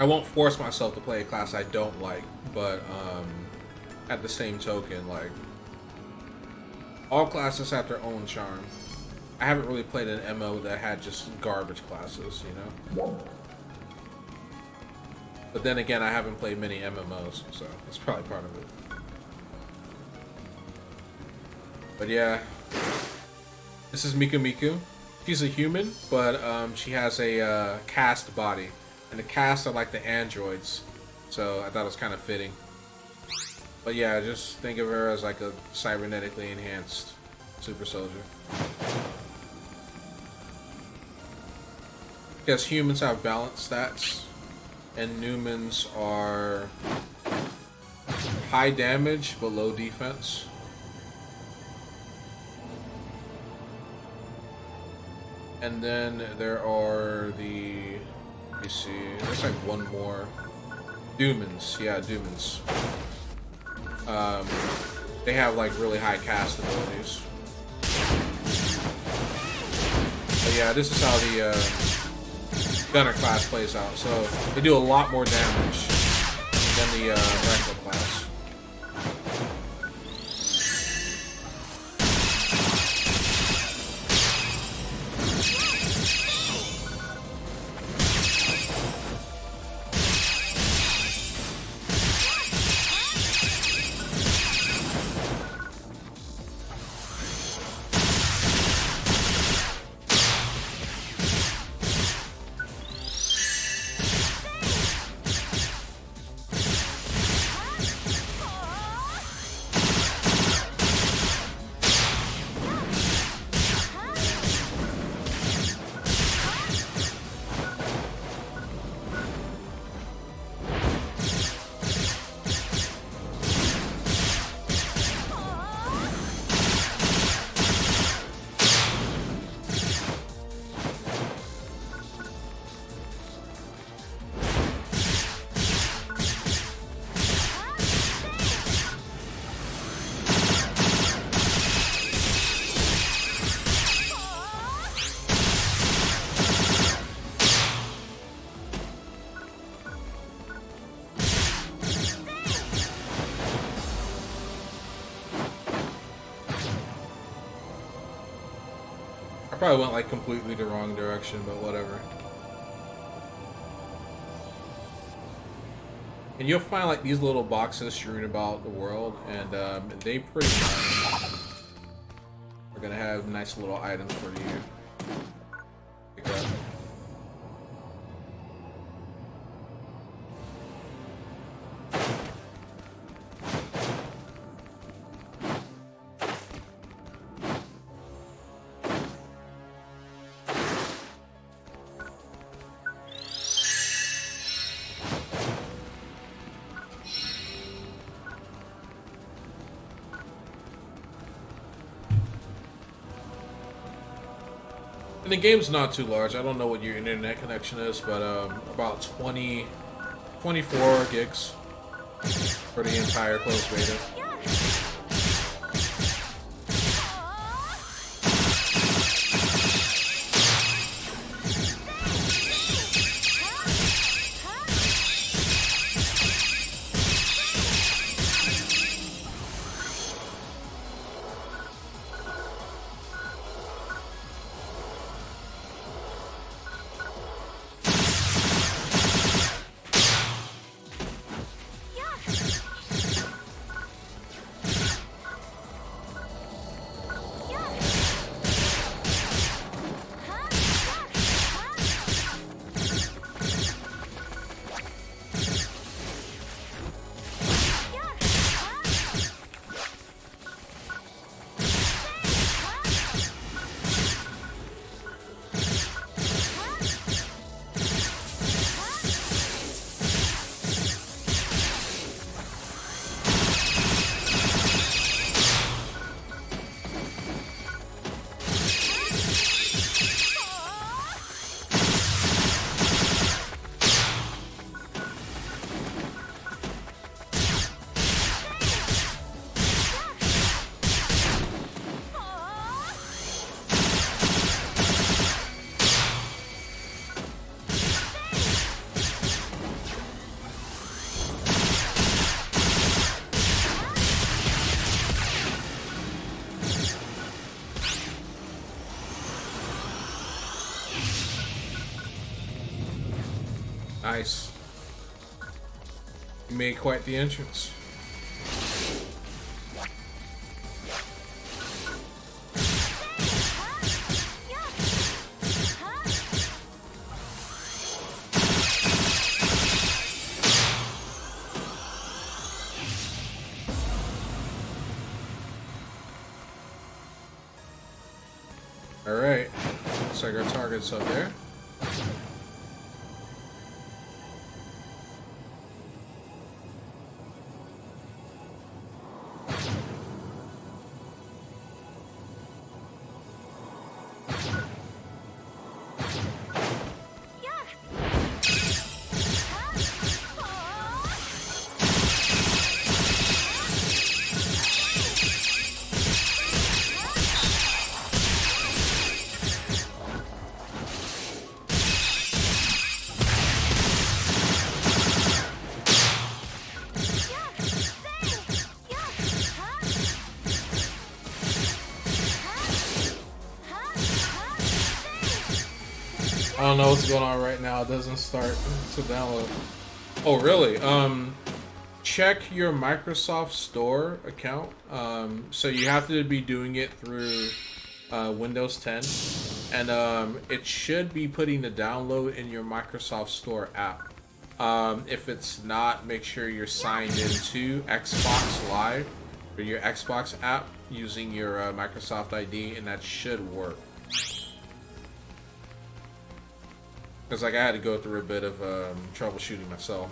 I won't force myself to play a class I don't like, but at the same token, like, all classes have their own charm. I haven't really played an MMO that had just garbage classes, you know? But then again, I haven't played many MMOs, so that's probably part of it. But yeah, this is Miku Miku. She's a human, but she has a cast body. And the cast are like the androids, so I thought it was kind of fitting. But yeah, just think of her as like a cybernetically enhanced super soldier. Yes, humans have balanced stats, and Newmans are high damage but low defense. And then there are the, let me see, there's like one more. Dumans, yeah, Dumans. They have like really high cast abilities. But yeah, this is how the Gunner class plays out. So they do a lot more damage than the Rifle class. I probably went like completely the wrong direction, but whatever. And you'll find like these little boxes strewn about the world, and they pretty much are gonna have nice little items for you to pick up. And the game's not too large. I don't know what your internet connection is, but about 24 gigs for the entire closed beta. Nice. You made quite the entrance. Alright, looks like our target's up there. I don't know what's going on right now. It doesn't start to download. Oh, really? Check your Microsoft Store account. So you have to be doing it through Windows 10, and it should be putting the download in your Microsoft Store app. If it's not, make sure you're signed into Xbox Live or your Xbox app using your Microsoft ID, and that should work. Because like I had to go through a bit of troubleshooting myself.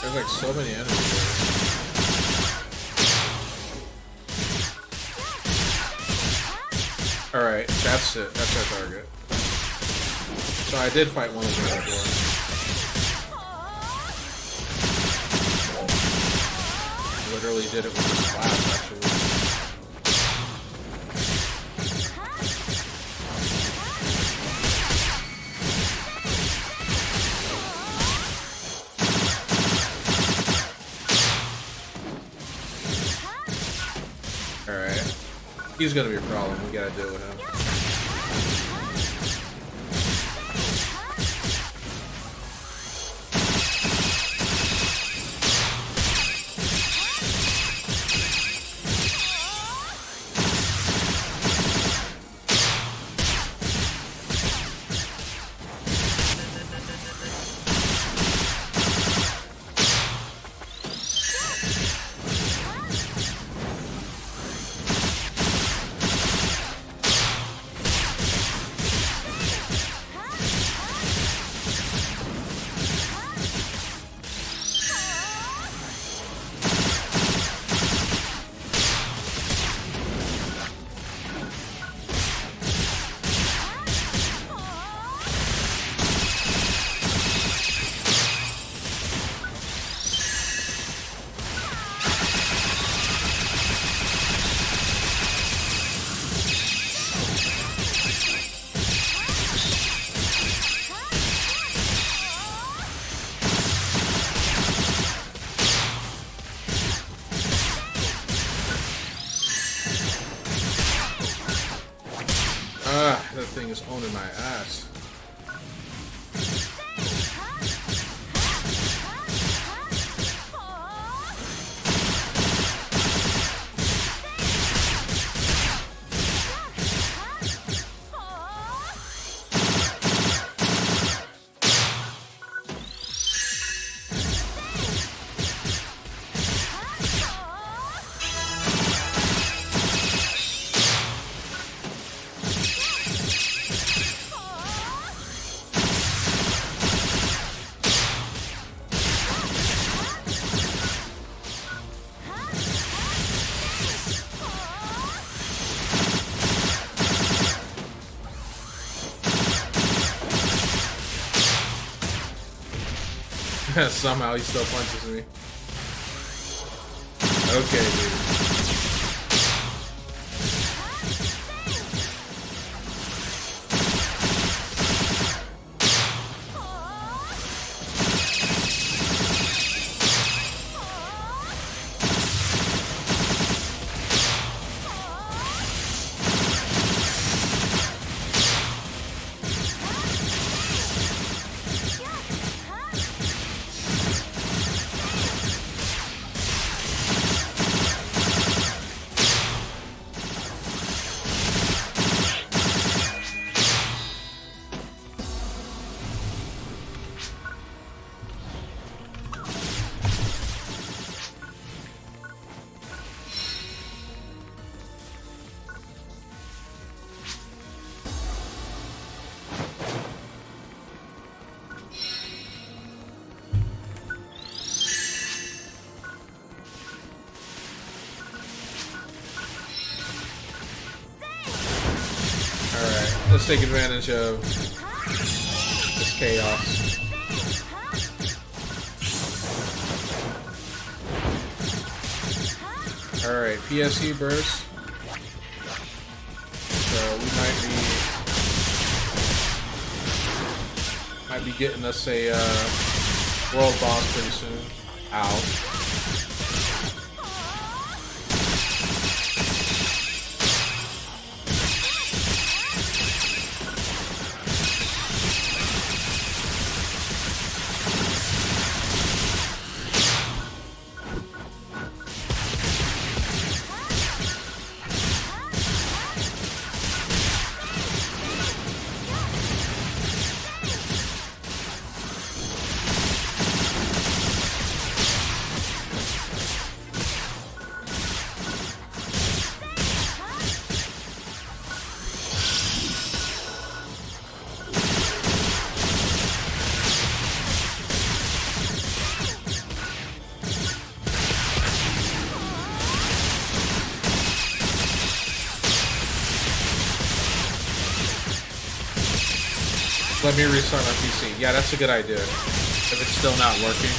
There's like so many enemies there. Alright, that's it. That's our target. So I did fight one of them before. Literally did it with this class, actually. Alright. He's gonna be a problem. We gotta deal with him. That thing is owning my ass. Somehow he still punches me. Okay, dude. Let's take advantage of this chaos. Alright, PSE burst. So we might be getting us a world boss pretty soon. Ow. Let me restart my PC. Yeah, that's a good idea. If it's still not working.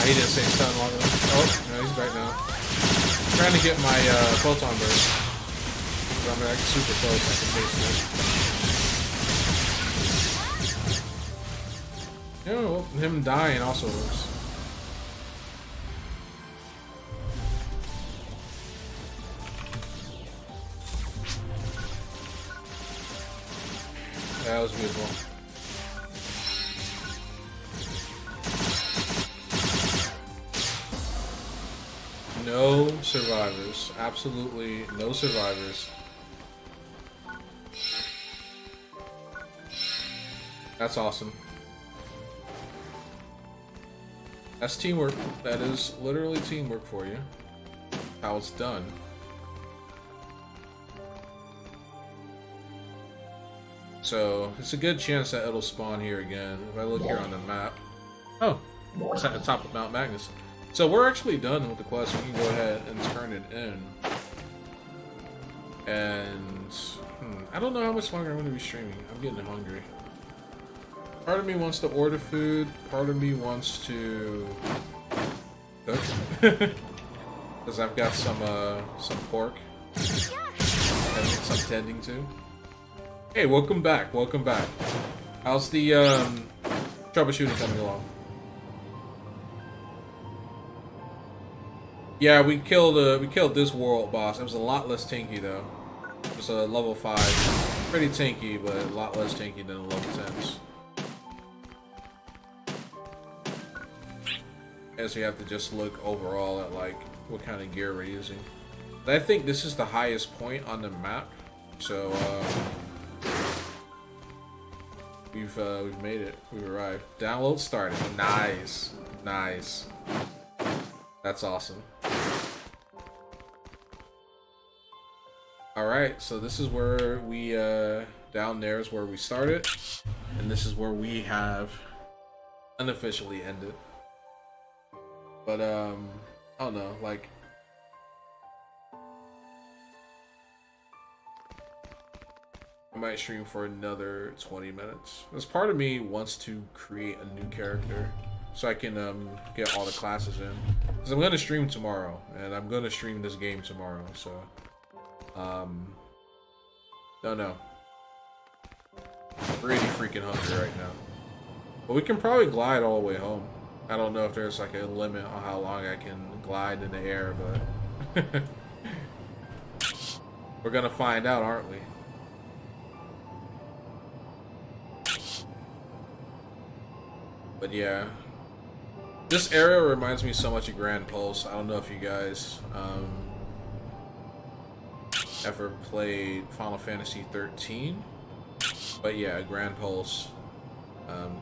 He didn't stay stunned long enough. Oh, no, he's back now. I'm trying to get my photon burst. I'm like super close. I can taste it. Yeah, well, him dying also works. Yeah, that was beautiful. No survivors. Absolutely no survivors. That's awesome. That's teamwork. That is literally teamwork for you. How it's done. So, it's a good chance that it'll spawn here again. If I look here on the map. Oh, It's at the top of Mount Magnus. So we're actually done with the quest. We can go ahead and turn it in. And I don't know how much longer I'm going to be streaming. I'm getting hungry. Part of me wants to order food. Part of me wants to cook. Because I've got some pork that needs some tending to. Hey, welcome back. Welcome back. How's the troubleshooting coming along? Yeah, we killed this world boss. It was a lot less tanky though. It was a level 5. Pretty tanky, but a lot less tanky than the level 10s. As we have to just look overall at like what kind of gear we're using. But I think this is the highest point on the map. So we've made it. We've arrived. Download started. Nice. Nice. That's awesome. Alright, so this is where we, down there is where we started, and this is where we have unofficially ended. But, I don't know, like, I might stream for another 20 minutes. Because part of me wants to create a new character, so I can, get all the classes in. Because I'm going to stream tomorrow, and I'm going to stream this game tomorrow, so... don't know. Pretty freaking hungry right now. But we can probably glide all the way home. I don't know if there's like a limit on how long I can glide in the air, but... we're gonna find out, aren't we? But yeah. This area reminds me so much of Grand Pulse. I don't know if you guys, ever played Final Fantasy 13, but yeah, Grand Pulse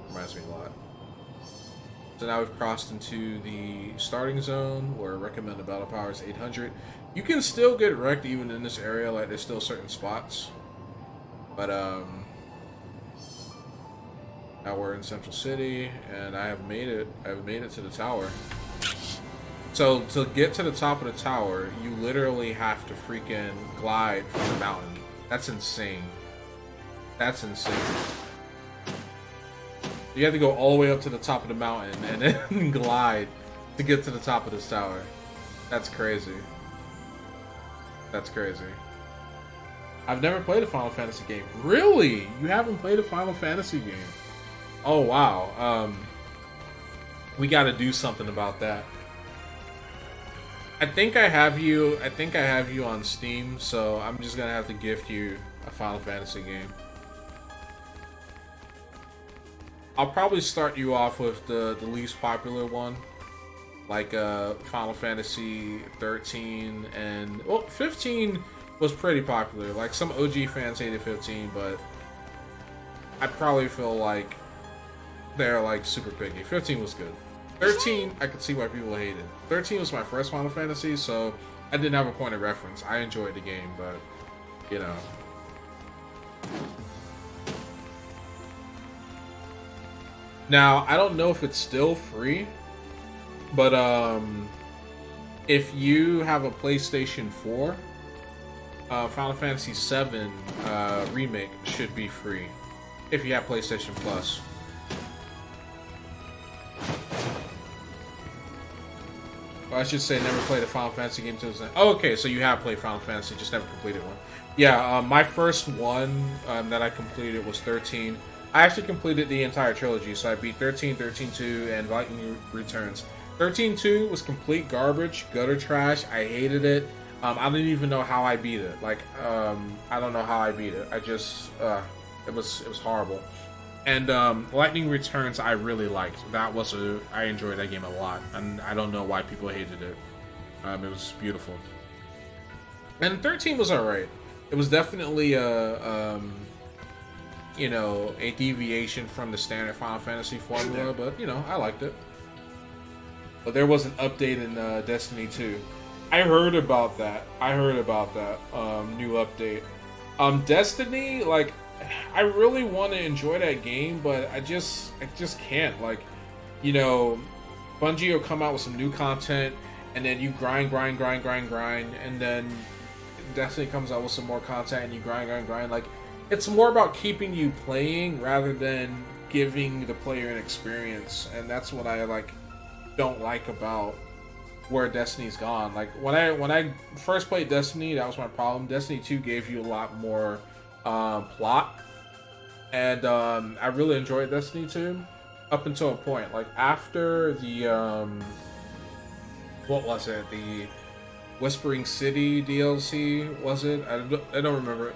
reminds me a lot. So now we've crossed into the starting zone where recommended battle power is 800. You can still get wrecked even in this area, like there's still certain spots, but now we're in Central City and I've made it to the tower. So to get to the top of the tower, you literally have to freaking glide from the mountain. That's insane. That's insane. You have to go all the way up to the top of the mountain and then glide to get to the top of this tower. That's crazy. That's crazy. I've never played a Final Fantasy game. Really? You haven't played a Final Fantasy game? Oh wow. We gotta do something about that. I think I have you on Steam, so I'm just gonna have to gift you a Final Fantasy game. I'll probably start you off with the least popular one, like Final Fantasy 13 and, well, 15 was pretty popular. Like some OG fans hated 15, but I probably feel like they're like super picky. 15 was good. 13, I could see why people hated. 13 was my first Final Fantasy, so I didn't have a point of reference. I enjoyed the game, but, you know. Now, I don't know if it's still free, but if you have a PlayStation 4, Final Fantasy VII Remake should be free, if you have PlayStation Plus. Or I should say never played a Final Fantasy game until oh, okay, so you have played Final Fantasy, just never completed one. Yeah, my first one that I completed was 13. I actually completed the entire trilogy, so I beat 13, 13-2, and Lightning Returns. 13-2 was complete garbage, gutter trash. I hated it. I don't even know how I beat it. Like, I don't know how I beat it. I just, it was horrible. And Lightning Returns, I really liked. I enjoyed that game a lot, and I don't know why people hated it. It was beautiful. And 13 was alright. It was definitely you know, a deviation from the standard Final Fantasy formula, but, you know, I liked it. But there was an update in Destiny 2. I heard about that. New update. Destiny, like, I really want to enjoy that game, but I just can't. Like, you know, Bungie will come out with some new content, and then you grind, and then Destiny comes out with some more content, and you grind. Like, it's more about keeping you playing rather than giving the player an experience, and that's what I don't like about where Destiny's gone. Like, when I first played Destiny, that was my problem. Destiny 2 gave you a lot more plot, and I really enjoyed Destiny 2 up until a point. Like, after the what was it, the Whispering City DLC, was it? I don't remember.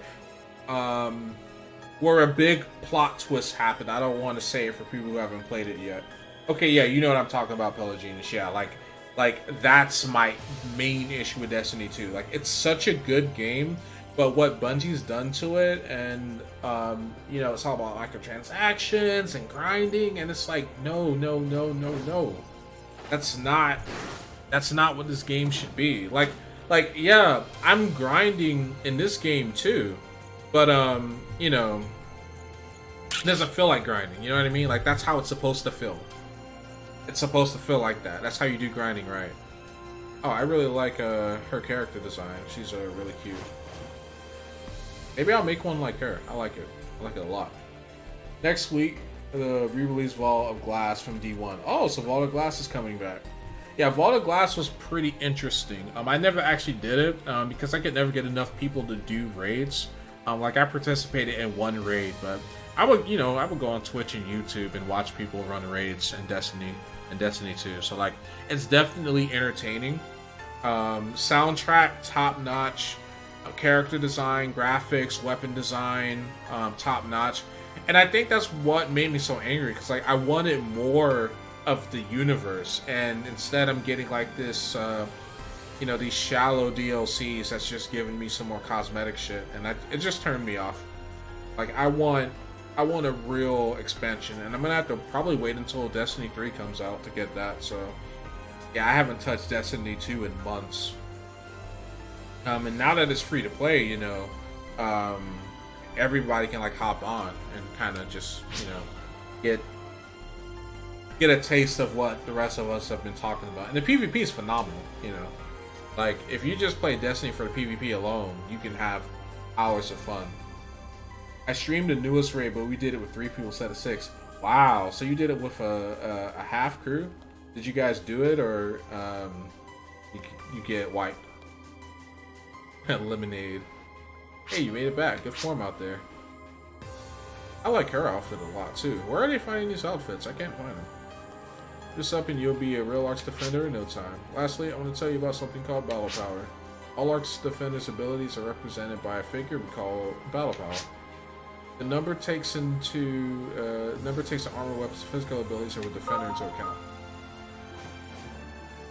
Where a big plot twist happened. I don't want to say it for people who haven't played it yet. Okay, yeah, you know what I'm talking about, Pelagianus. Yeah, like that's my main issue with Destiny 2. Like, it's such a good game, but what Bungie's done to it, and you know, it's all about microtransactions and grinding, and it's like, no. That's not what this game should be. Like yeah, I'm grinding in this game too, but you know, it doesn't feel like grinding. You know what I mean? Like, that's how it's supposed to feel. It's supposed to feel like that. That's how you do grinding, right? Oh, I really like her character design. She's really cute. Maybe I'll make one like her. I like it. I like it a lot. Next week, the re-release Vault of Glass from D1. Oh, so Vault of Glass is coming back. Yeah, Vault of Glass was pretty interesting. I never actually did it because I could never get enough people to do raids. Like, I participated in one raid, but I would go on Twitch and YouTube and watch people run raids in Destiny and Destiny 2. So, like, it's definitely entertaining. Soundtrack top notch, character design, graphics, weapon design, top notch. And I think that's what made me so angry, because like, I wanted more of the universe, and instead I'm getting like this these shallow DLCs that's just giving me some more cosmetic shit, and it just turned me off. Like, I want a real expansion, and I'm gonna have to probably wait until Destiny 3 comes out to get that. So yeah, I haven't touched Destiny 2 in months. And now that it's free to play, you know, everybody can like hop on and kind of just, you know, get a taste of what the rest of us have been talking about. And the PvP is phenomenal, you know. Like, if you just play Destiny for the PvP alone, you can have hours of fun. I streamed the newest raid, but we did it with 3 people instead of 6. Wow, so you did it with a half crew? Did you guys do it, or you get wiped? Lemonade. Hey, you made it back. Good form out there. I like her outfit a lot too. Where are they finding these outfits? I can't find them. Just up and you'll be a real Arch Defender in no time. Lastly, I want to tell you about something called Battle Power. All Arch Defender's abilities are represented by a figure we call Battle Power. The number takes the armor, weapons, physical abilities of a defender into account.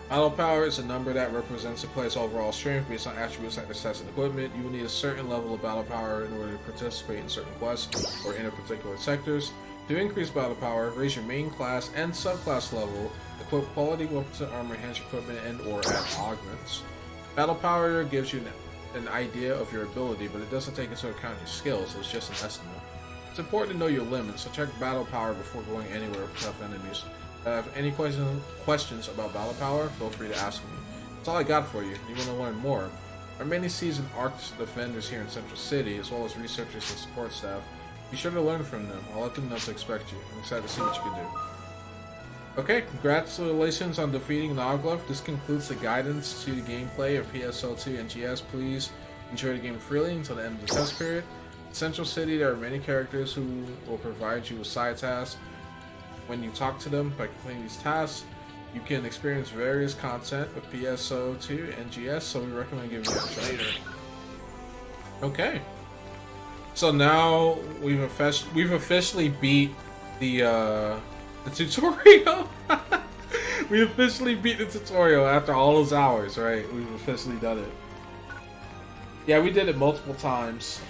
Battle Power is a number that represents a player's overall strength based on attributes like their stats and equipment. You will need a certain level of Battle Power in order to participate in certain quests or enter particular sectors. To increase Battle Power, raise your main class and subclass level, equip quality weapons and armor, enhance equipment, and or add augments. Battle Power gives you an idea of your ability, but it doesn't take into account your skills, so it's just an estimate. It's important to know your limits, so check Battle Power before going anywhere with tough enemies. If you have any questions about Battle Power, feel free to ask me. That's all I got for you. You want to learn more? There are many seasoned Arch Defenders here in Central City, as well as researchers and support staff. Be sure to learn from them. I'll let them know to expect you. I'm excited to see what you can do. Okay, congratulations on defeating Nogluf. This concludes the guidance to the gameplay of PSO2 and GS. Please enjoy the game freely until the end of the test period. In Central City, there are many characters who will provide you with side tasks. When you talk to them by completing these tasks, you can experience various content with PSO2 and GS, so we recommend giving it a try. Okay. So now we've officially beat the tutorial. We officially beat the tutorial after all those hours, right? We've officially done it. Yeah, we did it multiple times.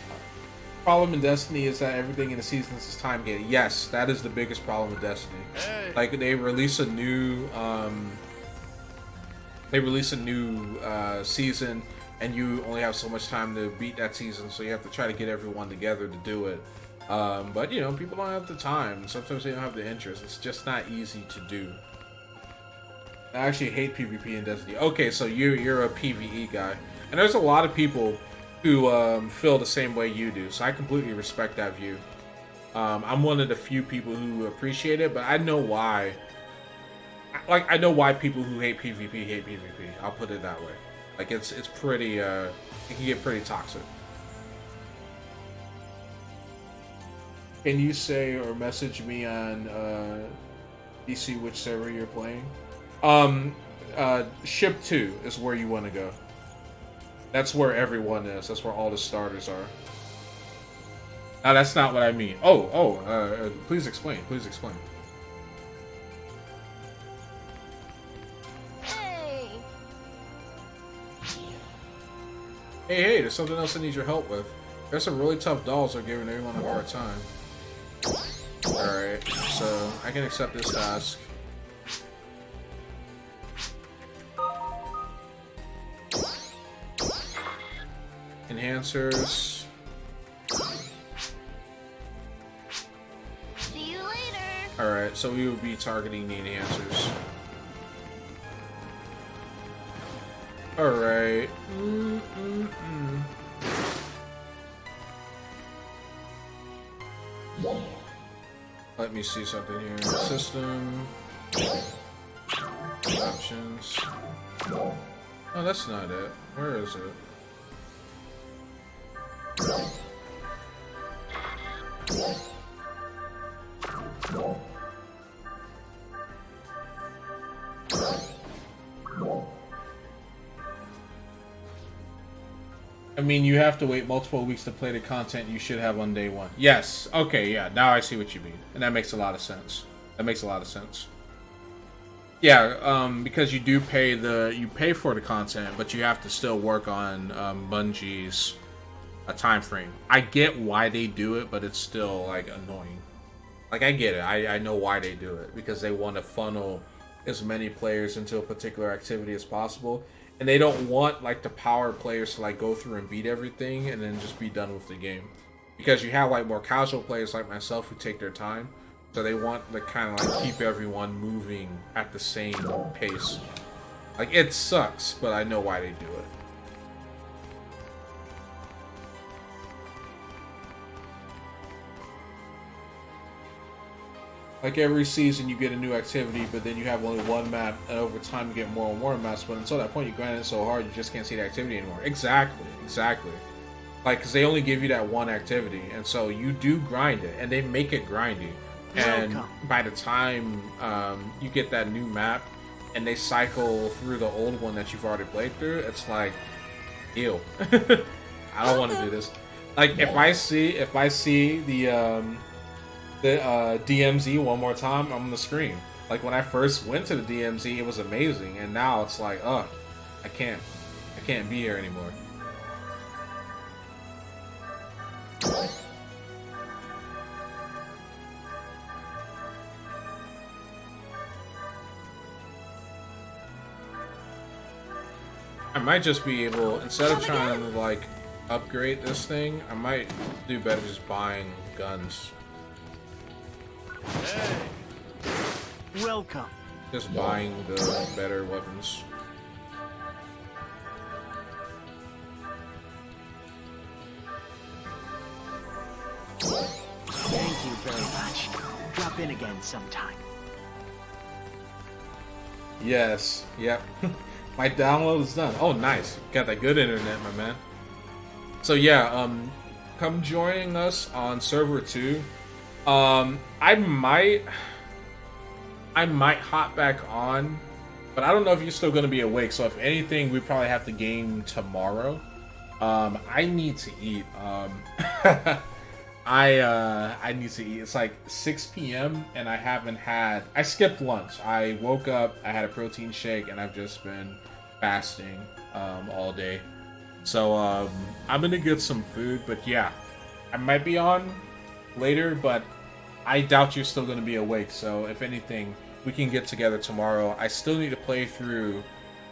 Problem in Destiny is that everything in the seasons is time gated. Yes, that is the biggest problem with Destiny. Hey. Like, they release a new season, and you only have so much time to beat that season, so you have to try to get everyone together to do it. But you know, people don't have the time. Sometimes they don't have the interest. It's just not easy to do. I actually hate PvP in Destiny. Okay, so you're a PvE guy, and there's a lot of people who feel the same way you do. So I completely respect that view. I'm one of the few people who appreciate it, but I know why. Like, I know why people who hate PvP hate PvP. I'll put it that way. Like, it's pretty. It can get pretty toxic. Can you say or message me on DC which server you're playing? Ship 2 is where you want to go. That's where everyone is. That's where all the starters are. Now, that's not what I mean. Please explain. Please explain. Hey. Hey, there's something else I need your help with. There's some really tough dolls that are giving everyone a hard time. Alright, so I can accept this task. Enhancers. See you later. Alright, so we will be targeting the enhancers. Alright. Let me see something here. System. Options. Oh, that's not it. Where is it? I mean, you have to wait multiple weeks to play the content you should have on day one. Yes. Okay, yeah. Now I see what you mean. And that makes a lot of sense. That makes a lot of sense. Yeah, because you do pay for the content, but you have to still work on Bungie's time frame. I get why they do it, but it's still like annoying. Like, I get it. I know why they do it, because they want to funnel as many players into a particular activity as possible, and they don't want like the power players to like go through and beat everything and then just be done with the game, because you have like more casual players like myself who take their time, so they want to kind of like keep everyone moving at the same pace. Like, it sucks, but I know why they do it. Like, every season you get a new activity, but then you have only one map, and over time you get more and more maps, but until that point you grind it so hard you just can't see the activity anymore. Exactly. Like, because they only give you that one activity, and so you do grind it, and they make it grindy. And by the time you get that new map, and they cycle through the old one that you've already played through, it's like, ew. I don't want to do this. Like, if I see the DMZ one more time, I'm gonna scream. Like, when I first went to the DMZ, it was amazing, and now it's like, ugh, I can't be here anymore. I might just be able, instead of trying to like upgrade this thing, I might do better just buying guns. Hey. Welcome. Just buying the better weapons. Thank you very much. Drop in again sometime. Yes. Yep. My download is done. Oh, nice. Got that good internet, my man. So yeah, come joining us on server 2. I might hop back on, but I don't know if you're still gonna be awake. So if anything, we probably have to game tomorrow. I need to eat. I need to eat. It's like 6 p.m. and I haven't had. I skipped lunch. I woke up. I had a protein shake, and I've just been fasting all day. So I'm gonna get some food. But yeah, I might be on later, but I doubt you're still gonna be awake. So if anything, we can get together tomorrow. I still need to play through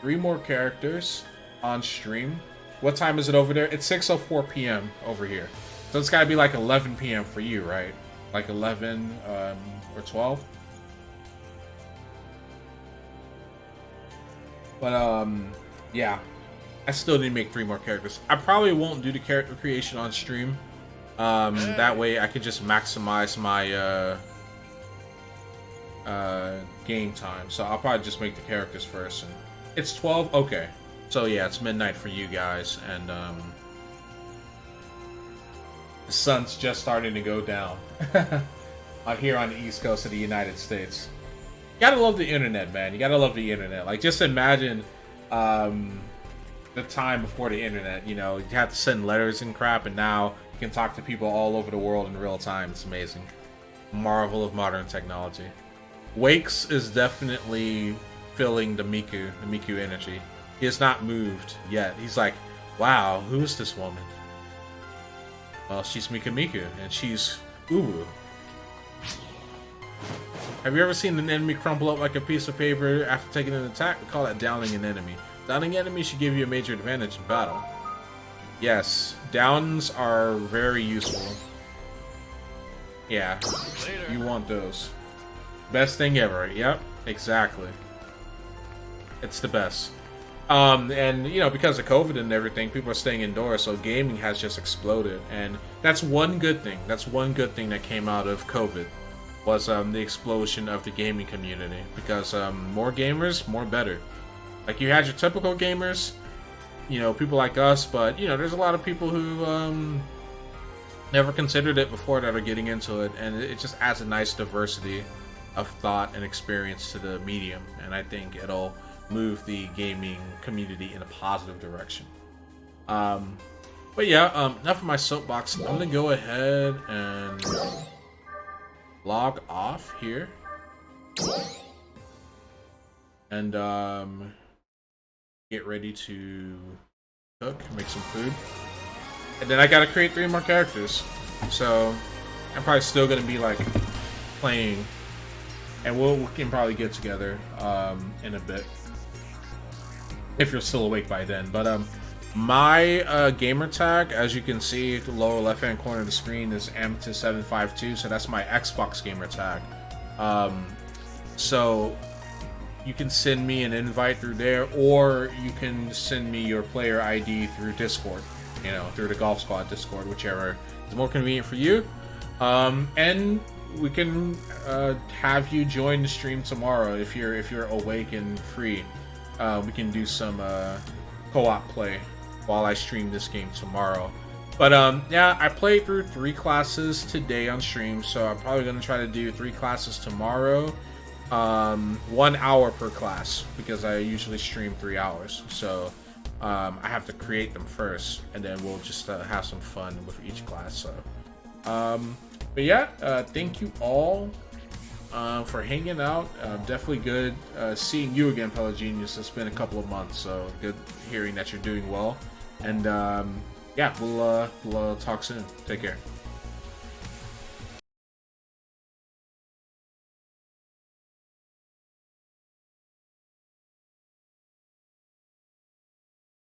3 more characters on stream. What time is it over there? It's 6:04 p.m. over here. So it's gotta be like 11 p.m. for you, right? Like 11 or 12? But yeah, I still need to make 3 more characters. I probably won't do the character creation on stream. That way I can just maximize my game time. So I'll probably just make the characters first. And it's 12. Okay, so yeah, it's midnight for you guys, and the sun's just starting to go down here on the East Coast of the United States. You gotta love the internet, man. You gotta love the internet. Like, just imagine the time before the internet. You know, you have to send letters and crap, and now you can talk to people all over the world in real time. It's amazing. Marvel of modern technology. Wakes is definitely feeling the Miku energy. He has not moved yet. He's like, wow, who is this woman? Well, she's Miku, and she's Uwu. Have you ever seen an enemy crumple up like a piece of paper after taking an attack? We call that downing an enemy. Downing enemies should give you a major advantage in battle. Yes, downs are very useful. Yeah, you want those. Best thing ever. Yep, exactly. It's the best. And you know, because of COVID and everything, people are staying indoors, so gaming has just exploded, and that's one good thing. That's one good thing that came out of COVID, was the explosion of the gaming community, because more gamers, more better. Like, you had your typical gamers, you know, people like us, but you know, there's a lot of people who never considered it before that are getting into it, and it just adds a nice diversity of thought and experience to the medium, and I think it'll move the gaming community in a positive direction. But yeah, enough of my soapbox. I'm gonna go ahead and log off here, and get ready to cook, make some food, and then I gotta create 3 more characters. So I'm probably still gonna be like playing, and we can probably get together in a bit if you're still awake by then. But my gamer tag, as you can see at the lower left hand corner of the screen, is Amethyst752, so that's my Xbox gamer tag. So you can send me an invite through there, or you can send me your player ID through Discord, you know, through the Golf Squad Discord, whichever is more convenient for you. And we can have you join the stream tomorrow if you're awake and free. We can do some co-op play while I stream this game tomorrow. But yeah, I played through 3 classes today on stream, so I'm probably gonna try to do 3 classes tomorrow. 1 hour per class, because I usually stream 3 hours. So I have to create them first, and then we'll just have some fun with each class. So but yeah, thank you all for hanging out. Definitely good seeing you again, Pelagenius. It's been a couple of months, so good hearing that you're doing well. And yeah, we'll talk soon. Take care.